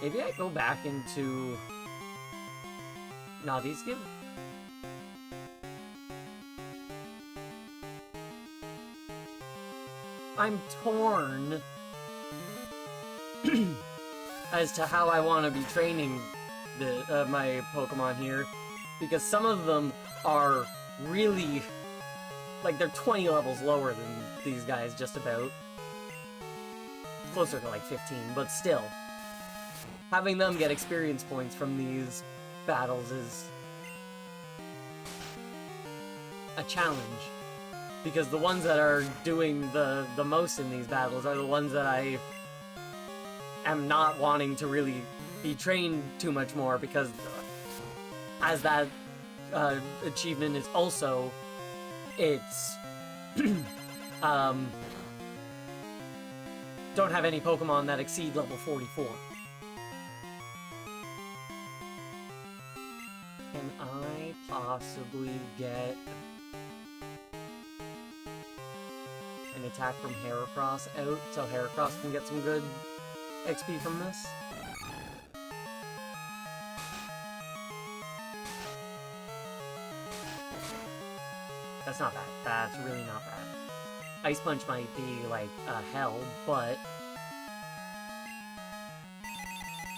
Maybe I go back into... Nah, these give... I'm torn as to how I want to be training my Pokemon here, because some of them are really, like, they're 20 levels lower than these guys, just about. Closer to like 15, but still. Having them get experience points from these battles is a challenge. Because the ones that are doing the most in these battles are the ones that I am not wanting to really be trained too much more, because as that achievement is also, it's don't have any Pokemon that exceed level 44. Can I possibly get an attack from Heracross out so Heracross can get some good XP from this? That's not bad. That's really not bad. Ice Punch might be, like, hell, but...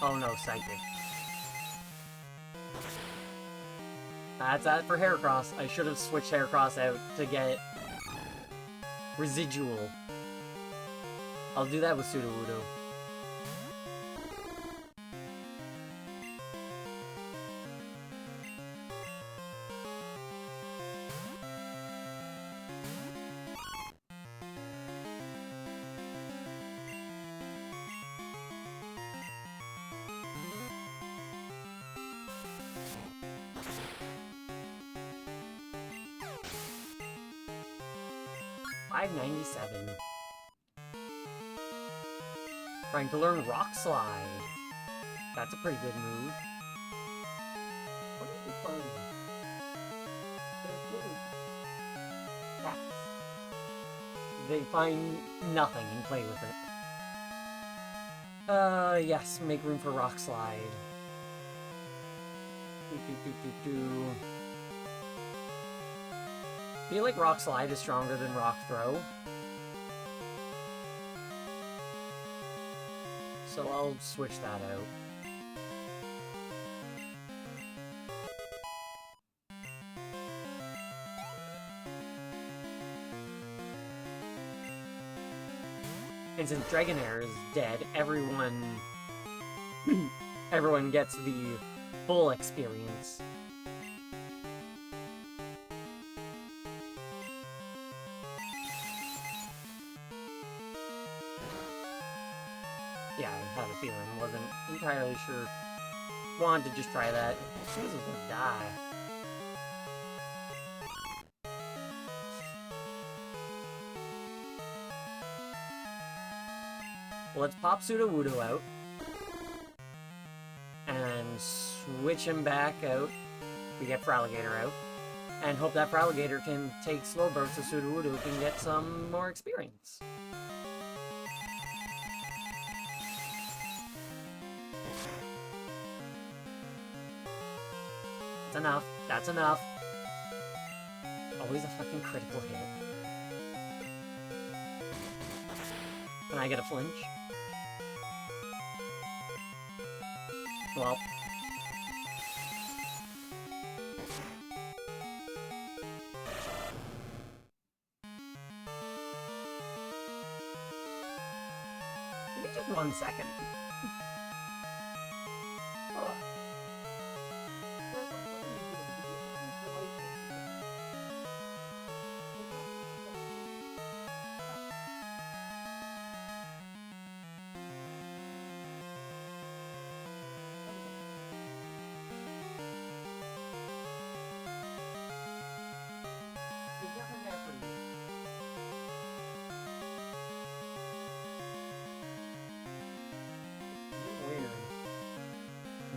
Oh no, Psychic. That's that for Heracross. I should have switched Heracross out to get Residual. I'll do that with Sudowoodo. $597. Trying to learn Rock Slide. That's a pretty good move. What are we playing? Cats. They find nothing and play with it. Yes, make room for Rock Slide. I feel like Rock Slide is stronger than Rock Throw. So I'll switch that out. And since Dragonair is dead, everyone gets the full experience. Yeah, I had a feeling. Wasn't entirely sure. Wanted to just try that. As soon as it's gonna die. Well, let's pop Sudowoodo out. And switch him back out. We get Feraligatr out. And hope that Feraligatr can take Slow Burst so Sudowoodo can get some more experience. That's enough. That's enough. Always a fucking critical hit. Can I get a flinch? Well. Give me just 1 second.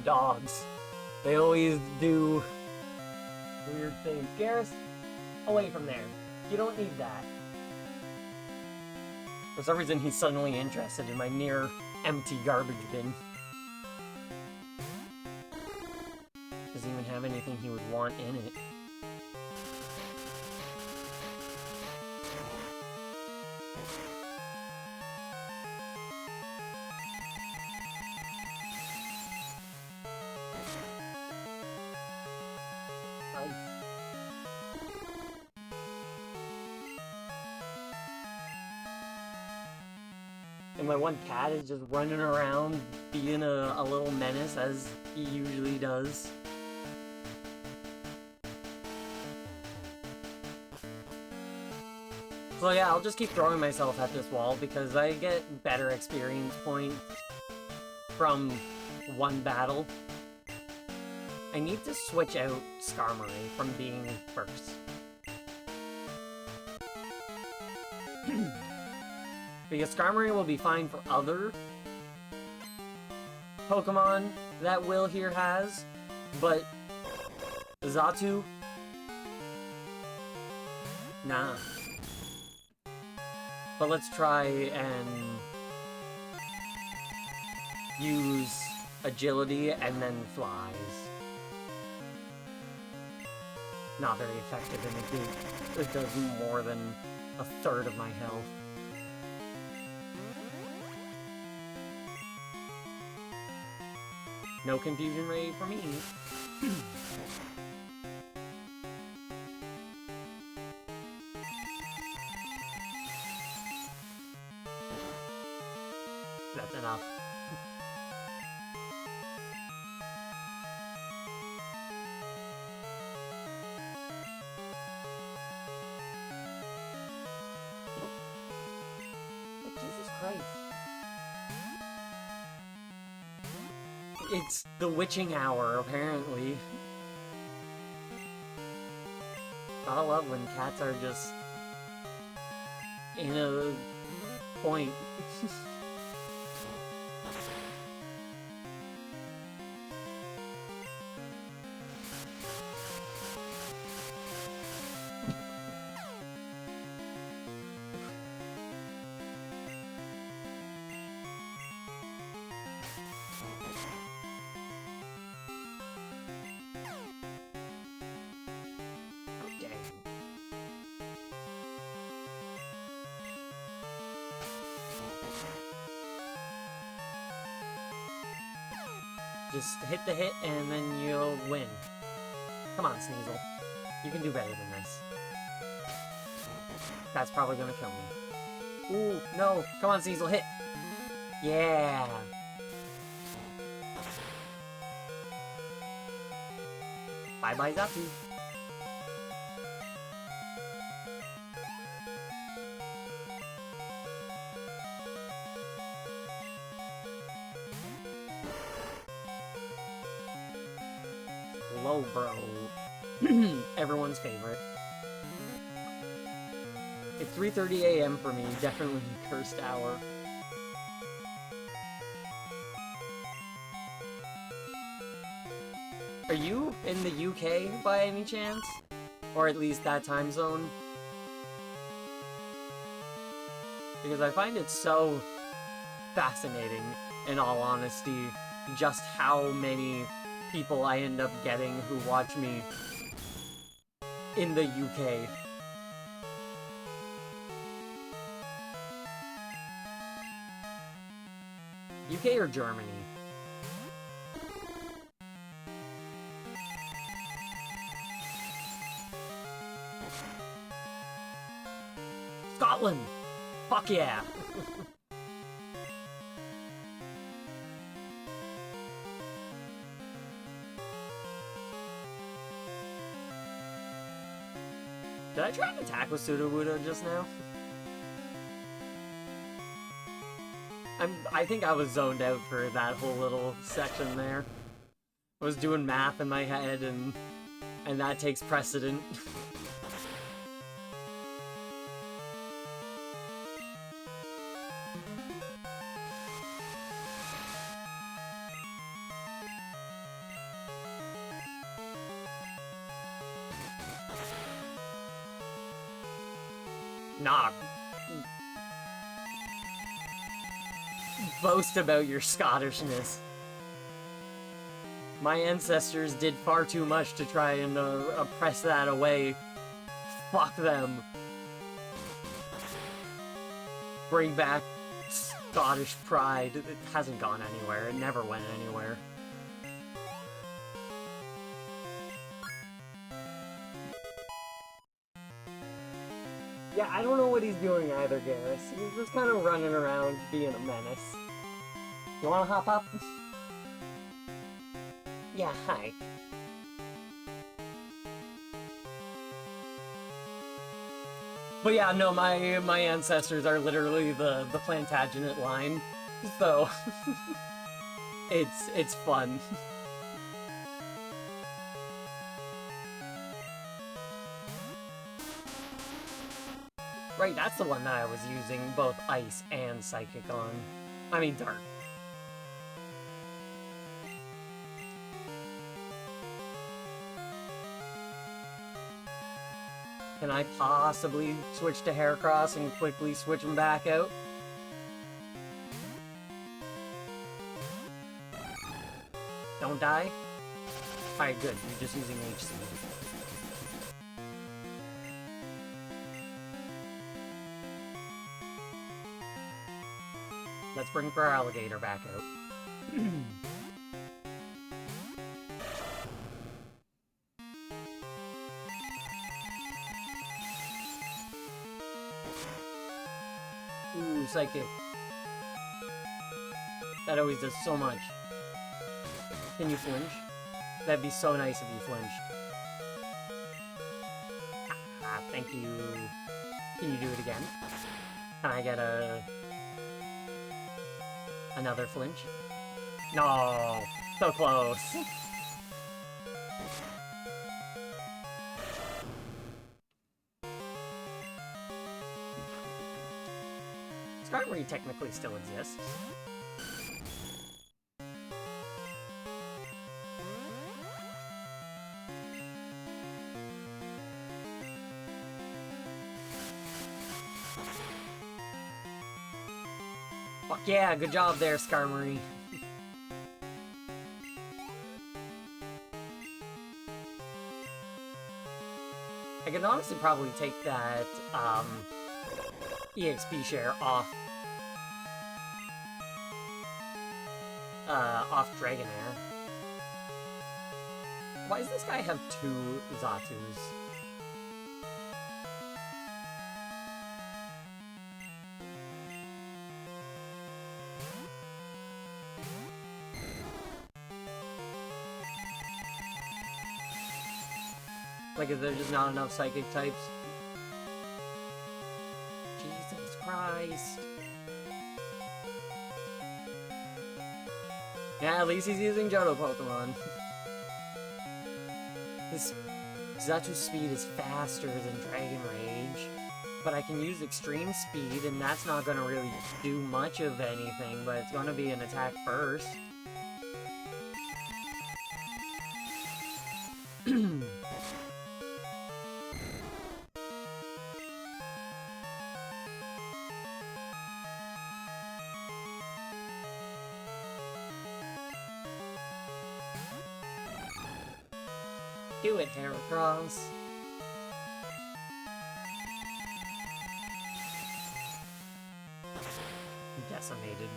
Dogs. They always do weird things. Garrus, away from there. You don't need that. For some reason, he's suddenly interested in my near empty garbage bin. Doesn't even have anything he would want in it. And my one cat is just running around being a little menace, as he usually does. So yeah, I'll just keep throwing myself at this wall because I get better experience points from one battle. I need to switch out Skarmory from being first. Because Skarmory will be fine for other Pokemon that Will here has, but Xatu? Nah. But let's try and use agility and then flies. Not very effective, and it does more than a third of my health. No confusion rate for me. That's enough. Jesus Christ. It's the witching hour, apparently. Gotta love when cats are just in a point. Just hit the hit and then you'll win. Come on, Sneasel. You can do better than this. That's probably gonna kill me. Ooh, no. Come on, Sneasel, hit. Yeah. Bye-bye, Xatu. Slowbro. Everyone's favorite. It's 3:30 a.m. for me, definitely cursed hour. Are you in the UK by any chance? Or at least that time zone? Because I find it so fascinating, in all honesty, just how many people I end up getting who watch me in the UK. UK or Germany? Scotland! Fuck yeah! Did I try and attack with Sudowoodo just now? I think I was zoned out for that whole little section there. I was doing math in my head and that takes precedent. Nah. Boast about your Scottishness. My ancestors did far too much to try and press that away. Fuck them. Bring back Scottish pride. It hasn't gone anywhere. It never went anywhere. Yeah, I don't know what he's doing either, Garrus. He's just kind of running around being a menace. You wanna hop up? Yeah, hi. But yeah, no, my ancestors are literally the Plantagenet line, so... It's fun. Right, that's the one that I was using both Ice and Psychic on. I mean, Dark. Can I possibly switch to Heracross and quickly switch him back out? Don't die? Alright, good. You're just using HC. Let's bring Feraligatr back out. Ooh, Psychic. That always does so much. Can you flinch? That'd be so nice if you flinched. Ah, thank you. Can you do it again? Can I get another flinch? No! So close! Skarmory technically still exists. Fuck yeah, good job there, Skarmory. I can honestly probably take that, EXP share off, off Dragonair. Why does this guy have 2 Zatus? Like, is there just not enough Psychic types? Jesus Christ. Yeah, at least he's using Johto Pokemon. His Zatu speed is faster than Dragon Rage, but I can use Extreme Speed, and that's not gonna really do much of anything, but it's gonna be an attack first. Do it, Heracross. Decimated.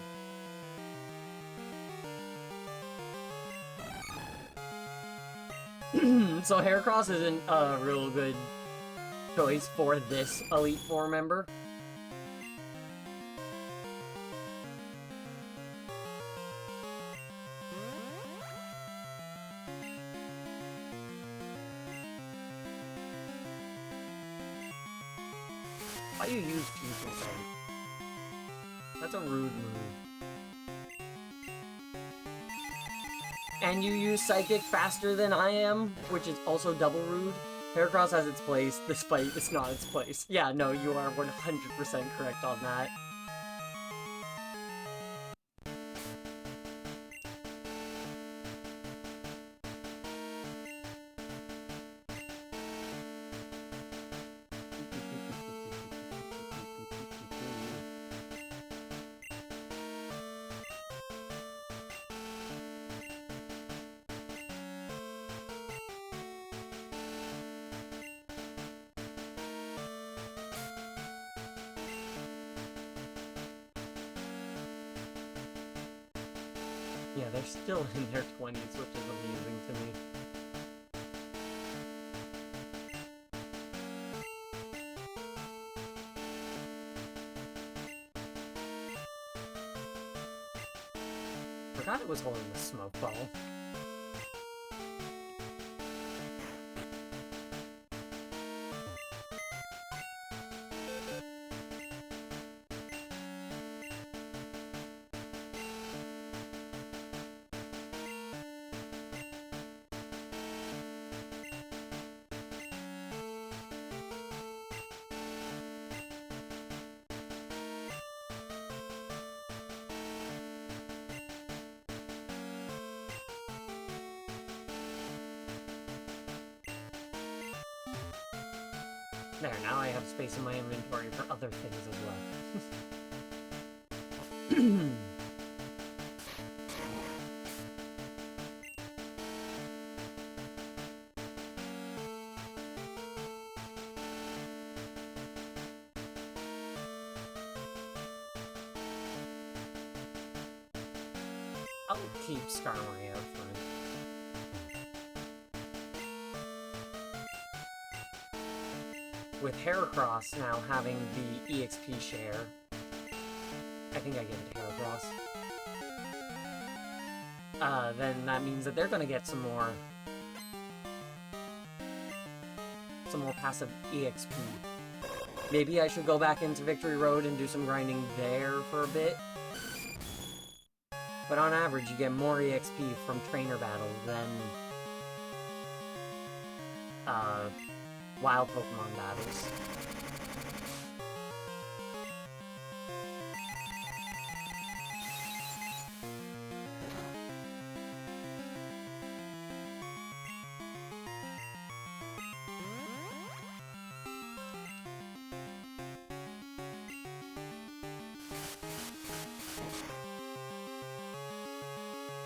So Heracross isn't a real good choice for this Elite Four member. Why do you use Future Sight? That's a rude move. And you use Psychic faster than I am, which is also double rude. Heracross has its place, despite it's not its place. Yeah, no, you are 100% correct on that. Yeah, they're still in their 20s, which is amusing to me. Forgot it was holding the smoke ball. There, now I have space in my inventory for other things as well. I'll keep Skarmory out front. With Heracross now having the EXP share, I think I give it to Heracross. Then that means that they're gonna get some more passive EXP. Maybe I should go back into Victory Road and do some grinding there for a bit. But on average, you get more EXP from trainer battles than wild Pokemon battles.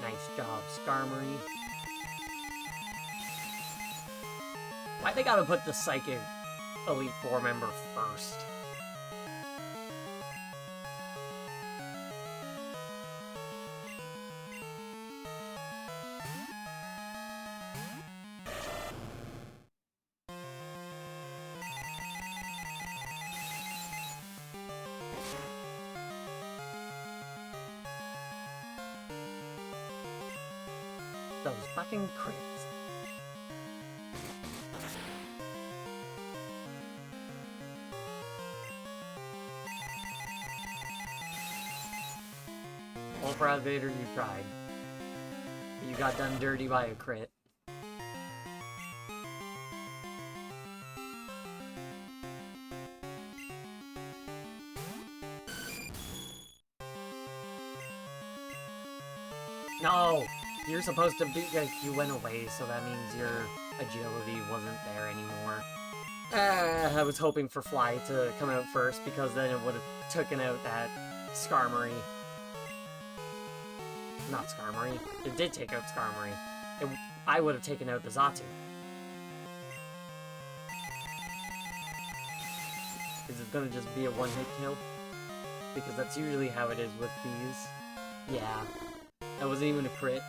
Nice job, Skarmory. Why they gotta put the Psychic Elite Four member first? Those fucking crits. Ultra Vader, you tried. But you got done dirty by a crit. No! You're supposed to be, like, you went away, so that means your agility wasn't there anymore. I was hoping for Fly to come out first, because then it would have taken out that Skarmory. Not Skarmory. It did take out Skarmory. I would have taken out the Xatu. Because it's gonna just be a one-hit kill. Because that's usually how it is with these. Yeah. That wasn't even a crit.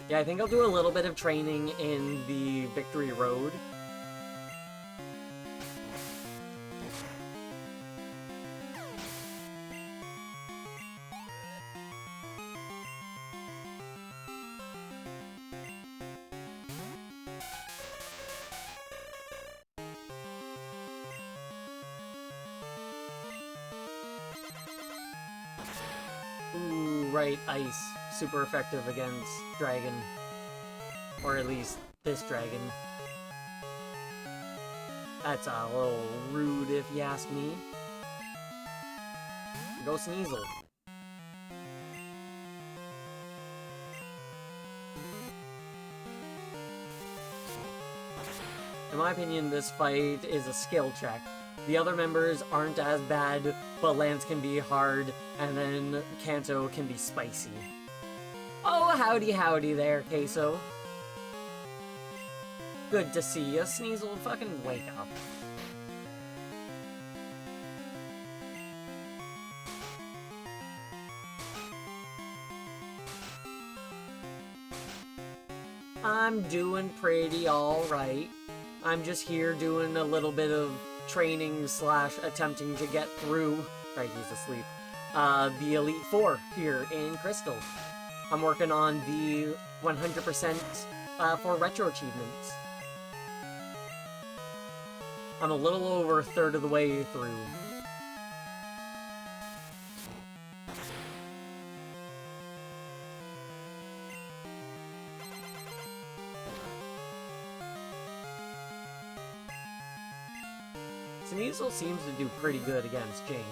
Yeah, I think I'll do a little bit of training in the Victory Road. Ooh, right, Ice. Super effective against Dragon. Or at least this dragon. That's a little rude if you ask me. Go Sneasel. In my opinion, this fight is a skill check. The other members aren't as bad, but Lance can be hard, and then Kanto can be spicy. Oh, howdy howdy there, Queso. Good to see you, Sneasel. Fucking wake up. I'm doing pretty alright. I'm just here doing a little bit of training / attempting to get through, right, he's asleep, the Elite Four here in Crystal. I'm working on the 100% for retro achievements. I'm a little over a third of the way through. Sneasel seems to do pretty good against Jinx.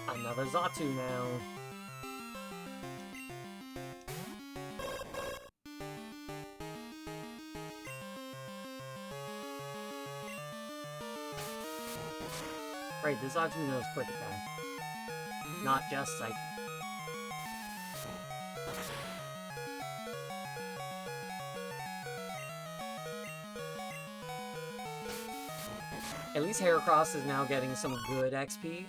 Another Xatu now. Right, this Xatu knows Quick Attack. Not just Psychic. At least Heracross is now getting some good XP.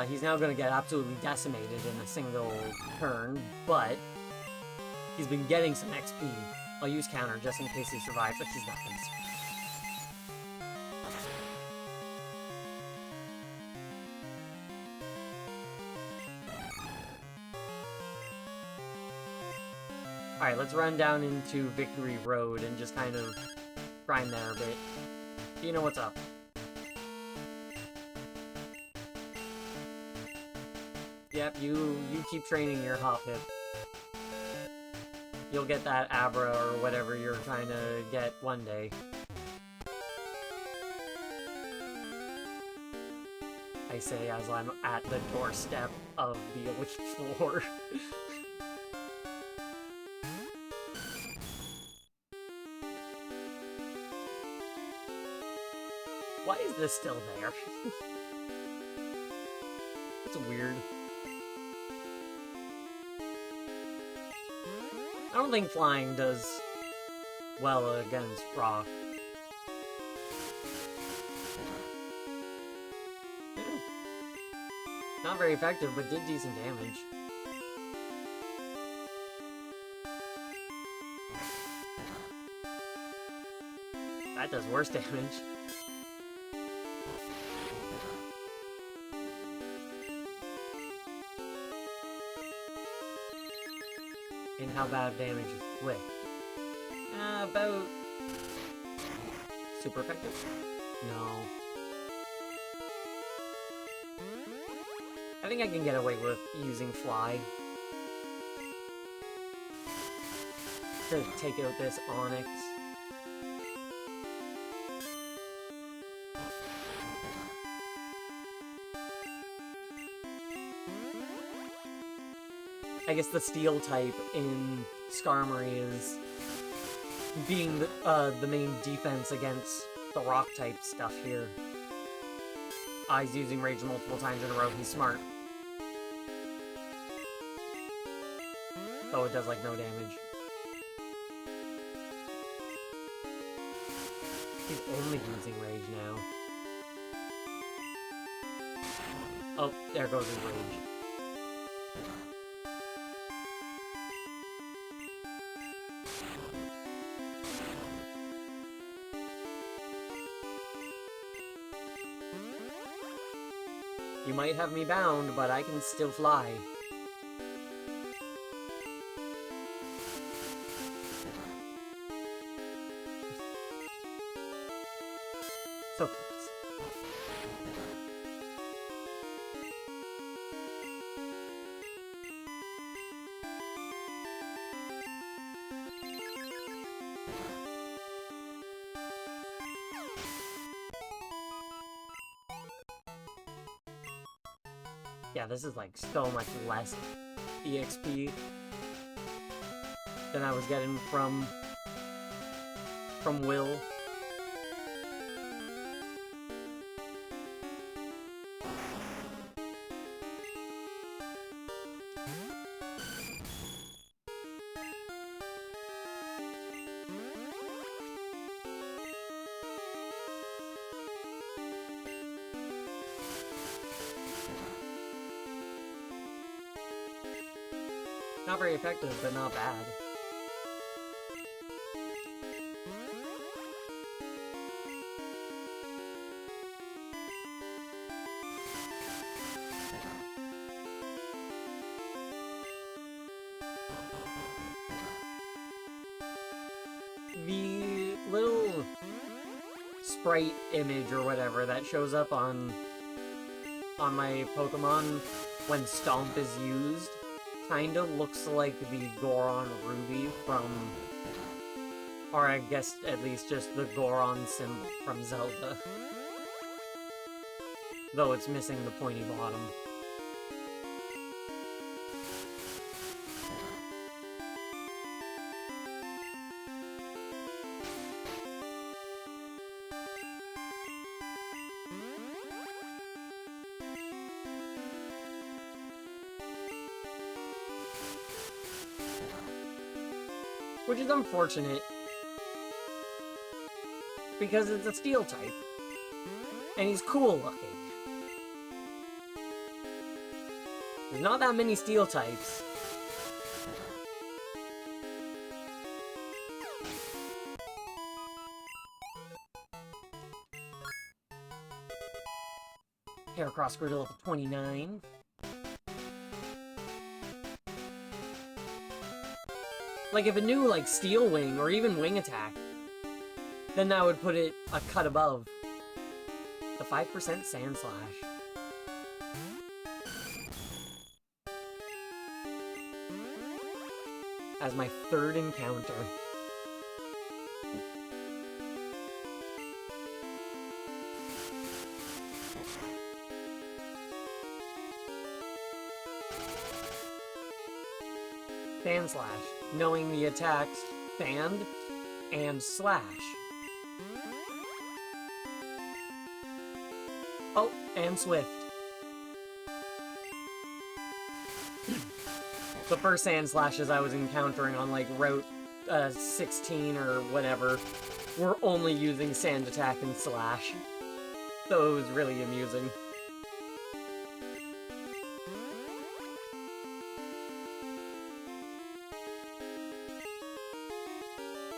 He's now going to get absolutely decimated in a single turn, but he's been getting some XP. I'll use Counter just in case he survives, but he's not going to survive. Alright, let's run down into Victory Road and just kind of grind there a bit. You know what's up. Yep, you keep training your Hoppip. You'll get that Abra or whatever you're trying to get one day. I say as I'm at the doorstep of the Elite Four. Why is this still there? It's weird. I don't think flying does well against rock. Not very effective, but did decent damage. That does worse damage. And how bad damage is Quick? About... super effective? No. I think I can get away with using Fly. To take out this Onix. I guess the Steel type in Skarmory is being the main defense against the Rock type stuff here. He's using Rage multiple times in a row. He's smart. Oh, it does like no damage. He's only using Rage now. Oh, there goes his Rage. You might have me bound, but I can still fly. So close. Yeah, this is like so much less EXP than I was getting from Will. Not very effective, but not bad. The little sprite image or whatever that shows up on my Pokemon when Stomp is used kind of looks like the Goron Ruby from, or I guess at least just the Goron symbol from Zelda. though it's missing the pointy bottom. Which is unfortunate, because it's a steel type, and he's cool looking. There's not that many steel types. Heracross grew to level 29. Like, if it knew, like, Steel Wing, or even Wing Attack, then that would put it a cut above the 5% Sand Slash. As my third encounter. Sand Slash, knowing the attacks Sand and Slash. Oh, and Swift. The first Sand Slashes I was encountering on, like, Route 16 or whatever were only using Sand Attack and Slash. So it was really amusing.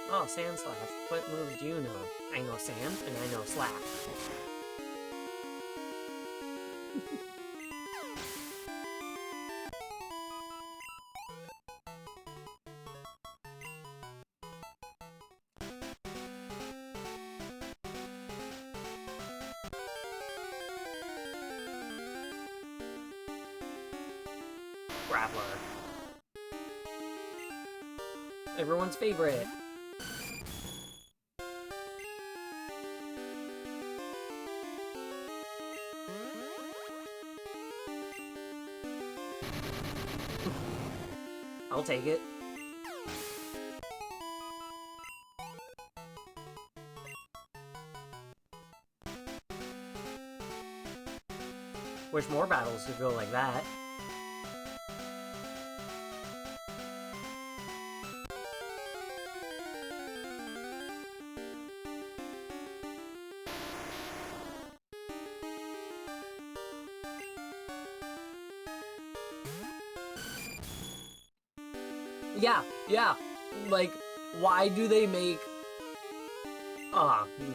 Oh, Sand Slash. What moves do you know? I know Sand, and I know Slash. Grappler. Everyone's favorite. I'll take it. Wish more battles could go like that. Yeah. Like, why do they make...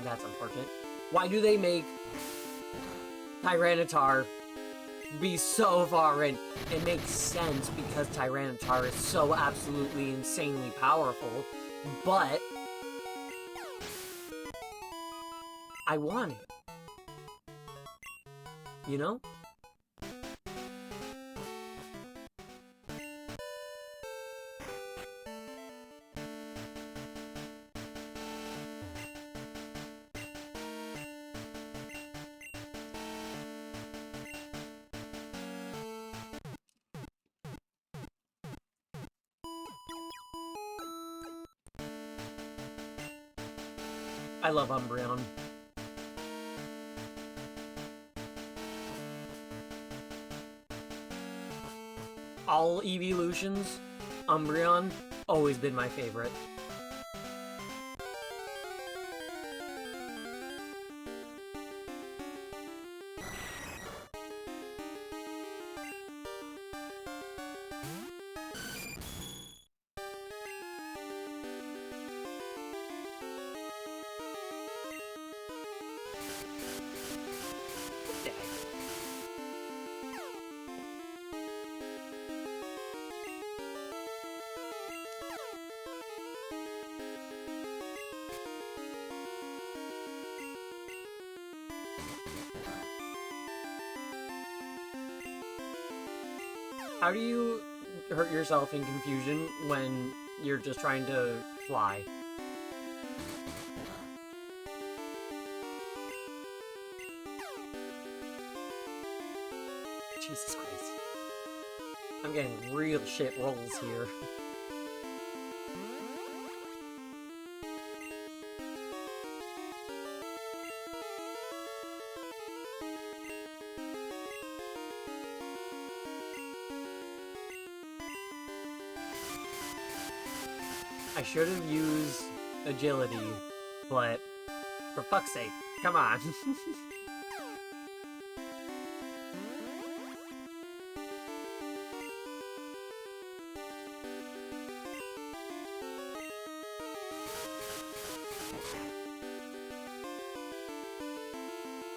that's unfortunate. Why do they make Tyranitar be so far in? It makes sense because Tyranitar is so absolutely insanely powerful, but I want it. You know? I love Umbreon. All evolutions, Umbreon, always been my favorite. How do you hurt yourself in confusion when you're just trying to fly? Jesus Christ. I'm getting real shit rolls here. I should have used agility, but for fuck's sake, come on.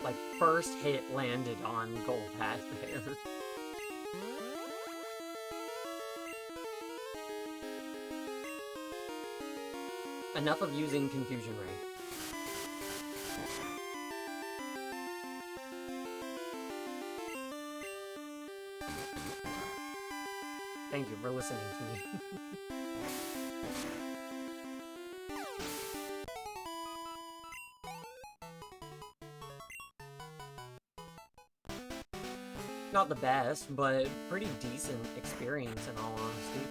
Like, first hit landed on Gold Hat there. Enough of using Confusion Ray. Thank you for listening to me. Not the best, but pretty decent experience in all honesty.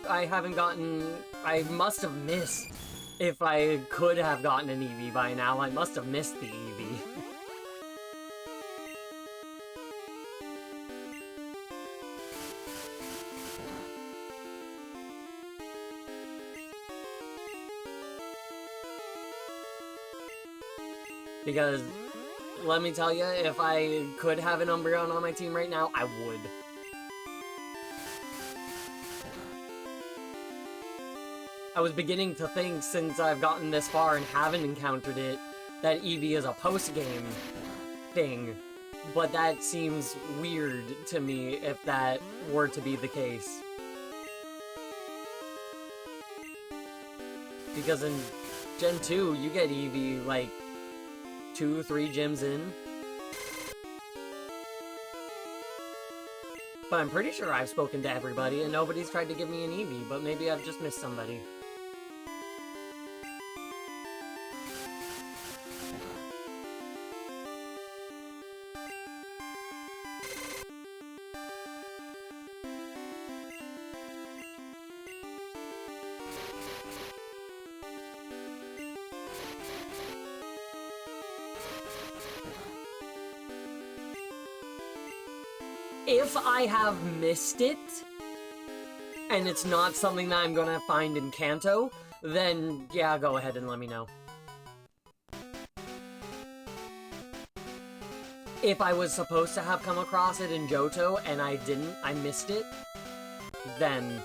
I haven't gotten, I must have missed. If I could have gotten an Eevee by now, I must have missed the Eevee. Because, let me tell you, if I could have an Umbreon on my team right now, I would. I was beginning to think, since I've gotten this far and haven't encountered it, that Eevee is a post-game thing. But that seems weird to me if that were to be the case. Because in Gen 2, you get Eevee, like, 2-3 gyms in. But I'm pretty sure I've spoken to everybody and nobody's tried to give me an Eevee, but maybe I've just missed somebody. If I have missed it, and it's not something that I'm gonna find in Kanto, then yeah, go ahead and let me know. If I was supposed to have come across it in Johto and I didn't, I missed it, then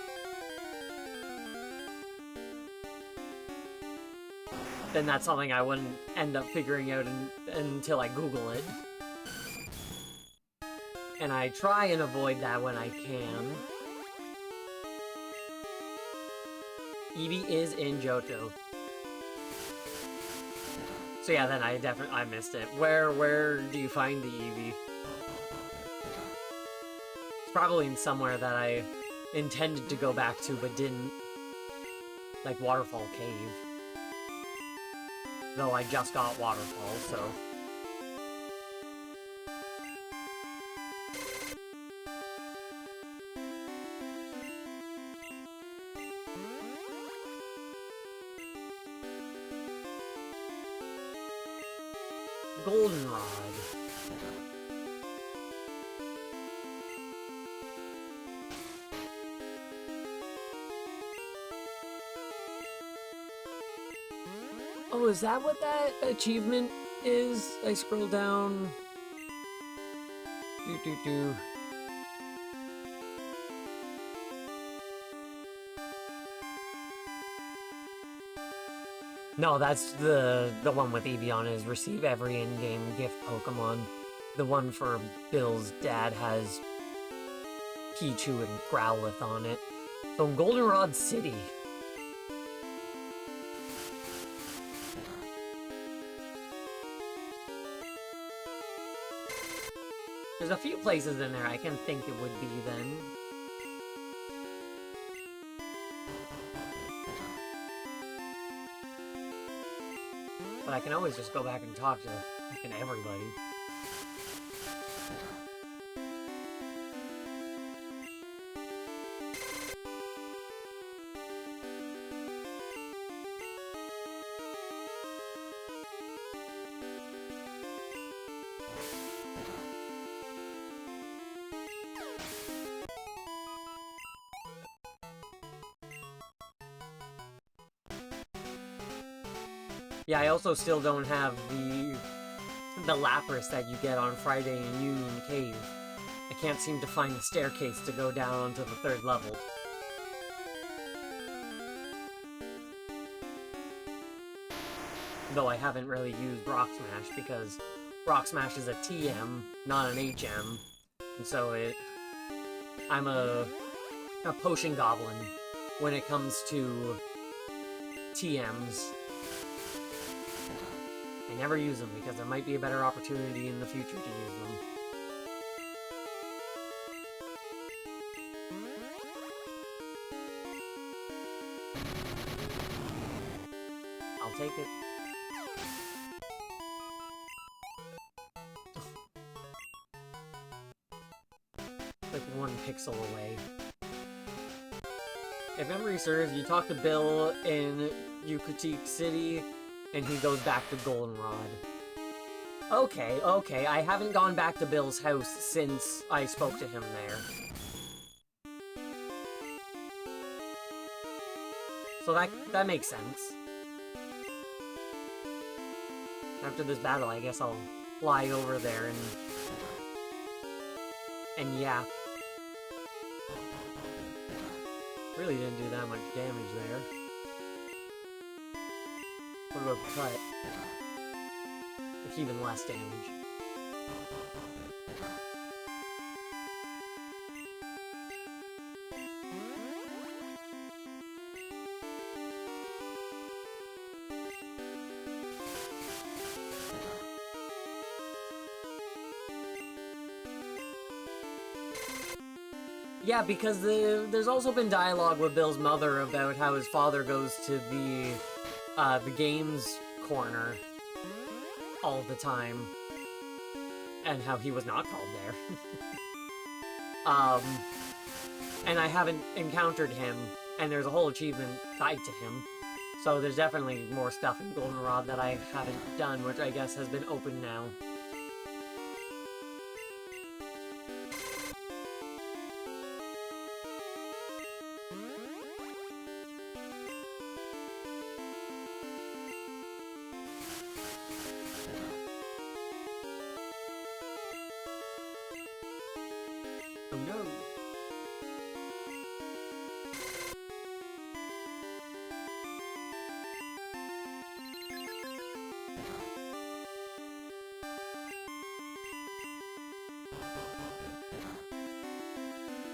that's something I wouldn't end up figuring out until I Google it. And I try and avoid that when I can. Eevee is in Johto. So yeah, then I missed it. Where do you find the Eevee? It's probably in somewhere that I intended to go back to but didn't. Like Waterfall Cave. Though I just got Waterfall, so... Goldenrod. Oh, is that what that achievement is? I scroll down. Do. No, that's the one with Eevee on is receive every in-game gift Pokemon. The one for Bill's dad has Pichu and Growlithe on it. So Goldenrod City. There's a few places in there I can think it would be then. But I can always just go back and talk to fucking everybody. Yeah, I also still don't have the Lapras that you get on Friday in Union Cave. I can't seem to find the staircase to go down onto the 3rd level. Though I haven't really used Rock Smash because Rock Smash is a TM, not an HM. And so I'm a potion goblin when it comes to TMs. I never use them because there might be a better opportunity in the future to use them. I'll take it. Like 1 pixel away. If memory serves, you talk to Bill in Yukutik City, and he goes back to Goldenrod. Okay, okay, I haven't gone back to Bill's house since I spoke to him there. So that makes sense. After this battle, I guess I'll fly over there and yeah. Really didn't do that much damage there. What about cut? Like even less damage. Yeah, because there's also been dialogue with Bill's mother about how his father goes to the games corner all the time, and how he was not called there. And I haven't encountered him, and there's a whole achievement tied to him, so there's definitely more stuff in Goldenrod that I haven't done, which I guess has been open now. Oh no.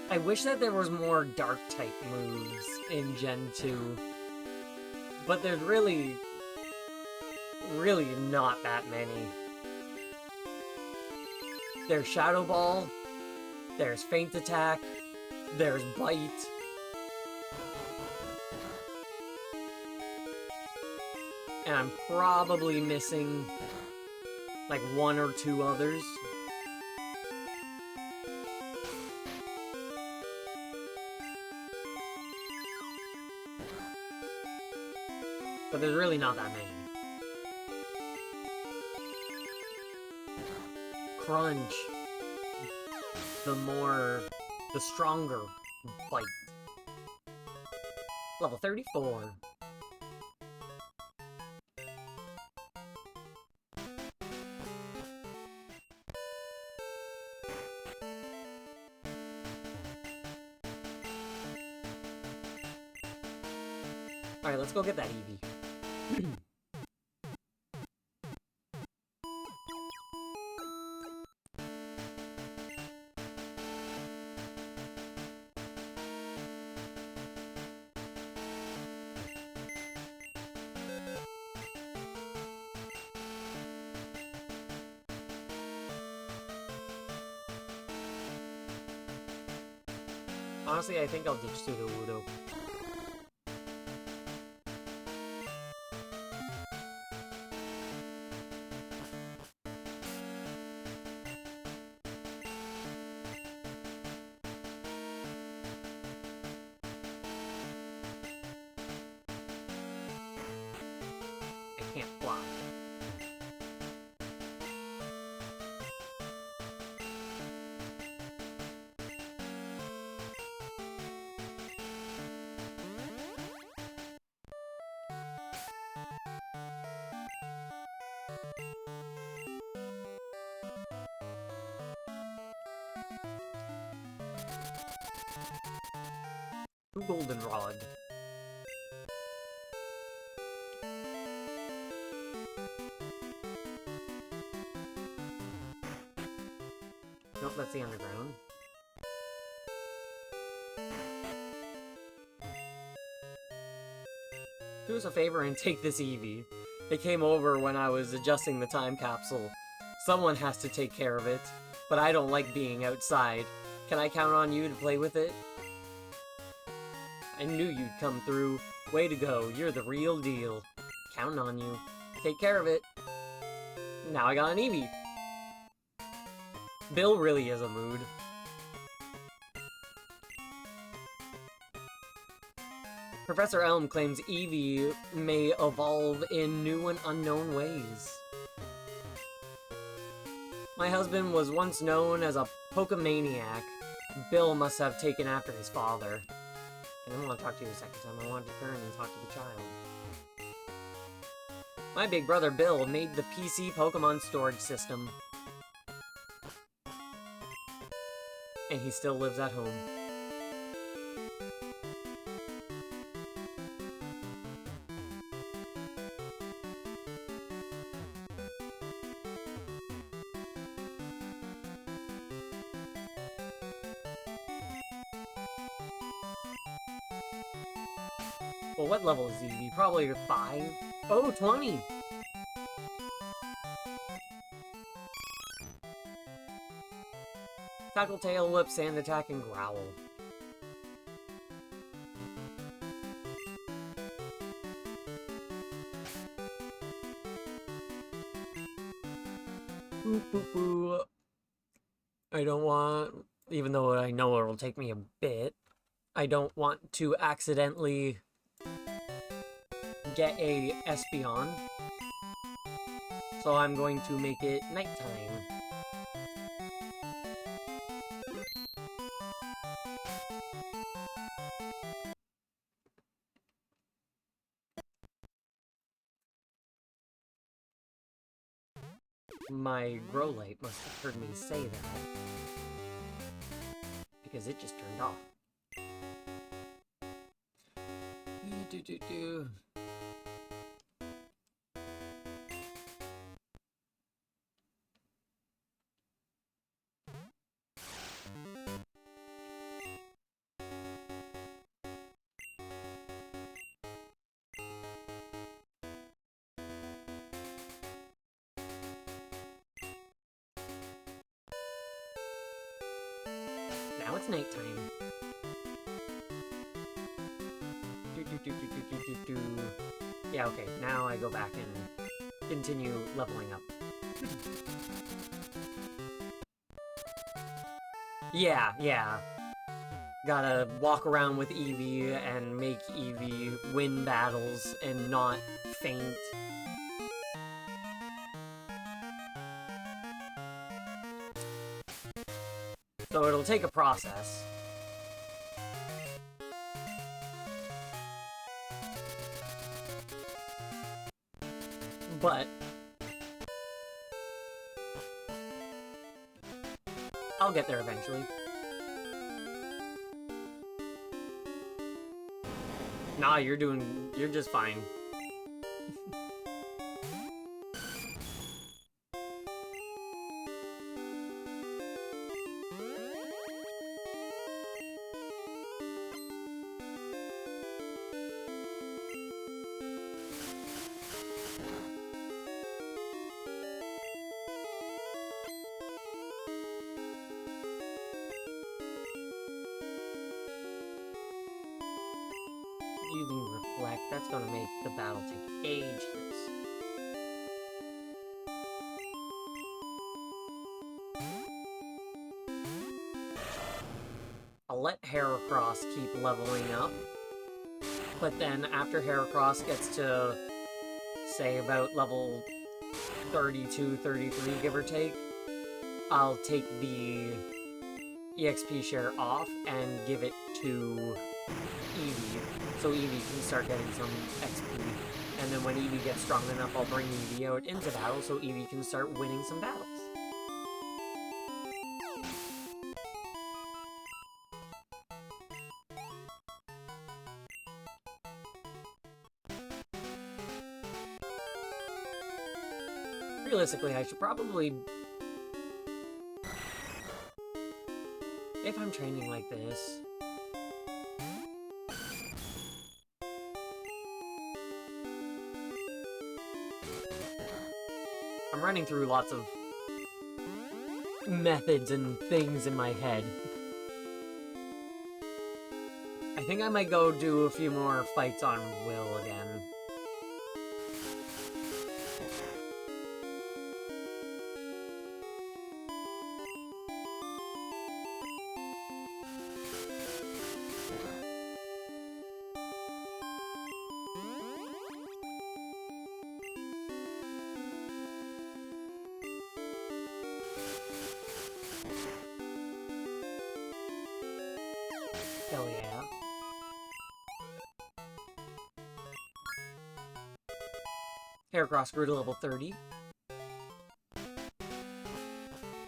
I wish that there was more Dark-type moves in Gen 2, but there's really not that many. There's Shadow Ball, there's Feint Attack, there's Bite. And I'm probably missing like 1 or 2 others. But there's really not that many. Crunch. The stronger Bite. Level 34. Alright, let's go get that Eevee. Honestly, I think I'll ditch Sudowoodo. I can't fly. Goldenrod. Nope, that's the underground. Do us a favor and take this Eevee. It came over when I was adjusting the time capsule. Someone has to take care of it, but I don't like being outside. Can I count on you to play with it? I knew you'd come through. Way to go, you're the real deal. Counting on you. Take care of it. Now I got an Eevee. Bill really is a mood. Professor Elm claims Eevee may evolve in new and unknown ways. My husband was once known as a Pokemaniac. Bill must have taken after his father. I didn't want to talk to you a second time. I wanted to turn and talk to the child. My big brother Bill made the PC Pokemon storage system. And he still lives at home. Well, what level is Eevee? Probably 5? Oh, 20! Tackle, Tail Whip, Sand Attack, and Growl. Boop, boop, boop. I don't want, even though I know it'll take me a bit, I don't want to accidentally get a Espeon. So I'm going to make it nighttime. My grow light must have heard me say that. Because it just turned off. Now it's nighttime. Yeah, okay, now I go back and continue leveling up. Yeah. Gotta walk around with Eevee and make Eevee win battles and not faint. So it'll take a process. But I'll get there eventually. Nah, you're just fine. using Reflect, that's gonna make the battle take ages. I'll let Heracross keep leveling up, but then after Heracross gets to, say, about level 32, 33, give or take, I'll take the EXP share off and give it to Eevee, so Eevee can start getting some XP. And then when Eevee gets strong enough, I'll bring Eevee out into battle so Eevee can start winning some battles. Realistically, I should probably... If I'm training like this... I'm running through lots of methods and things in my head. I think I might go do a few more fights on Will again. Hell yeah. Heracross grew to level 30.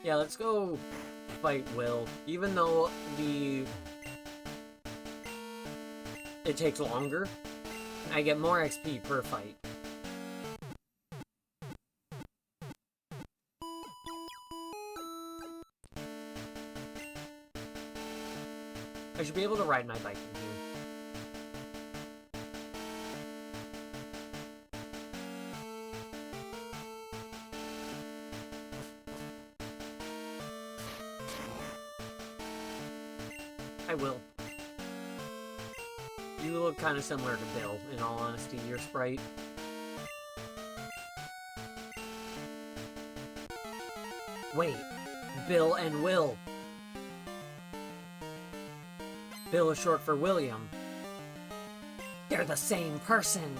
Yeah, let's go fight Will. Even though it takes longer, I get more XP per fight. I should be able to ride my bike in here. I will. You look kind of similar to Bill, in all honesty, your sprite. Wait, Bill and Will. Bill is short for William. They're the same person!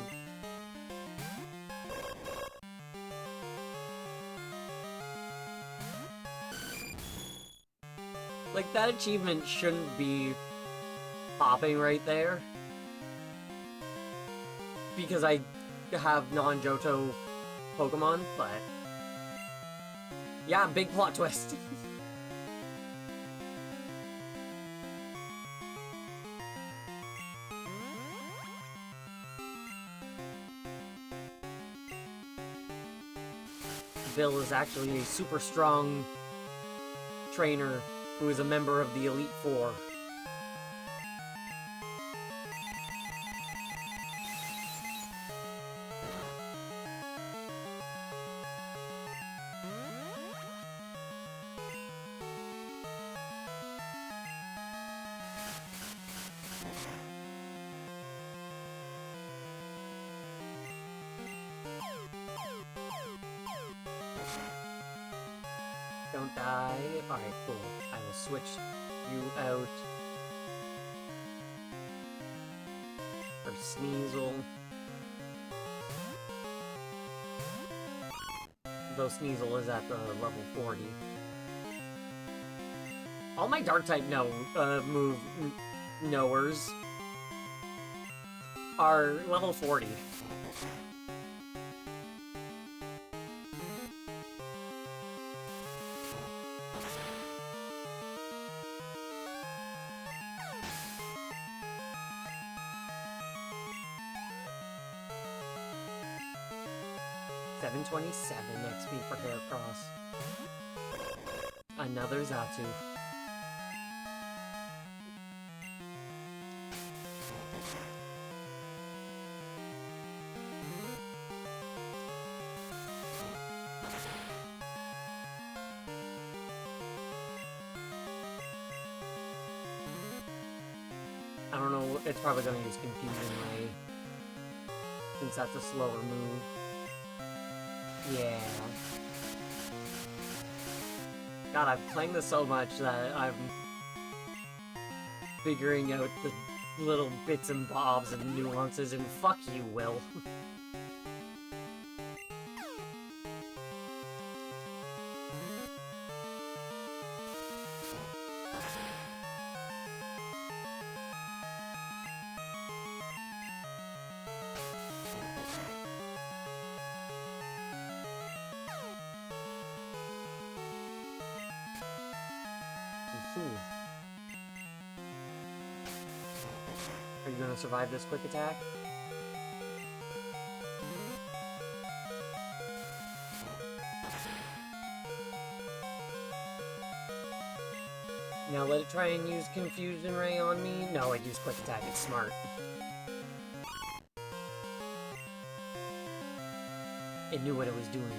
Like, that achievement shouldn't be popping right there. Because I have non-Johto Pokemon, but... yeah, big plot twist. Bill is actually a super strong trainer who is a member of the Elite Four. Don't die. Alright, cool. I will switch you out for Sneasel. Though Sneasel is at the level 40. All my Dark-type knowers are level 40. $727 XP for Heracross. Another Xatu. I don't know it's probably gonna use Confusion Ray. Since that's a slower move. Yeah. God, I'm playing this so much that I'm figuring out the little bits and bobs and nuances, and fuck you, Will. Are you gonna survive this quick attack? Now let it try and use Confusion Ray on me. No, it used quick attack. It's smart. It knew what it was doing.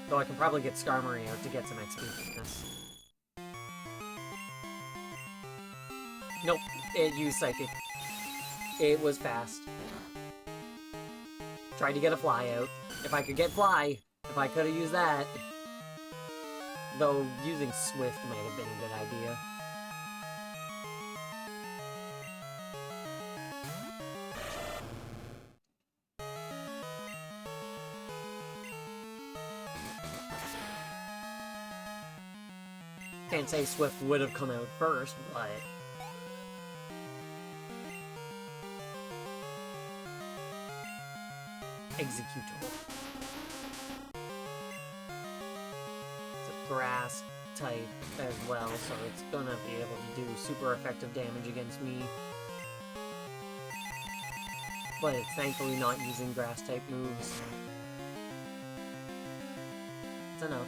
Though I can probably get Skarmory out to get some XP from this. Nope, it used Psychic. It was fast. Tried to get a Fly out. If I could get Fly, if I could have used that. Though, using Swift might have been a good idea. Can't say Swift would have come out first, but... Executor. It's a grass type as well, so it's gonna be able to do super effective damage against me. But it's thankfully not using grass type moves. It's enough.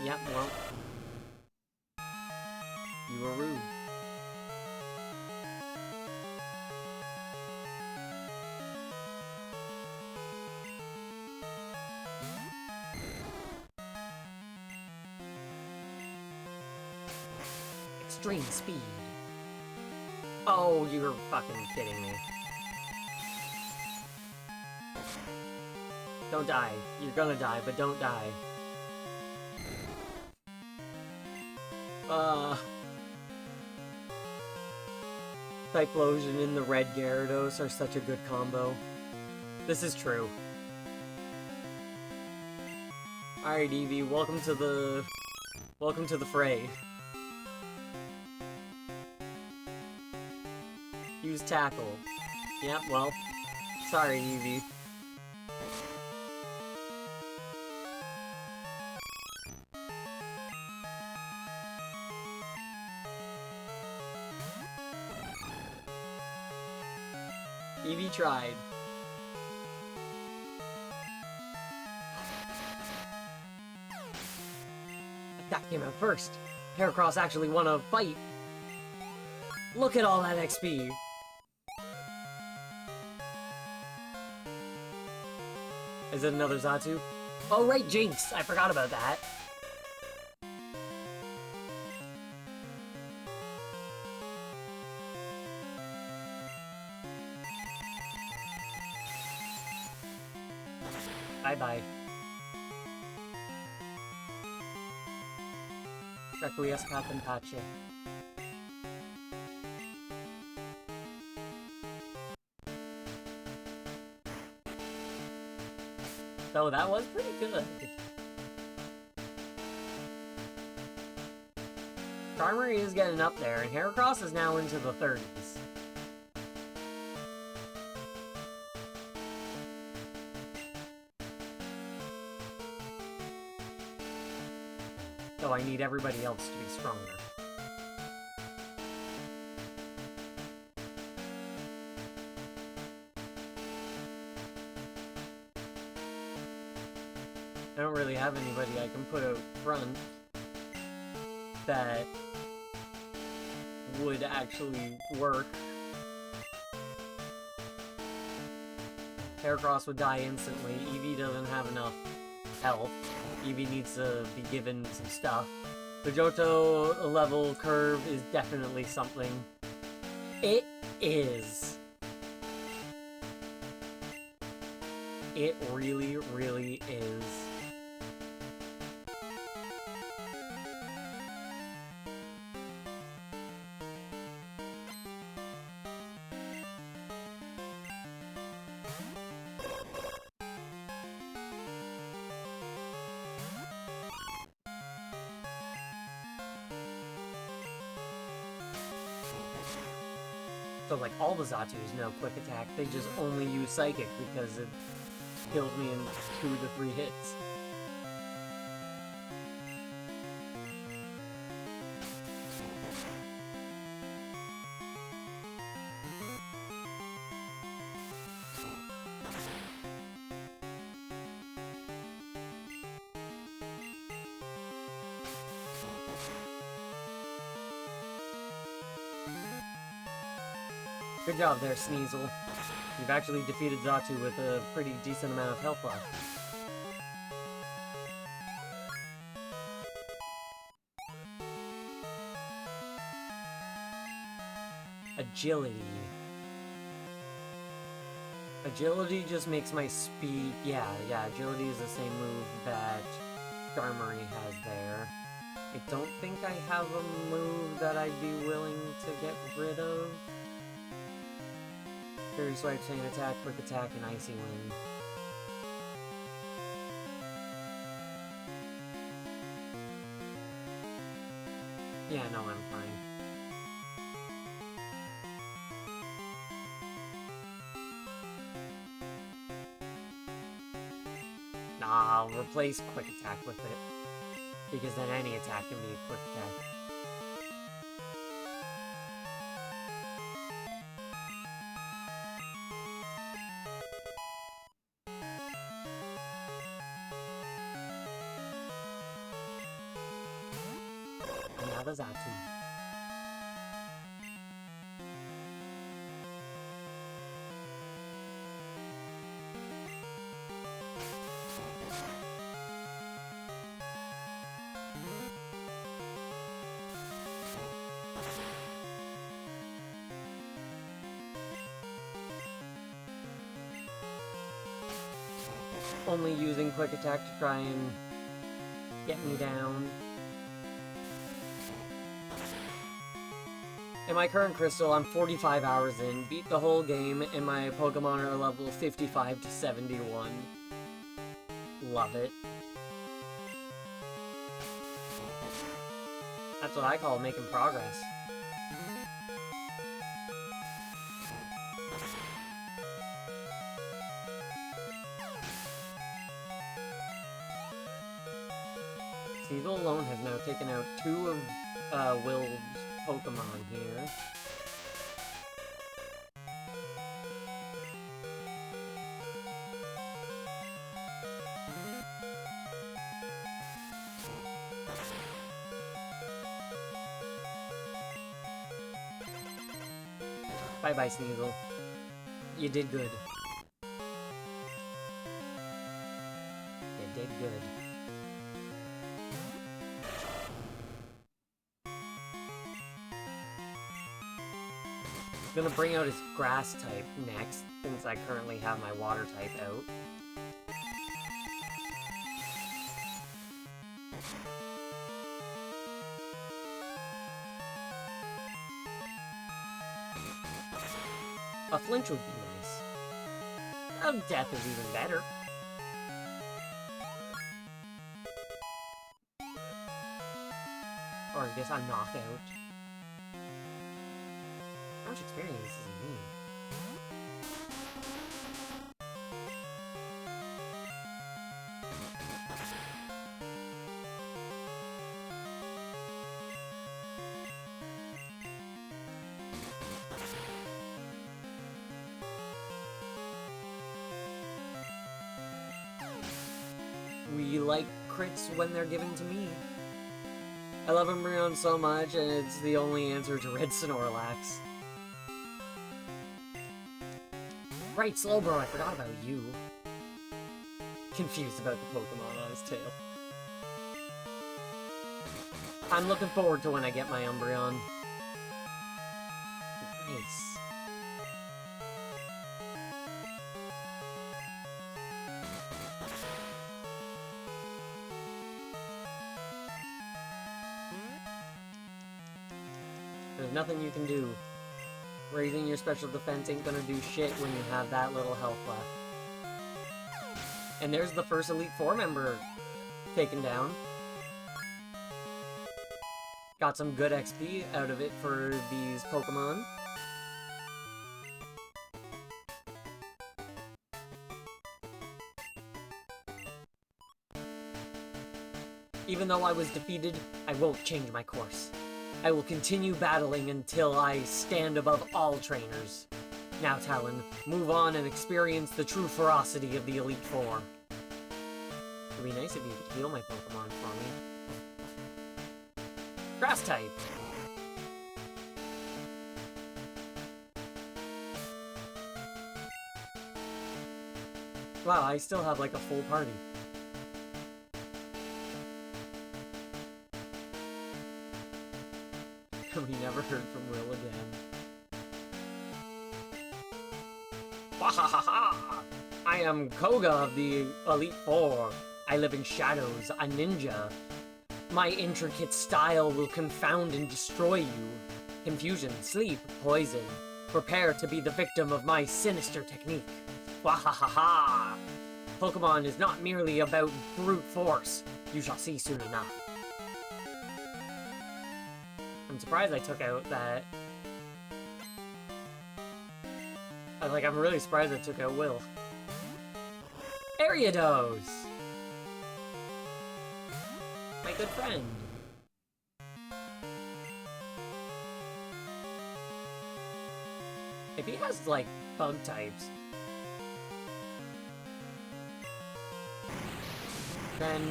Yep, well. You were rude. Extreme speed. Oh, you're fucking kidding me. Don't die. You're gonna die, but don't die. Typhlosion and the red Gyarados are such a good combo. This is true. Alright, Eevee, welcome to the fray. Use Tackle. Yep, well, sorry, Eevee. Eevee tried. That came out first. Heracross actually won a fight. Look at all that XP. Is it another Xatu? Oh right, Jinx! I forgot about that. Bye-bye. Requiescat in pace. So that was pretty good. Skarmory is getting up there, and Heracross is now into the 30s. So I need everybody else to be stronger. I don't really have anybody I can put out front that would actually work. Heracross would die instantly. Eevee doesn't have enough health. Eevee needs to be given some stuff. The Johto level curve is definitely something. It is. It really, really is. So like all the Zatus know Quick Attack, they just only use Psychic because it kills me in 2 to 3 hits. Good job there, Sneasel. You've actually defeated Xatu with a pretty decent amount of health left. Agility. Agility just makes my speed... Yeah, agility is the same move that Skarmory has there. I don't think I have a move that I'd be willing to get rid of. Fairy Swipe, Chain Attack, Quick Attack, and Icy Wind. Yeah, no, I'm fine. Nah, I'll replace Quick Attack with it. Because then any attack can be a Quick Attack. Zatu. Only using Quick Attack to try and get me down. In my current Crystal, I'm 45 hours in, beat the whole game, and my Pokemon are level 55 to 71. Love it. That's what I call making progress. Sneasel alone has now taken out 2 of Will's Pokemon here. Bye-bye, Sneasel. You did good. You did good. I'm gonna bring out his grass type next, since I currently have my water type out. A flinch would be nice. A death is even better. Or I guess a knockout. How much experience does he need? We like crits when they're given to me. I love Umbreon so much, and it's the only answer to Red Snorlax. Right, Slowbro, I forgot about you. Confused about the Pokemon on his tail. I'm looking forward to when I get my Umbreon. Nice. There's nothing you can do. Raising your special defense ain't gonna do shit when you have that little health left. And there's the first Elite Four member taken down. Got some good XP out of it for these Pokemon. Even though I was defeated, I won't change my course. I will continue battling until I stand above all trainers. Now, Talon, move on and experience the true ferocity of the Elite Four. It'd be nice if you could heal my Pokemon for me. Grass type! Wow, I still have like a full party. We never heard from Will again. Wahahaha! I am Koga of the Elite Four. I live in shadows, a ninja. My intricate style will confound and destroy you. Confusion, sleep, poison. Prepare to be the victim of my sinister technique. Wahahaha! Pokemon is not merely about brute force. You shall see soon enough. I'm surprised I took out that... I'm really surprised I took out Will. Ariados! My good friend. If he has, like, bug types, then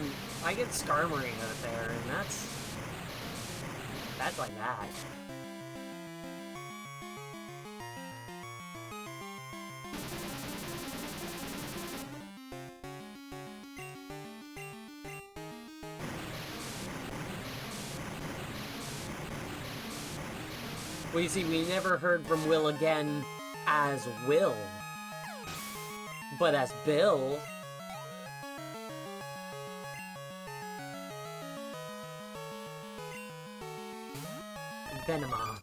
I get Skarmory out there, and that's like that. Well, you see, we never heard from Will again as Will, but as Bill. Venema.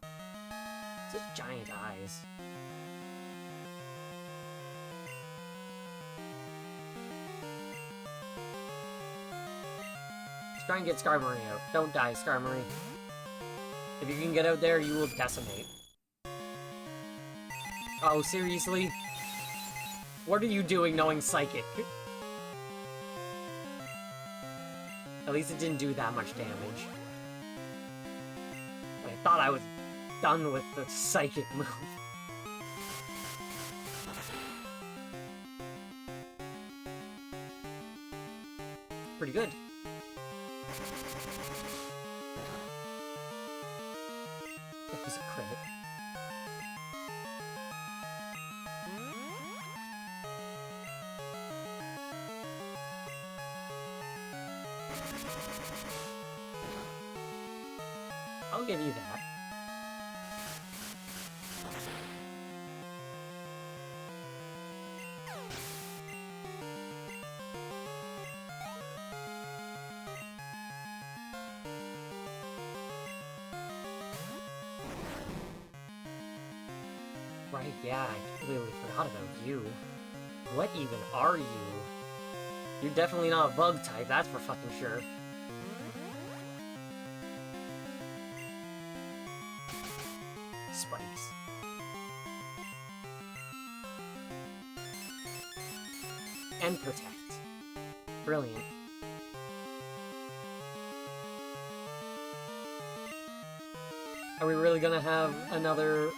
Such giant eyes. Let's try and get Skarmory out. Don't die, Skarmory. If you can get out there, you will decimate. Oh, seriously? What are you doing knowing Psychic? At least it didn't do that much damage. I thought I was done with the Psychic move. Pretty good. That was a crit. I'll give you that. Right, yeah, I completely forgot about you. What even are you? You're definitely not a bug type, that's for fucking sure. Spikes. And protect. Brilliant. Are we really gonna have another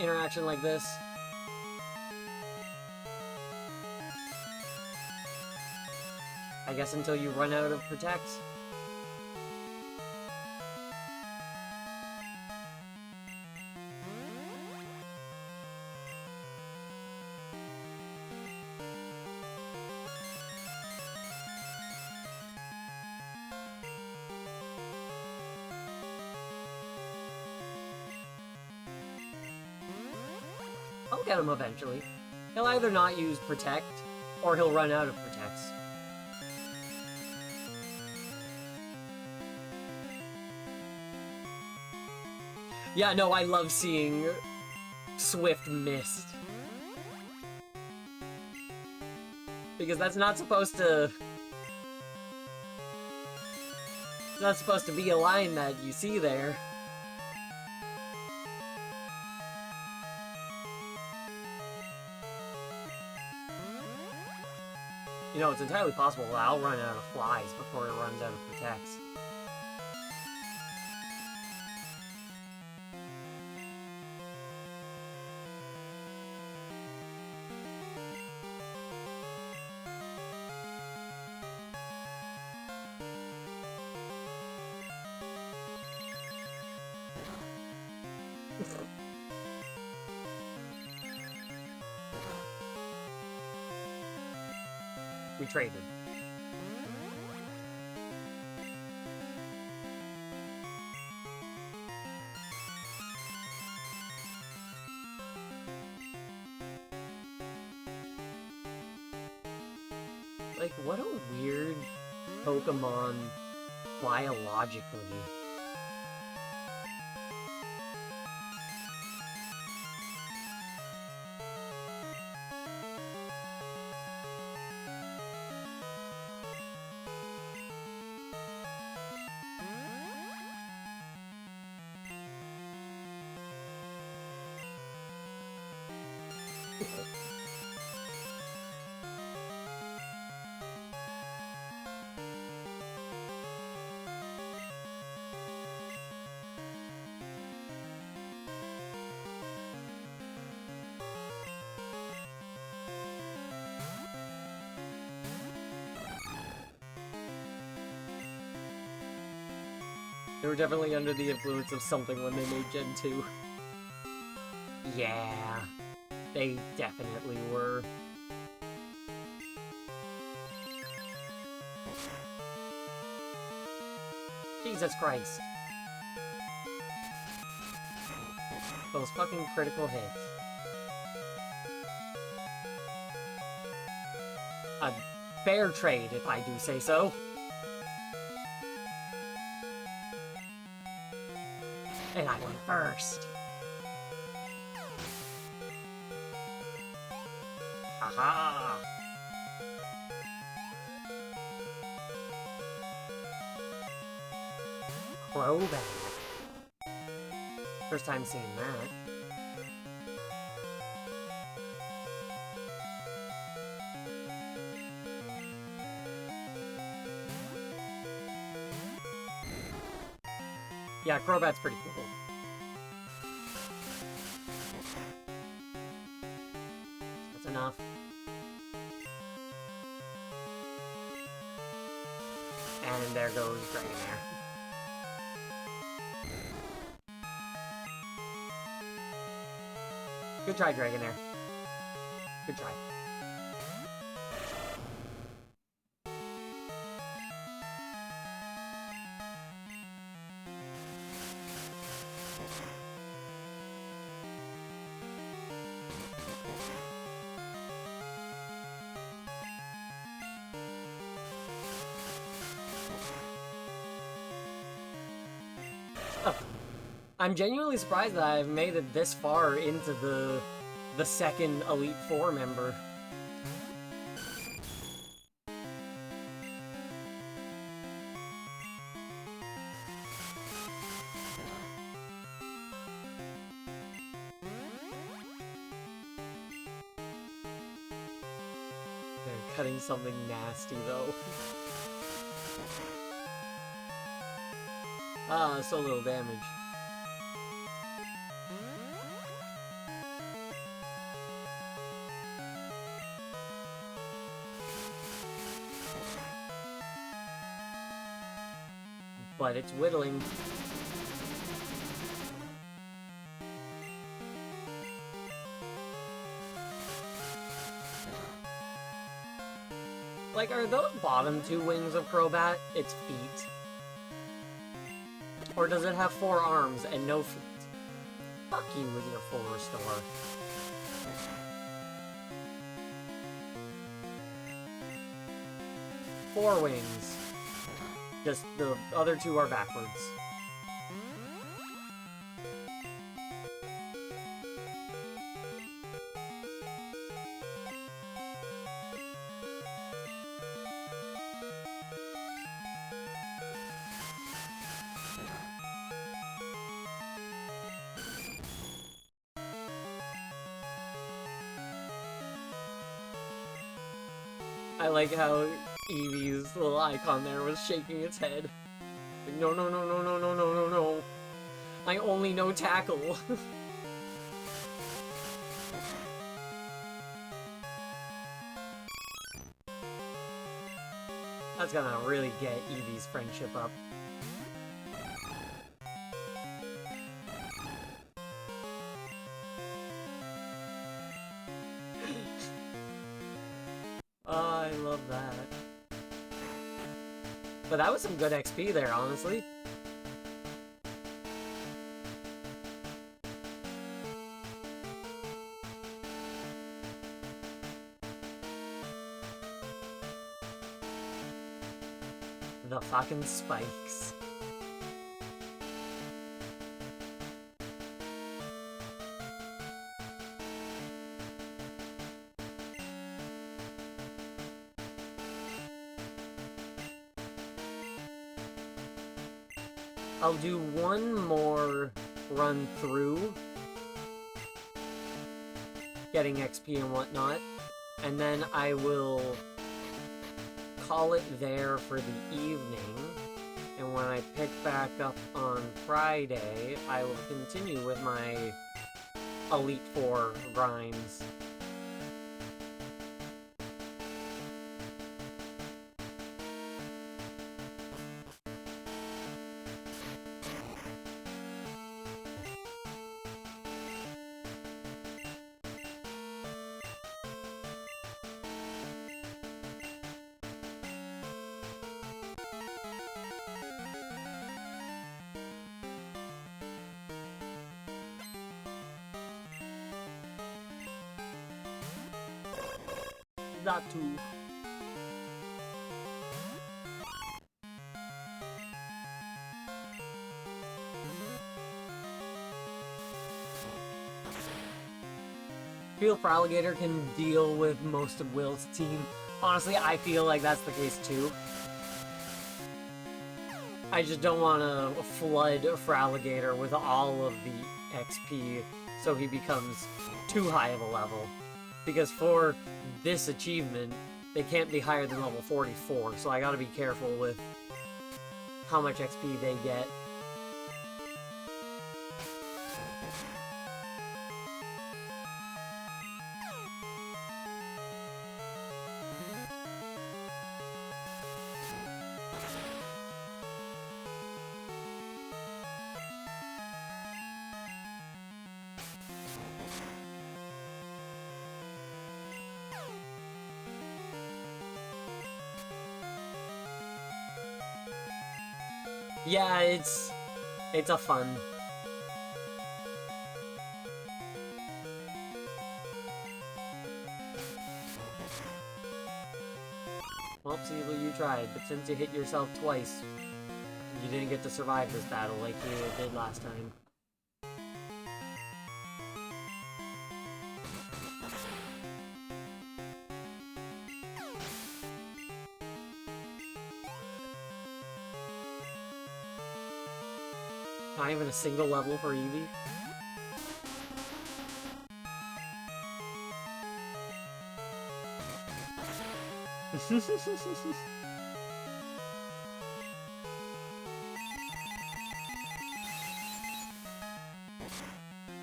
interaction like this? I guess until you run out of protect. I'll get him eventually. He'll either not use Protect, or he'll run out of Protects. Yeah, no, I love seeing Swift missed. Because that's not supposed to... It's not supposed to be a line that you see there. You know, it's entirely possible that I'll run out of flies before it runs out of protects. We traded. Like, what a weird Pokemon biologically. They were definitely under the influence of something when they made Gen 2. Yeah, they definitely were. Jesus Christ. Those fucking critical hits. A fair trade, if I do say so. And I went first. Aha! Crobat. First time seeing that. Yeah, Crobat's pretty cool. That's enough. And there goes Dragonair. Good try, Dragonair. Good try. I'm genuinely surprised that I've made it this far into the second Elite Four member. They're cutting something nasty though. Ah, so little damage. But it's whittling. Like, are those bottom two wings of Crobat its feet? Or does it have 4 arms and no feet? Fuck you with your full restore. 4 wings. Just the other 2 are backwards. I like how Eevee's little icon there was shaking its head. Like, no, no, no, no, no, no, no, no, no. I only know tackle. That's gonna really get Eevee's friendship up. I love that. But that was some good XP there, honestly. The fucking spikes. I'll do one more run through, getting XP and whatnot, and then I will call it there for the evening, and when I pick back up on Friday, I will continue with my Elite Four grinds. That too. Feel Feraligatr can deal with most of Will's team. Honestly, I feel like that's the case too. I just don't want to flood Feraligatr with all of the XP so he becomes too high of a level. Because for this achievement, they can't be higher than level 44, so I gotta be careful with how much XP they get. Yeah, it's a fun. Well, Sealer, you tried, but since you hit yourself twice, you didn't get to survive this battle like you did last time. Not even a single level for Eevee?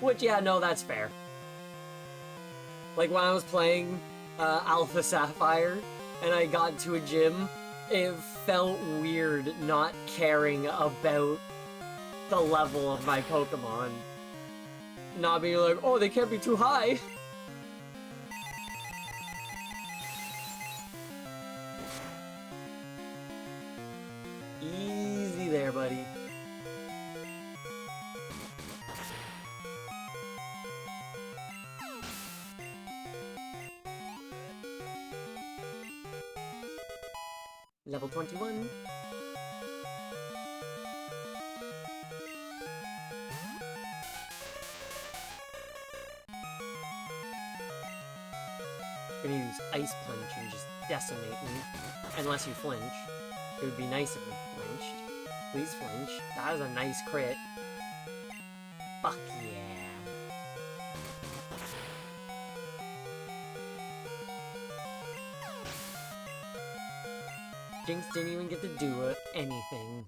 Which, yeah, no, that's fair. Like, when I was playing Alpha Sapphire, and I got to a gym, it felt weird not caring about the level of my Pokemon. Not being like, oh, they can't be too high. Easy there, buddy. Level 21. I'm gonna use Ice Punch and just decimate me. Unless you flinch. It would be nice if you flinched. Please flinch. That was a nice crit. Fuck yeah. Jinx didn't even get to do anything.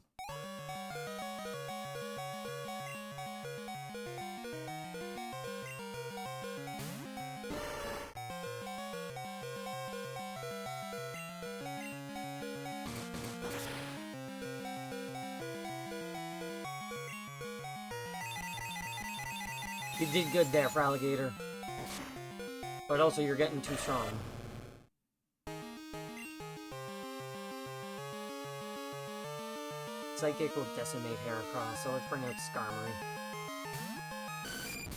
You did good there, Fraligator. But also, you're getting too strong. Psychic will decimate Heracross, so let's bring out Skarmory.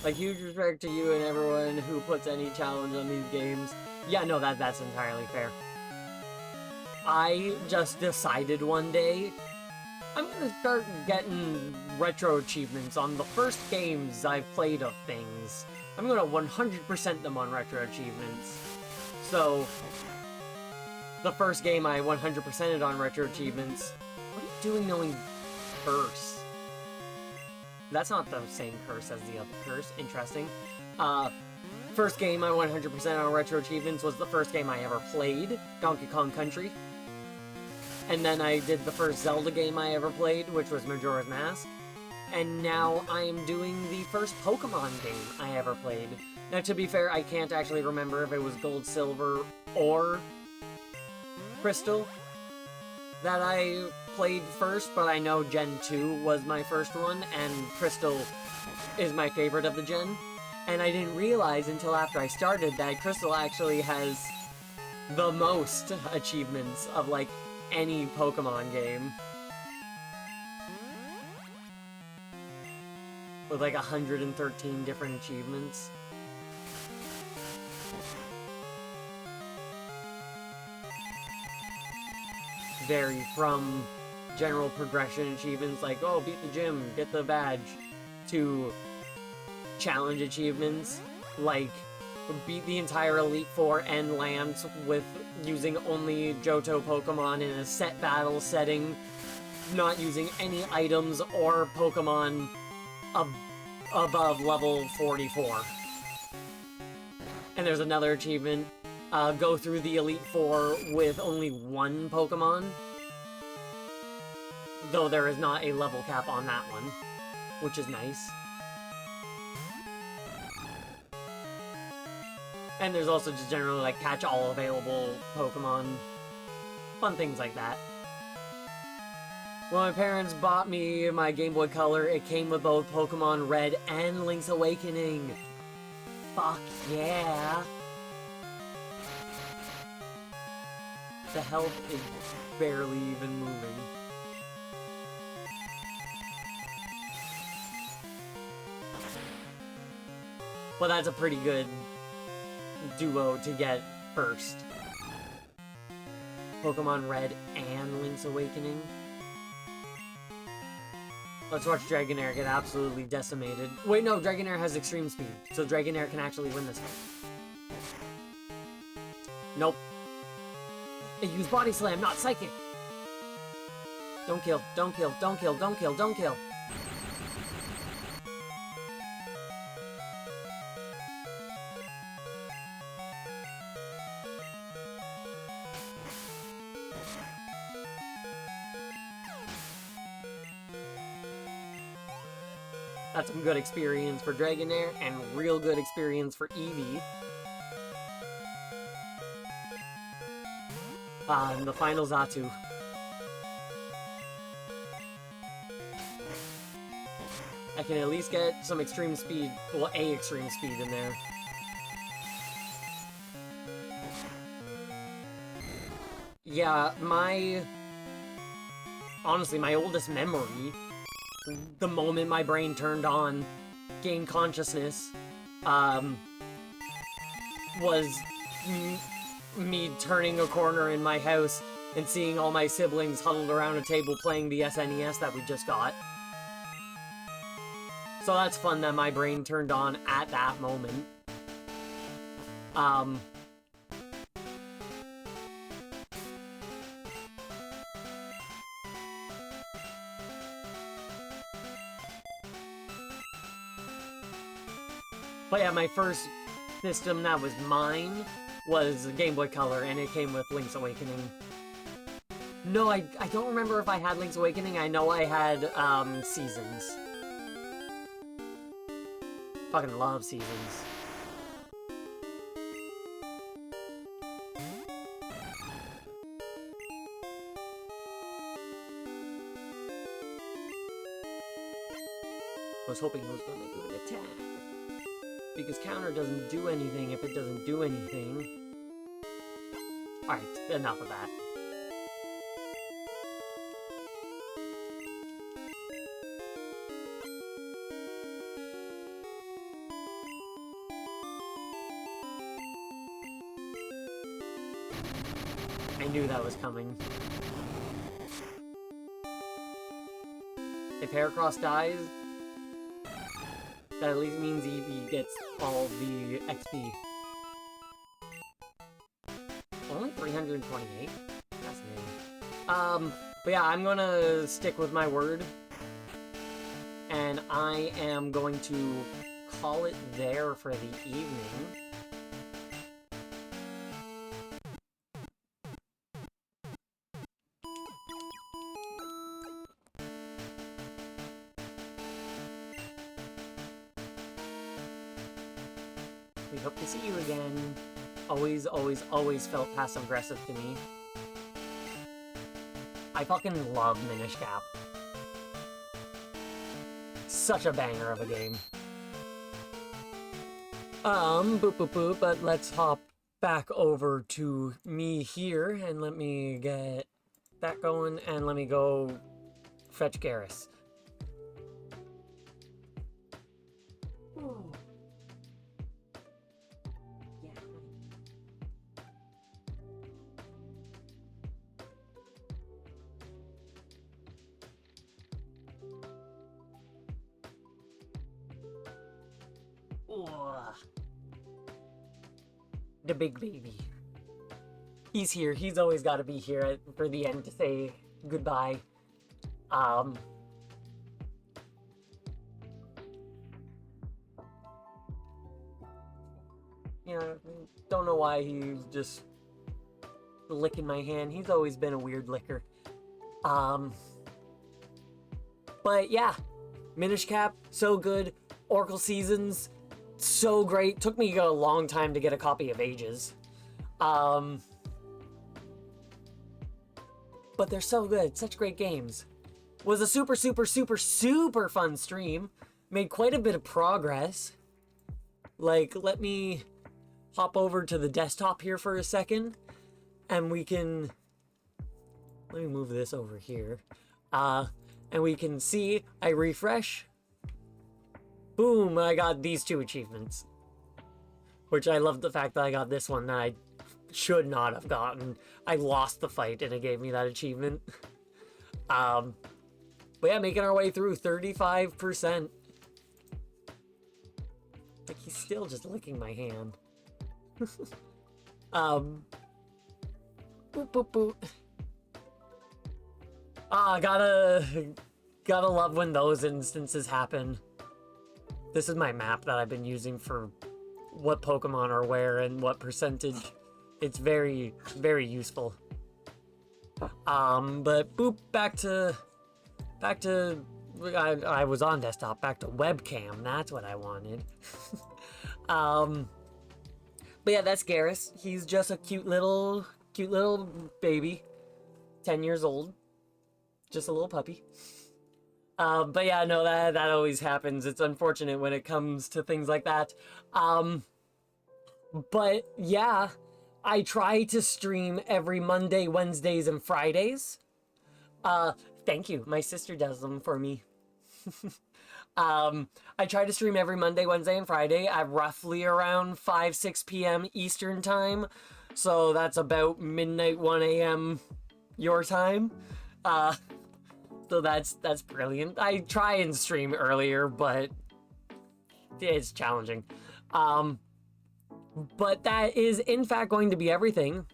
Like, huge respect to you and everyone who puts any challenge on these games. Yeah, no, that's entirely fair. I just decided one day, I'm gonna start getting retro achievements on the first games I've played of things. I'm gonna 100% them on retro achievements. So, the first game I 100%ed on retro achievements. What are you doing knowing curse? That's not the same curse as the other curse. Interesting. First game I 100% on retro achievements was the first game I ever played, Donkey Kong Country. And then I did the first Zelda game I ever played, which was Majora's Mask. And now I am doing the first Pokemon game I ever played. Now, to be fair, I can't actually remember if it was Gold, Silver, or Crystal that I played first, but I know Gen 2 was my first one, and Crystal is my favorite of the gen. And I didn't realize until after I started that Crystal actually has the most achievements of, like, any Pokemon game. With like 113 different achievements. Vary from general progression achievements like, oh, beat the gym, get the badge, to challenge achievements like beat the entire Elite Four and Lance with using only Johto Pokemon in a set battle setting, not using any items or Pokemon above level 44. And there's another achievement, go through the Elite Four with only one Pokemon, though there is not a level cap on that one, which is nice. And there's also just generally, like, catch all available Pokemon. Fun things like that. When my parents bought me my Game Boy Color, it came with both Pokemon Red and Link's Awakening. Fuck yeah! The health is barely even moving. Well, that's a pretty good duo to get first. Pokemon Red and Link's Awakening. Let's watch Dragonair get absolutely decimated. Wait, no, Dragonair has extreme speed, so Dragonair can actually win this fight. Nope. They use Body Slam, not Psychic! Don't kill, don't kill, don't kill, don't kill, don't kill! That's some good experience for Dragonair, and real good experience for Eevee. And the final Xatu. I can at least get some extreme speed, well, a extreme speed in there. Yeah, honestly, my oldest memory, the moment my brain turned on, gained consciousness, was me turning a corner in my house and seeing all my siblings huddled around a table playing the SNES that we just got. So that's fun that my brain turned on at that moment. But yeah, my first system that was mine was Game Boy Color, and it came with Link's Awakening. No, I don't remember if I had Link's Awakening. I know I had, Seasons. Fucking love Seasons. I was hoping it was going to do an attack. Because counter doesn't do anything if it doesn't do anything. Alright, enough of that. I knew that was coming. If Heracross dies, that at least means Eevee gets all the XP. Only 328? Fascinating. But yeah, I'm gonna stick with my word. And I am going to call it there for the evening. We hope to see you again. Always, always, always felt passive-aggressive to me. I fucking love Minish Cap. Such a banger of a game. Boop boop boop, but let's hop back over to me here, and let me get that going, and let me go fetch Garrus. The big baby. He's here. He's always got to be here for the end to say goodbye. You know, don't know why he's just licking my hand. He's always been a weird licker. But yeah, Minish Cap, so good. Oracle Seasons, so great. Took me a long time to get a copy of Ages. But they're so good. Such great games. Was a super, super, super, super fun stream. Made quite a bit of progress. Like, let me hop over to the desktop here for a second. And we can... Let me move this over here. And we can see, I refresh. Boom, I got these two achievements. Which I love the fact that I got this one that I should not have gotten. I lost the fight and it gave me that achievement. But yeah, making our way through 35%. Like, he's still just licking my hand. Boop, boop, boop. Gotta love when those instances happen. This is my map that I've been using for what Pokemon are where and what percentage. It's very, very useful. But boop, back to I was on desktop, back to webcam, that's what I wanted. But yeah, that's Garrus. He's just a cute little baby. 10 years old. Just a little puppy. But yeah, no, that always happens. It's unfortunate when it comes to things like that. But yeah, I try to stream every Monday, Wednesdays, and Fridays. Thank you. My sister does them for me. I try to stream every Monday, Wednesday, and Friday at roughly around 5-6 p.m. Eastern time. So that's about midnight, 1 a.m. your time. Uh, so that's brilliant. I try and stream earlier, but it's challenging. But that is in fact going to be everything.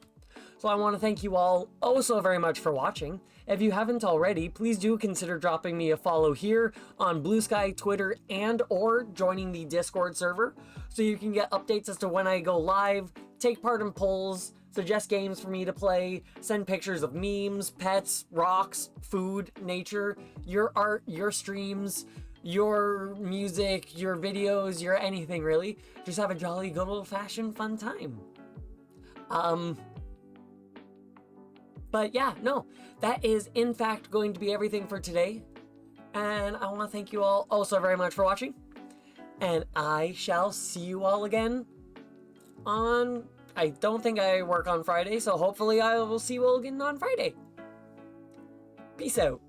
So I want to thank you all oh so very much for watching. If you haven't already, please do consider dropping me a follow here on Blue Sky, Twitter, and or joining the Discord server so you can get updates as to when I go live, take part in polls, suggest games for me to play, send pictures of memes, pets, rocks, food, nature, your art, your streams, your music, your videos, your anything really. Just have a jolly good old-fashioned fun time. But yeah, no, that is in fact going to be everything for today. And I want to thank you all also very much for watching. And I shall see you all again on... I don't think I work on Friday, so hopefully I will see you all again on Friday. Peace out.